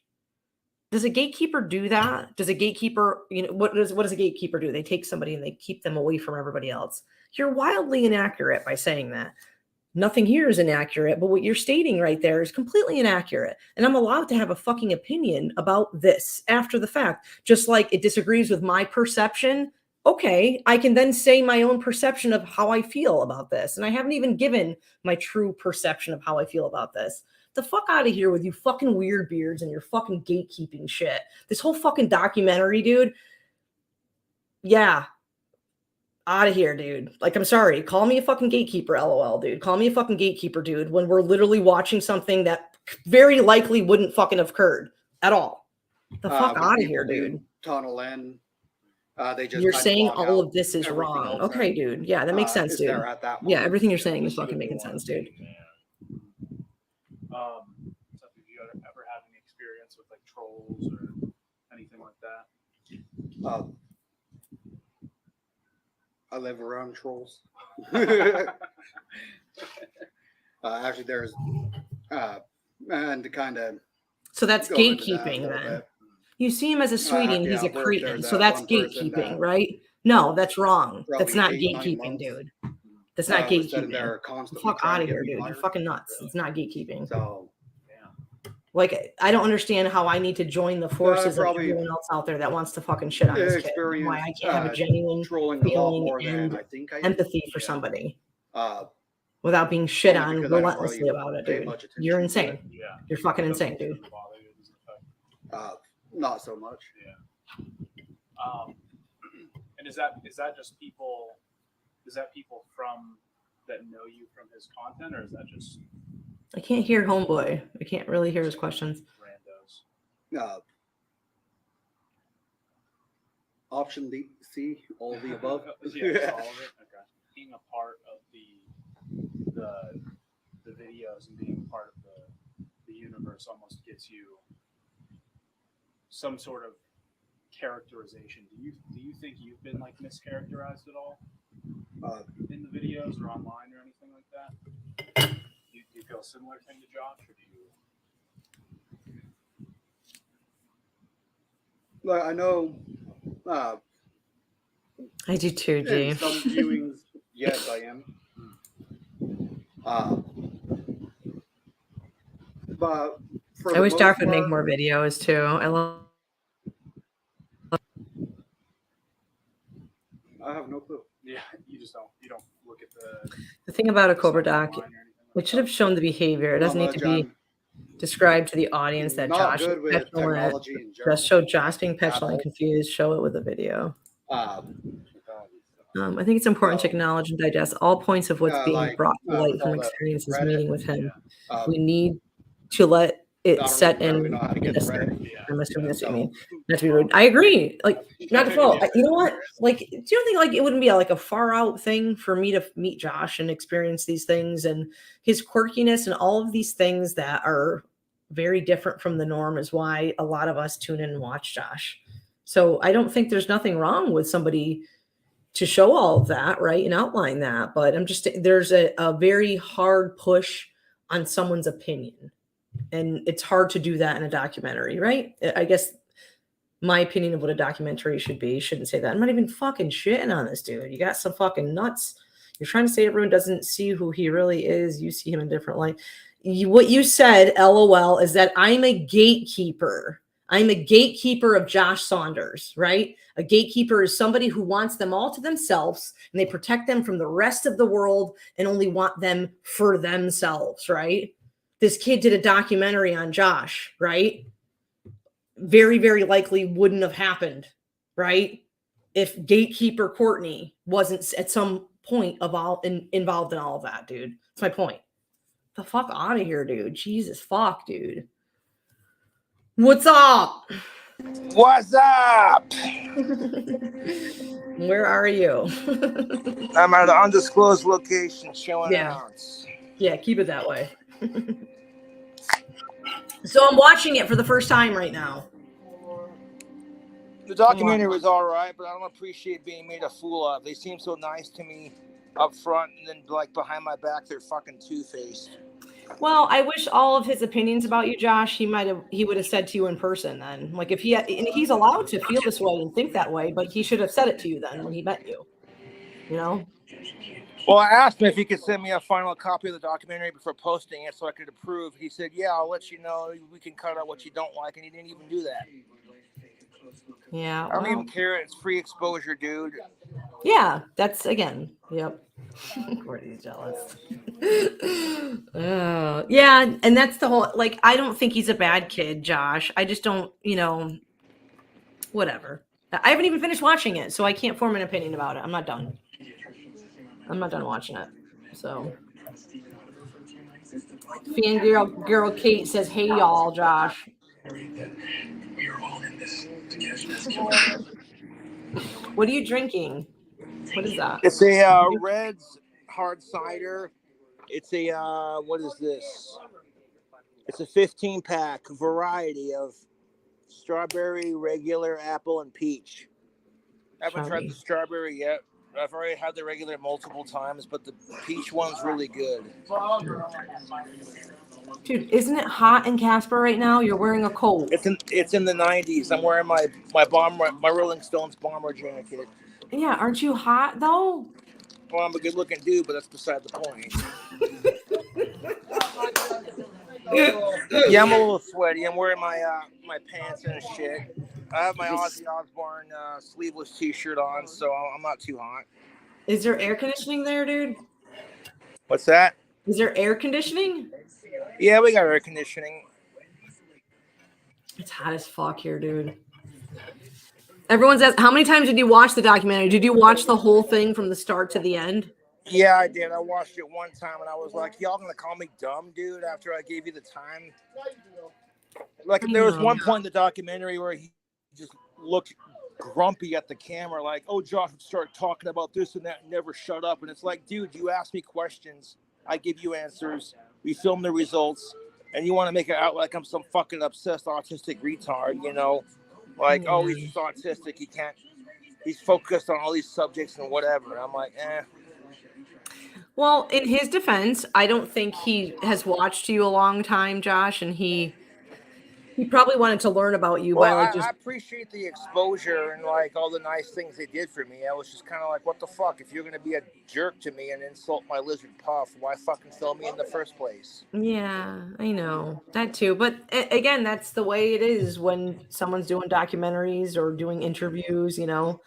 Does a gatekeeper do that? Does a gatekeeper, what does a gatekeeper do? They take somebody and they keep them away from everybody else. You're wildly inaccurate by saying that. Nothing here is inaccurate, but what you're stating right there is completely inaccurate. And I'm allowed to have a fucking opinion about this after the fact. Just like it disagrees with my perception. Okay, I can then say my own perception of how I feel about this. And I haven't even given my true perception of how I feel about this. The fuck out of here with you fucking weird beards and your fucking gatekeeping shit. This whole fucking documentary, dude. Yeah. Out of here, dude. Like, I'm sorry. Call me a fucking gatekeeper, LOL, dude. Call me a fucking gatekeeper, dude, when we're literally watching something that very likely wouldn't fucking have occurred at all. The fuck when out of people here, do dude. Tunnel in. They just You're kind saying block all out of this is everything wrong. else Okay, that, dude. Yeah, that makes sense, is dude. there at that Yeah, moment. everything you're saying is fucking making sense, dude. So have you ever had any experience with like trolls or anything like that? I live around trolls. Actually, there's and to kind of So that's go into that a gatekeeping little then. bit. You see him as a sweetie and he's a at work, cretin. there's So that that's one person gatekeeping, that, right? No, that's wrong. That's not probably 8, 9 gatekeeping, months, dude. That's not was sitting gatekeeping. there constantly Fuck trying out to of get here, me dude. You're fired. fucking nuts. It's not gatekeeping. So, like, I don't understand how I need to join the forces of probably everyone else out there that wants to fucking shit on this kid. Why I can't have a genuine trolling a lot feeling more than and I think I empathy for somebody Uh, without being shit only on because I don't relentlessly really about it, pay dude. much attention You're to insane. it. Yeah. You're fucking insane, dude. Not so much. Yeah. And is that just people? Is that people from that know you from his content, or is that just I can't hear homeboy. I can't really hear his questions. randos? Option D, C, all of the above. Yeah, all of it. Okay. Being a part of the videos and being a part of the universe almost gets you some sort of characterization. Do you think you've been like mischaracterized at all in the videos or online or anything like that? Do you feel a similar thing to Josh, or do you? Like, I know. I do too, G. In some viewings, yes, I am. But for I the wish most Doc would make part, more videos too. I love. I have no clue. Yeah, you don't look at The thing about a the Cobra stuff Doc, online or anything it should have shown the behavior. It Not doesn't need much. to be described to the audience that not Josh is good with petulant. technology in general. Just show Josh being petulant and all. confused. Show it with a video. Um, I think it's important to acknowledge and digest all points of what's being like, brought to light with from all the experiences Reddit, meeting with him. um, We need to let I it don't set really in. know how to get Yes, the sir. Reddit. I'm assuming that's what you mean. Not to be rude. I agree. Like, not to fault. You know what? Like, do you think like it wouldn't be like a far out thing for me to meet Josh and experience these things and his quirkiness and all of these things that are very different from the norm is why a lot of us tune in and watch Josh. So I don't think there's nothing wrong with somebody to show all of that, right, and outline that. But there's a very hard push on someone's opinion. And it's hard to do that in a documentary, right? I guess my opinion of what a documentary should be shouldn't say that. I'm not even fucking shitting on this dude. You got some fucking nuts. You're trying to say everyone doesn't see who he really is. You see him in a different light. What you said, LOL, is that I'm a gatekeeper. I'm a gatekeeper of Josh Saunders, right? A gatekeeper is somebody who wants them all to themselves and they protect them from the rest of the world and only want them for themselves, right? This kid did a documentary on Josh, right? Very, very likely wouldn't have happened, right? If gatekeeper Courtney wasn't at some point involved in all of that, dude. That's my point. The fuck out of here, dude. Jesus fuck, dude. What's up? What's up? Where are you? I'm at an undisclosed location showing Yeah. out. Yeah, keep it that way. So I'm watching it for the first time right now. The documentary was all right, but I don't appreciate being made a fool of. They seem so nice to me up front, and then like behind my back, they're fucking two-faced. Well, I wish all of his opinions about you, Josh, he would have said to you in person then. Like if and he's allowed to feel this way and think that way, but he should have said it to you then when he met you. You know? Well, I asked him if he could send me a final copy of the documentary before posting it so I could approve. He said, yeah, I'll let you know. We can cut out what you don't like, and he didn't even do that. Yeah. I don't even care. It's free exposure, dude. Yeah, that's again. Yep. Courtney's jealous. Yeah, and that's the whole like I don't think he's a bad kid, Josh. I just don't, whatever. I haven't even finished watching it, so I can't form an opinion about it. I'm not done watching it. So Girl Kate says, "Hey y'all, Josh." What are you drinking? What is that? It's a Red's hard cider. It's a what is this? It's a 15-pack variety of strawberry, regular, apple, and peach. I haven't tried the strawberry yet. I've already had the regular multiple times, but the peach one's really good. Dude, isn't it hot in Casper right now? You're wearing a coat. It's in the 90s. I'm wearing my Rolling Stones bomber jacket. Yeah, aren't you hot though? Well, I'm a good-looking dude, but that's beside the point. Yeah, I'm a little sweaty. I'm wearing my pants and shit. I have my Ozzy Osbourne sleeveless T-shirt on, so I'm not too hot. Is there air conditioning there, dude? What's that? Is there air conditioning? Yeah, we got air conditioning. It's hot as fuck here, dude. Everyone's asked, how many times did you watch the documentary? Did you watch the whole thing from the start to the end? Yeah, I did. I watched it one time, and I was like, y'all gonna call me dumb, dude, after I gave you the time? Like, there was one point in the documentary where he just looked grumpy at the camera, like, oh, Josh would start talking about this and that and never shut up. And it's like, dude, you ask me questions. I give you answers. We film the results. And you want to make it out like I'm some fucking obsessed autistic retard, you know? Like, oh, he's just autistic. He's focused on all these subjects and whatever. And I'm like, eh. Well, in his defense, I don't think he has watched you a long time, Josh, and he He probably wanted to learn about you by like just. I appreciate the exposure and like all the nice things they did for me. I was just kind of like, what the fuck? If you're gonna be a jerk to me and insult my lizard Puff, why fucking film me in the first place? Yeah, I know that too. But again, that's the way it is when someone's doing documentaries or doing interviews. You know,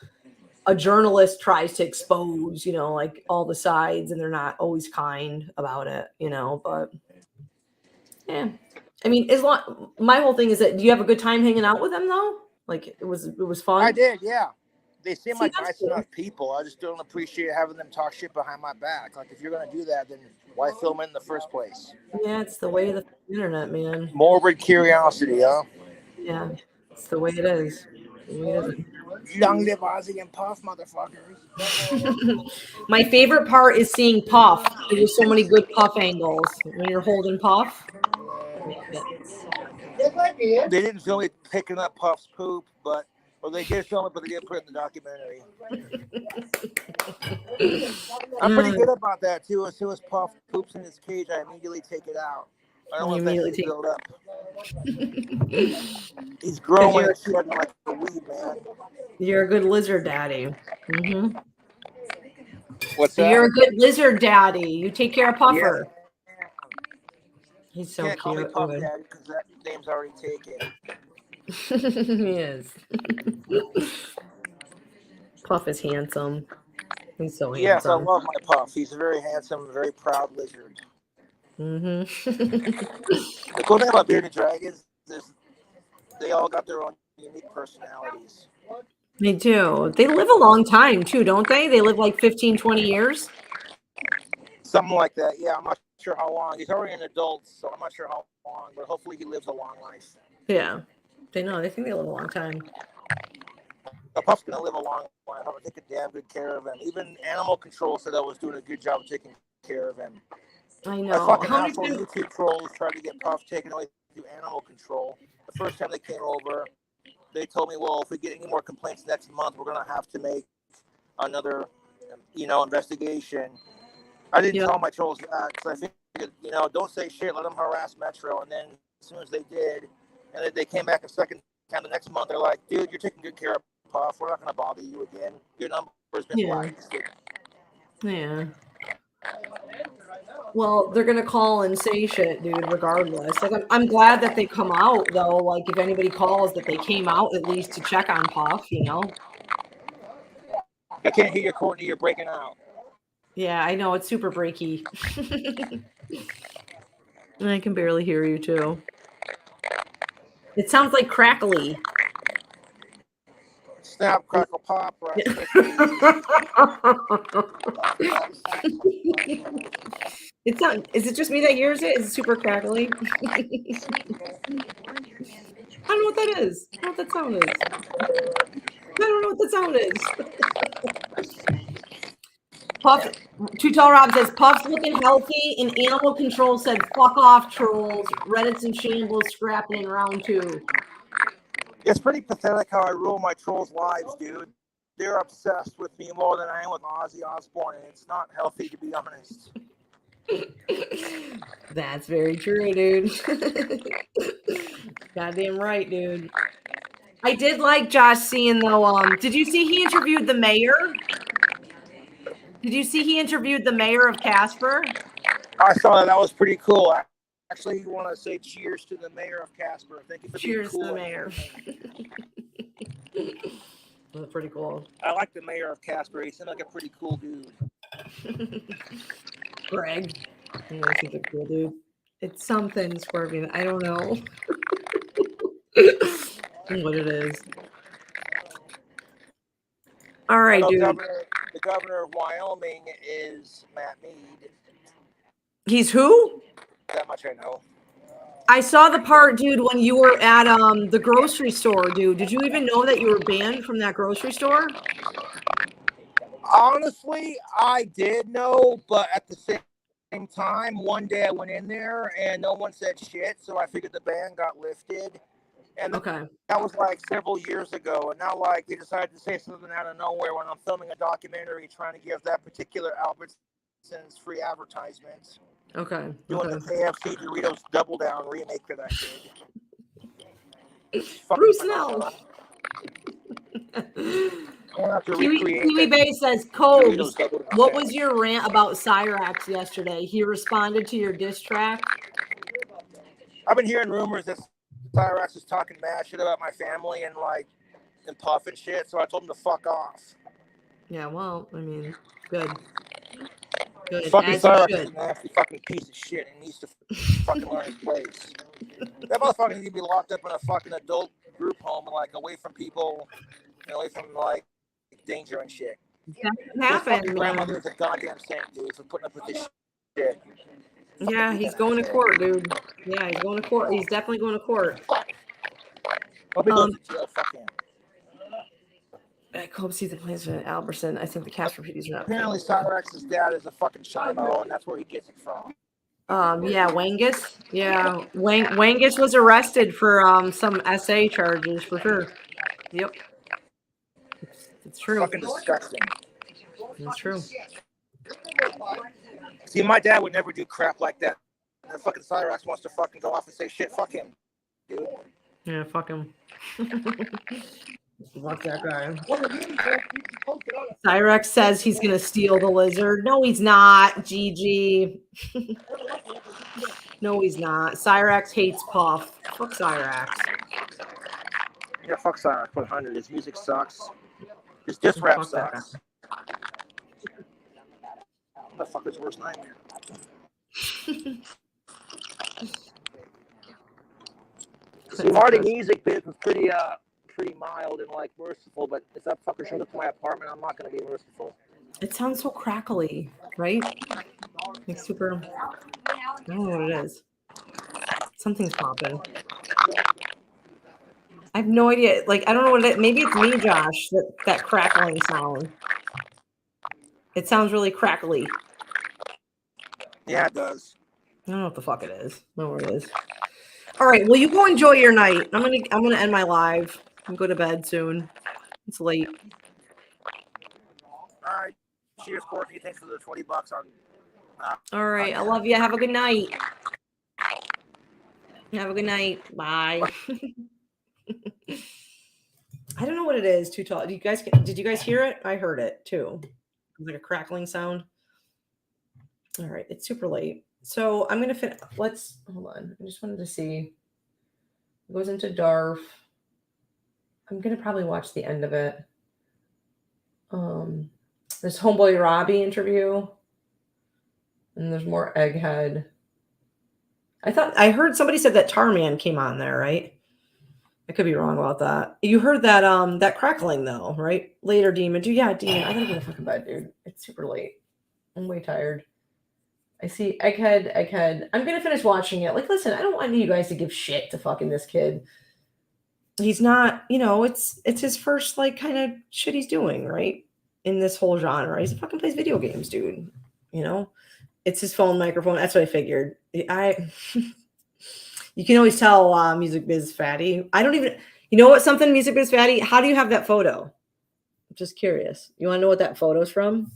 a journalist tries to expose, you know, like all the sides, and they're not always kind about it. You know, but yeah. I mean, my whole thing is that do you have a good time hanging out with them though? Like it was fun. I did, yeah. They seem like that's nice cool. enough people. I just don't appreciate having them talk shit behind my back. Like if you're gonna do that, then why film it in the first place? Yeah, it's the way of the internet, man. Morbid curiosity, huh? Yeah, it's the way it is. The way it is. Long live Ozzy and Puff, motherfuckers. My favorite part is seeing Puff. There's so many good Puff angles when you're holding Puff. They didn't film me picking up Puff's poop, or they did film it, but they didn't put it in the documentary. I'm pretty good about that too. As soon as Puff poops in his cage, I immediately take it out. I don't want that shit to build up. He's growing and shedding like a weed, man. You're a good lizard daddy. Mm-hmm. What's that? You're a good lizard daddy. You take care of Puffer. Yeah. He's so Can't call me cute. Puff Daddy because that name's already taken. He is. Puff is handsome. He's so handsome. Yes, I love my Puff. He's a very handsome, very proud lizard. Mm-hmm. The cool thing about bearded dragons is they all got their own unique personalities. They do. They live a long time too, don't they? They live like 15, 20 years. Something like that. Yeah, I'm not sure how long. He's already an adult, so I'm not sure how long, but hopefully he lives a long life. Yeah. They think they live a long time. A Puff's going to live a long life. I'm going to take a damn good care of him. Even animal control said I was doing a good job of taking care of him. I know. Fucking asshole YouTube trolls tried to get Puff taken away through animal control. The first time they came over, they told me, well, if we get any more complaints next month, we're going to have to make another, investigation. I didn't tell my trolls that because I figured, don't say shit, let them harass Metro. And then as soon as they did, and then they came back a second time the next month, they're like, dude, you're taking good care of Puff. We're not going to bother you again. Your number's been blacklisted. Yeah. Well, they're gonna call and say shit, dude, regardless. Like, I'm glad that they come out, though. Like, if anybody calls, that they came out at least to check on Puff, I can't hear you, Courtney. You're breaking out. Yeah, I know. It's super breaky. And I can barely hear you, too. It sounds like crackly. Snap, crackle, pop, right? It's not. Is it just me that hears it? Is it super crackly? I don't know what that is. I don't know what that sound is. I don't know what that sound is. Puff, Too Tall Rob says, Puff's looking healthy, and Animal Control said, fuck off, trolls. Reddit's in shambles, scrapping in round 2. It's pretty pathetic how I rule my trolls' lives, dude. They're obsessed with me more than I am with Ozzy Osbourne, and it's not healthy, to be honest. That's very true, dude. Goddamn right, dude. I did like Josh seeing, though, did you see he interviewed the mayor? Did you see he interviewed the mayor of Casper? I saw that. That was pretty cool. I actually want to say cheers to the mayor of Casper. Thank you for cheers being cool. To the mayor. That's pretty cool. I like the mayor of Casper. He seemed like a pretty cool dude. Greg. He's a cool dude. It's something swerving. I don't know what it is. All right, dude. The governor of Wyoming is Matt Mead. He's who? That much I know. I saw the part, dude, when you were at the grocery store, dude. Did you even know that you were banned from that grocery store? Honestly, I did know, but at the same time, one day I went in there and no one said shit, so I figured the ban got lifted. And that was like several years ago. And now, like, they decided to say something out of nowhere when I'm filming a documentary trying to give that particular Albertsons free advertisements. Okay. Doing the KFC Doritos Double Down remake that I did. Bruce Snell. Kiwi Bay says, Cobes, what was your rant about Cyrax yesterday? He responded to your diss track. I've been hearing rumors that Cyrax is talking mad shit about my family and Puff and shit, so I told him to fuck off. Yeah, well, I mean, good. Good. Fucking As Cyrax you is should. a nasty fucking piece of shit and needs to fucking learn his place. That motherfucker needs to be locked up in a fucking adult group home, away from people, away from danger and shit. That His happened, fucking grandmother is a goddamn saint, dude, for putting up with this shit. Yeah, he's going to court, dude. Yeah, he's going to court. He's definitely going to court. Hope he goes to jail. Fuck him. Cobes sees the plans for Albertson. I think the Casper PDs are not. Apparently, Cyrax's dad is a fucking Shimo, and that's where he gets it from. Yeah, Wangus. Yeah, Wangus was arrested for some SA charges for sure. Yep, it's true. Fucking disgusting. It's true. See, my dad would never do crap like that. And fucking Cyrax wants to fucking go off and say shit. Fuck him, dude. Yeah, fuck him. Fuck that guy. Cyrax says he's gonna steal the lizard. No, he's not. GG. No, he's not. Cyrax hates Puff. Fuck Cyrax. Yeah, fuck Cyrax 100. His music sucks. His diss rap Fuck that sucks. Motherfucker's worst nightmare. See, Marty music biz was pretty mild and merciful, but if that fucker shows up to my apartment, I'm not gonna be merciful. It sounds so crackly, right? Like super. I don't know what it is. Something's popping. I have no idea. I don't know what it is. Maybe it's me, Josh. That crackling sound. It sounds really crackly. Yeah, it does. I don't know what the fuck it is. I don't know what it is. All right. Well, you go enjoy your night. I'm gonna end my live and go to bed soon. It's late. All right. Cheers, Courtney. Thanks for the $20 on. All right. I love you. Have a good night. Have a good night. Bye. I don't know what it is. Too tall. Did you guys hear it? I heard it too. It was like a crackling sound. All right. It's super late. So I'm going to finish. Hold on. I just wanted to see. It goes into Darf. I'm going to probably watch the end of it. There's Homeboy Robbie interview. And there's more Egghead. I heard somebody said that Tarman came on there, right? I could be wrong about that. You heard that that crackling though, right? Later, Demon. Demon. I gotta go to fucking bed, dude. It's super late. I'm way tired. I see Egghead. I'm gonna finish watching it. Listen, I don't want you guys to give shit to fucking this kid. He's not, it's his first kind of shit he's doing, right? In this whole genre. He fucking plays video games, dude. It's his phone microphone. That's what I figured. You can always tell Music Biz Fatty. I don't even, something Music Biz Fatty? How do you have that photo? I'm just curious. You want to know what that photo's from?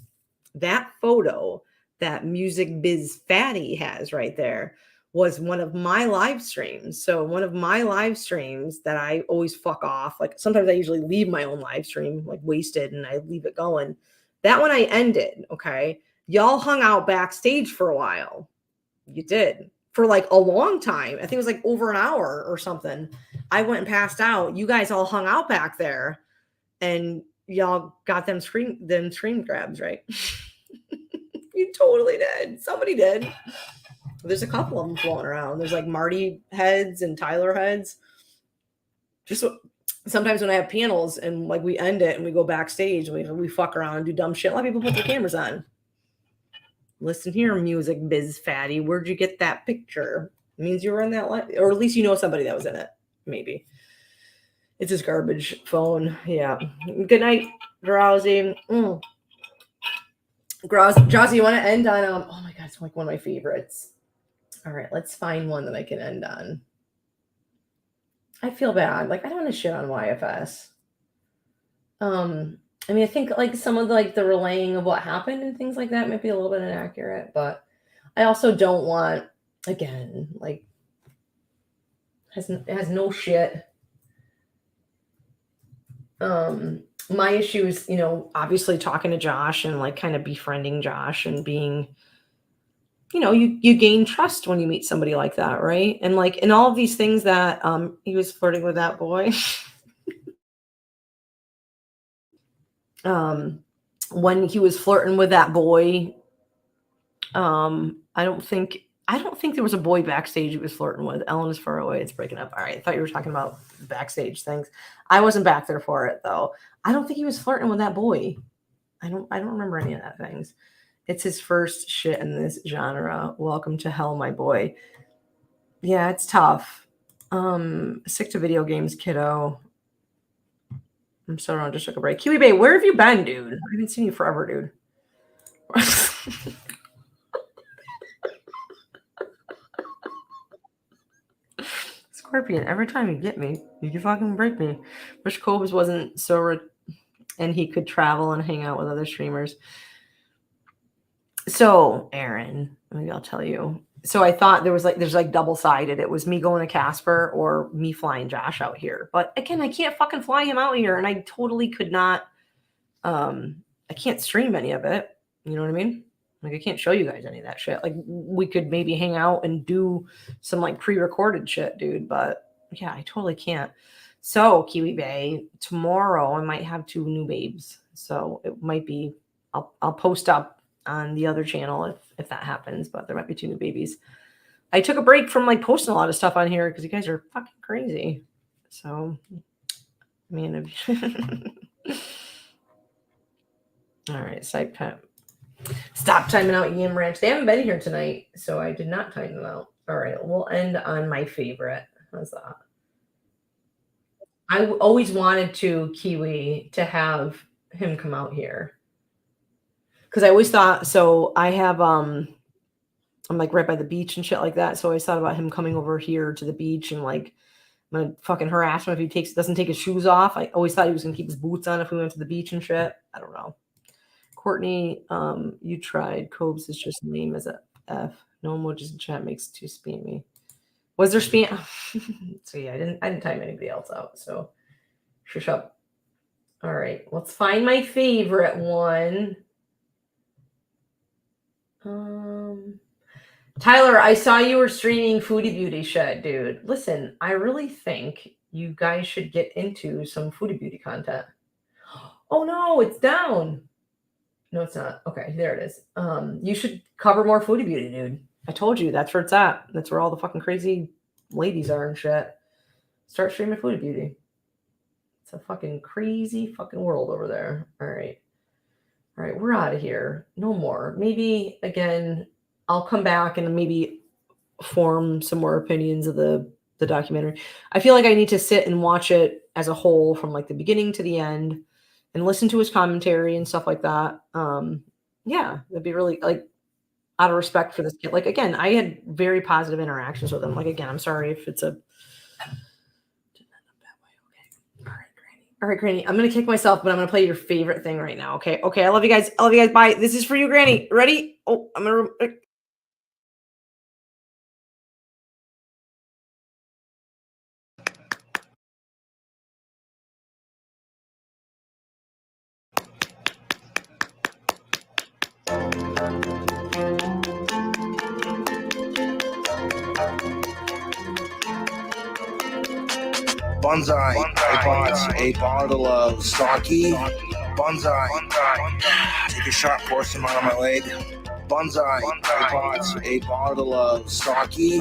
That photo that Music Biz Fatty has right there was one of my live streams. So one of my live streams that I always fuck off. Sometimes I usually leave my own live stream wasted and I leave it going. That one I ended. Okay. Y'all hung out backstage for a while. You did. For a long time. I think it was over an hour or something. I went and passed out. You guys all hung out back there and y'all got them screen grabs, right? You totally did. Somebody did. There's a couple of them floating around. There's Marty heads and Tyler heads. Just sometimes when I have panels and we end it and we go backstage, we fuck around and do dumb shit. A lot of people put their cameras on. Listen here, Music Biz Fatty. Where'd you get that picture? It means you were in that live, or at least somebody that was in it. Maybe. It's his garbage phone. Yeah. Good night, Drowsy. Drowsy, you want to end on oh my god, it's one of my favorites. All right, let's find one that I can end on. I feel bad. I don't want to shit on YFS. I think some of the relaying of what happened and things like that might be a little bit inaccurate, but I also don't want, again, it has no shit. My issue is, you know, obviously talking to Josh and like kind of befriending Josh and being, you know, you gain trust when you meet somebody like that, right? And like in all of these things that he was flirting with that boy. When he was flirting with that boy, I don't think there was a boy backstage he was flirting with. Ellen is far away. It's breaking up. All right. I thought you were talking about backstage things. I wasn't back there for it though. I don't think he was flirting with that boy. I don't remember any of that things. It's his first shit in this genre. Welcome to hell, my boy. Yeah, it's tough. Sick to video games, kiddo. I'm so wrong. Just took a break. Kiwi Bay, where have you been, dude? I haven't seen you forever, dude. Scorpion, every time you get me, you can fucking break me. Wish Cobras wasn't so and he could travel and hang out with other streamers. So, Aaron, maybe I'll tell you. So I thought there's like double-sided. It was me going to Casper or me flying Josh out here. But again, I can't fucking fly him out here, and I totally could not. I can't stream any of it. You know what I mean? Like I can't show you guys any of that shit. Like we could maybe hang out and do some like pre-recorded shit, dude. But yeah, I totally can't. So Kiwi Bay, tomorrow I might have 2 new babes. So it might be. I'll post up on the other channel if that happens, but there might be 2 new babies. I took a break from like posting a lot of stuff on here because you guys are fucking crazy. So, I mean, all right, side pet. Stop timing out EM Ranch. They haven't been here tonight, so I did not time them out. All right, we'll end on my favorite. How's that? I always wanted Kiwi to have him come out here. Because I always thought, so I have, I'm like right by the beach and shit like that. So I always thought about him coming over here to the beach and like, I'm going to fucking harass him if he doesn't take his shoes off. I always thought he was going to keep his boots on if we went to the beach and shit. I don't know. Courtney, you tried. Cobes is just name as a F. No emojis in chat makes too spammy. Was there spam? So yeah, I didn't time anybody else out. So shush up. All right, let's find my favorite one. Tyler, I saw you were streaming Foodie Beauty shit, dude. Listen, I really think you guys should get into some Foodie Beauty content. Oh no, it's down. No, it's not. Okay, there it is. You should cover more Foodie Beauty, dude. I told you that's where it's at. That's where all the fucking crazy ladies are and shit. Start streaming Foodie Beauty. It's a fucking crazy fucking world over there. All right. All right, we're out of here. No more. Maybe, again, I'll come back and maybe form some more opinions of the documentary. I feel like I need to sit and watch it as a whole from like the beginning to the end and listen to his commentary and stuff like that. Yeah, that'd be really, like, out of respect for this kid. Like, again, I had very positive interactions with him. Like, again, I'm sorry if it's a... All right, Granny, I'm going to kick myself, but I'm going to play your favorite thing right now, okay? Okay, I love you guys. I love you guys. Bye. This is for you, Granny. Ready? Oh, I'm going to... Bonsai. I bought a bottle of sake. Bonsai. Take a shot, pour some out on my leg. Bonsai. I bought a bottle of sake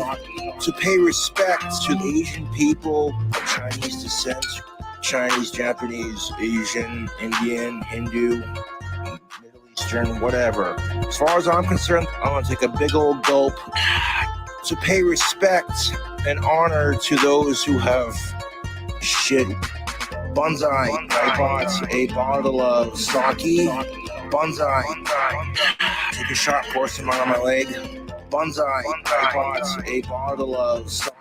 to pay respect to Asian people of Chinese descent. Chinese, Japanese, Asian, Indian, Hindu, Middle Eastern, whatever. As far as I'm concerned, I'm going to take a big old gulp to pay respect and honor to those who have shit. Bonsai. I bought a bottle of sake. Bonsai. Take a shot, pour some out on my leg. Bonsai. I bought a bottle of sake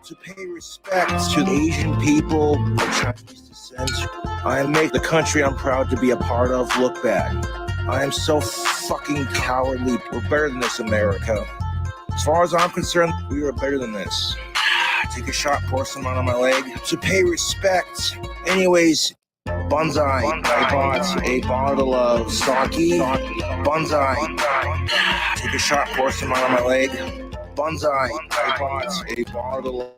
to pay respect to Asian people of Chinese descent. I make the country I'm proud to be a part of look bad. I am so fucking cowardly. We're better than this, America. As far as I'm concerned, we are better than this. Take a shot, pour some on my leg. So pay respect. Anyways, Bonsai. I bought a bottle of sake. Bonsai. Take a shot, pour some on my leg. Bonsai. I bought a bottle of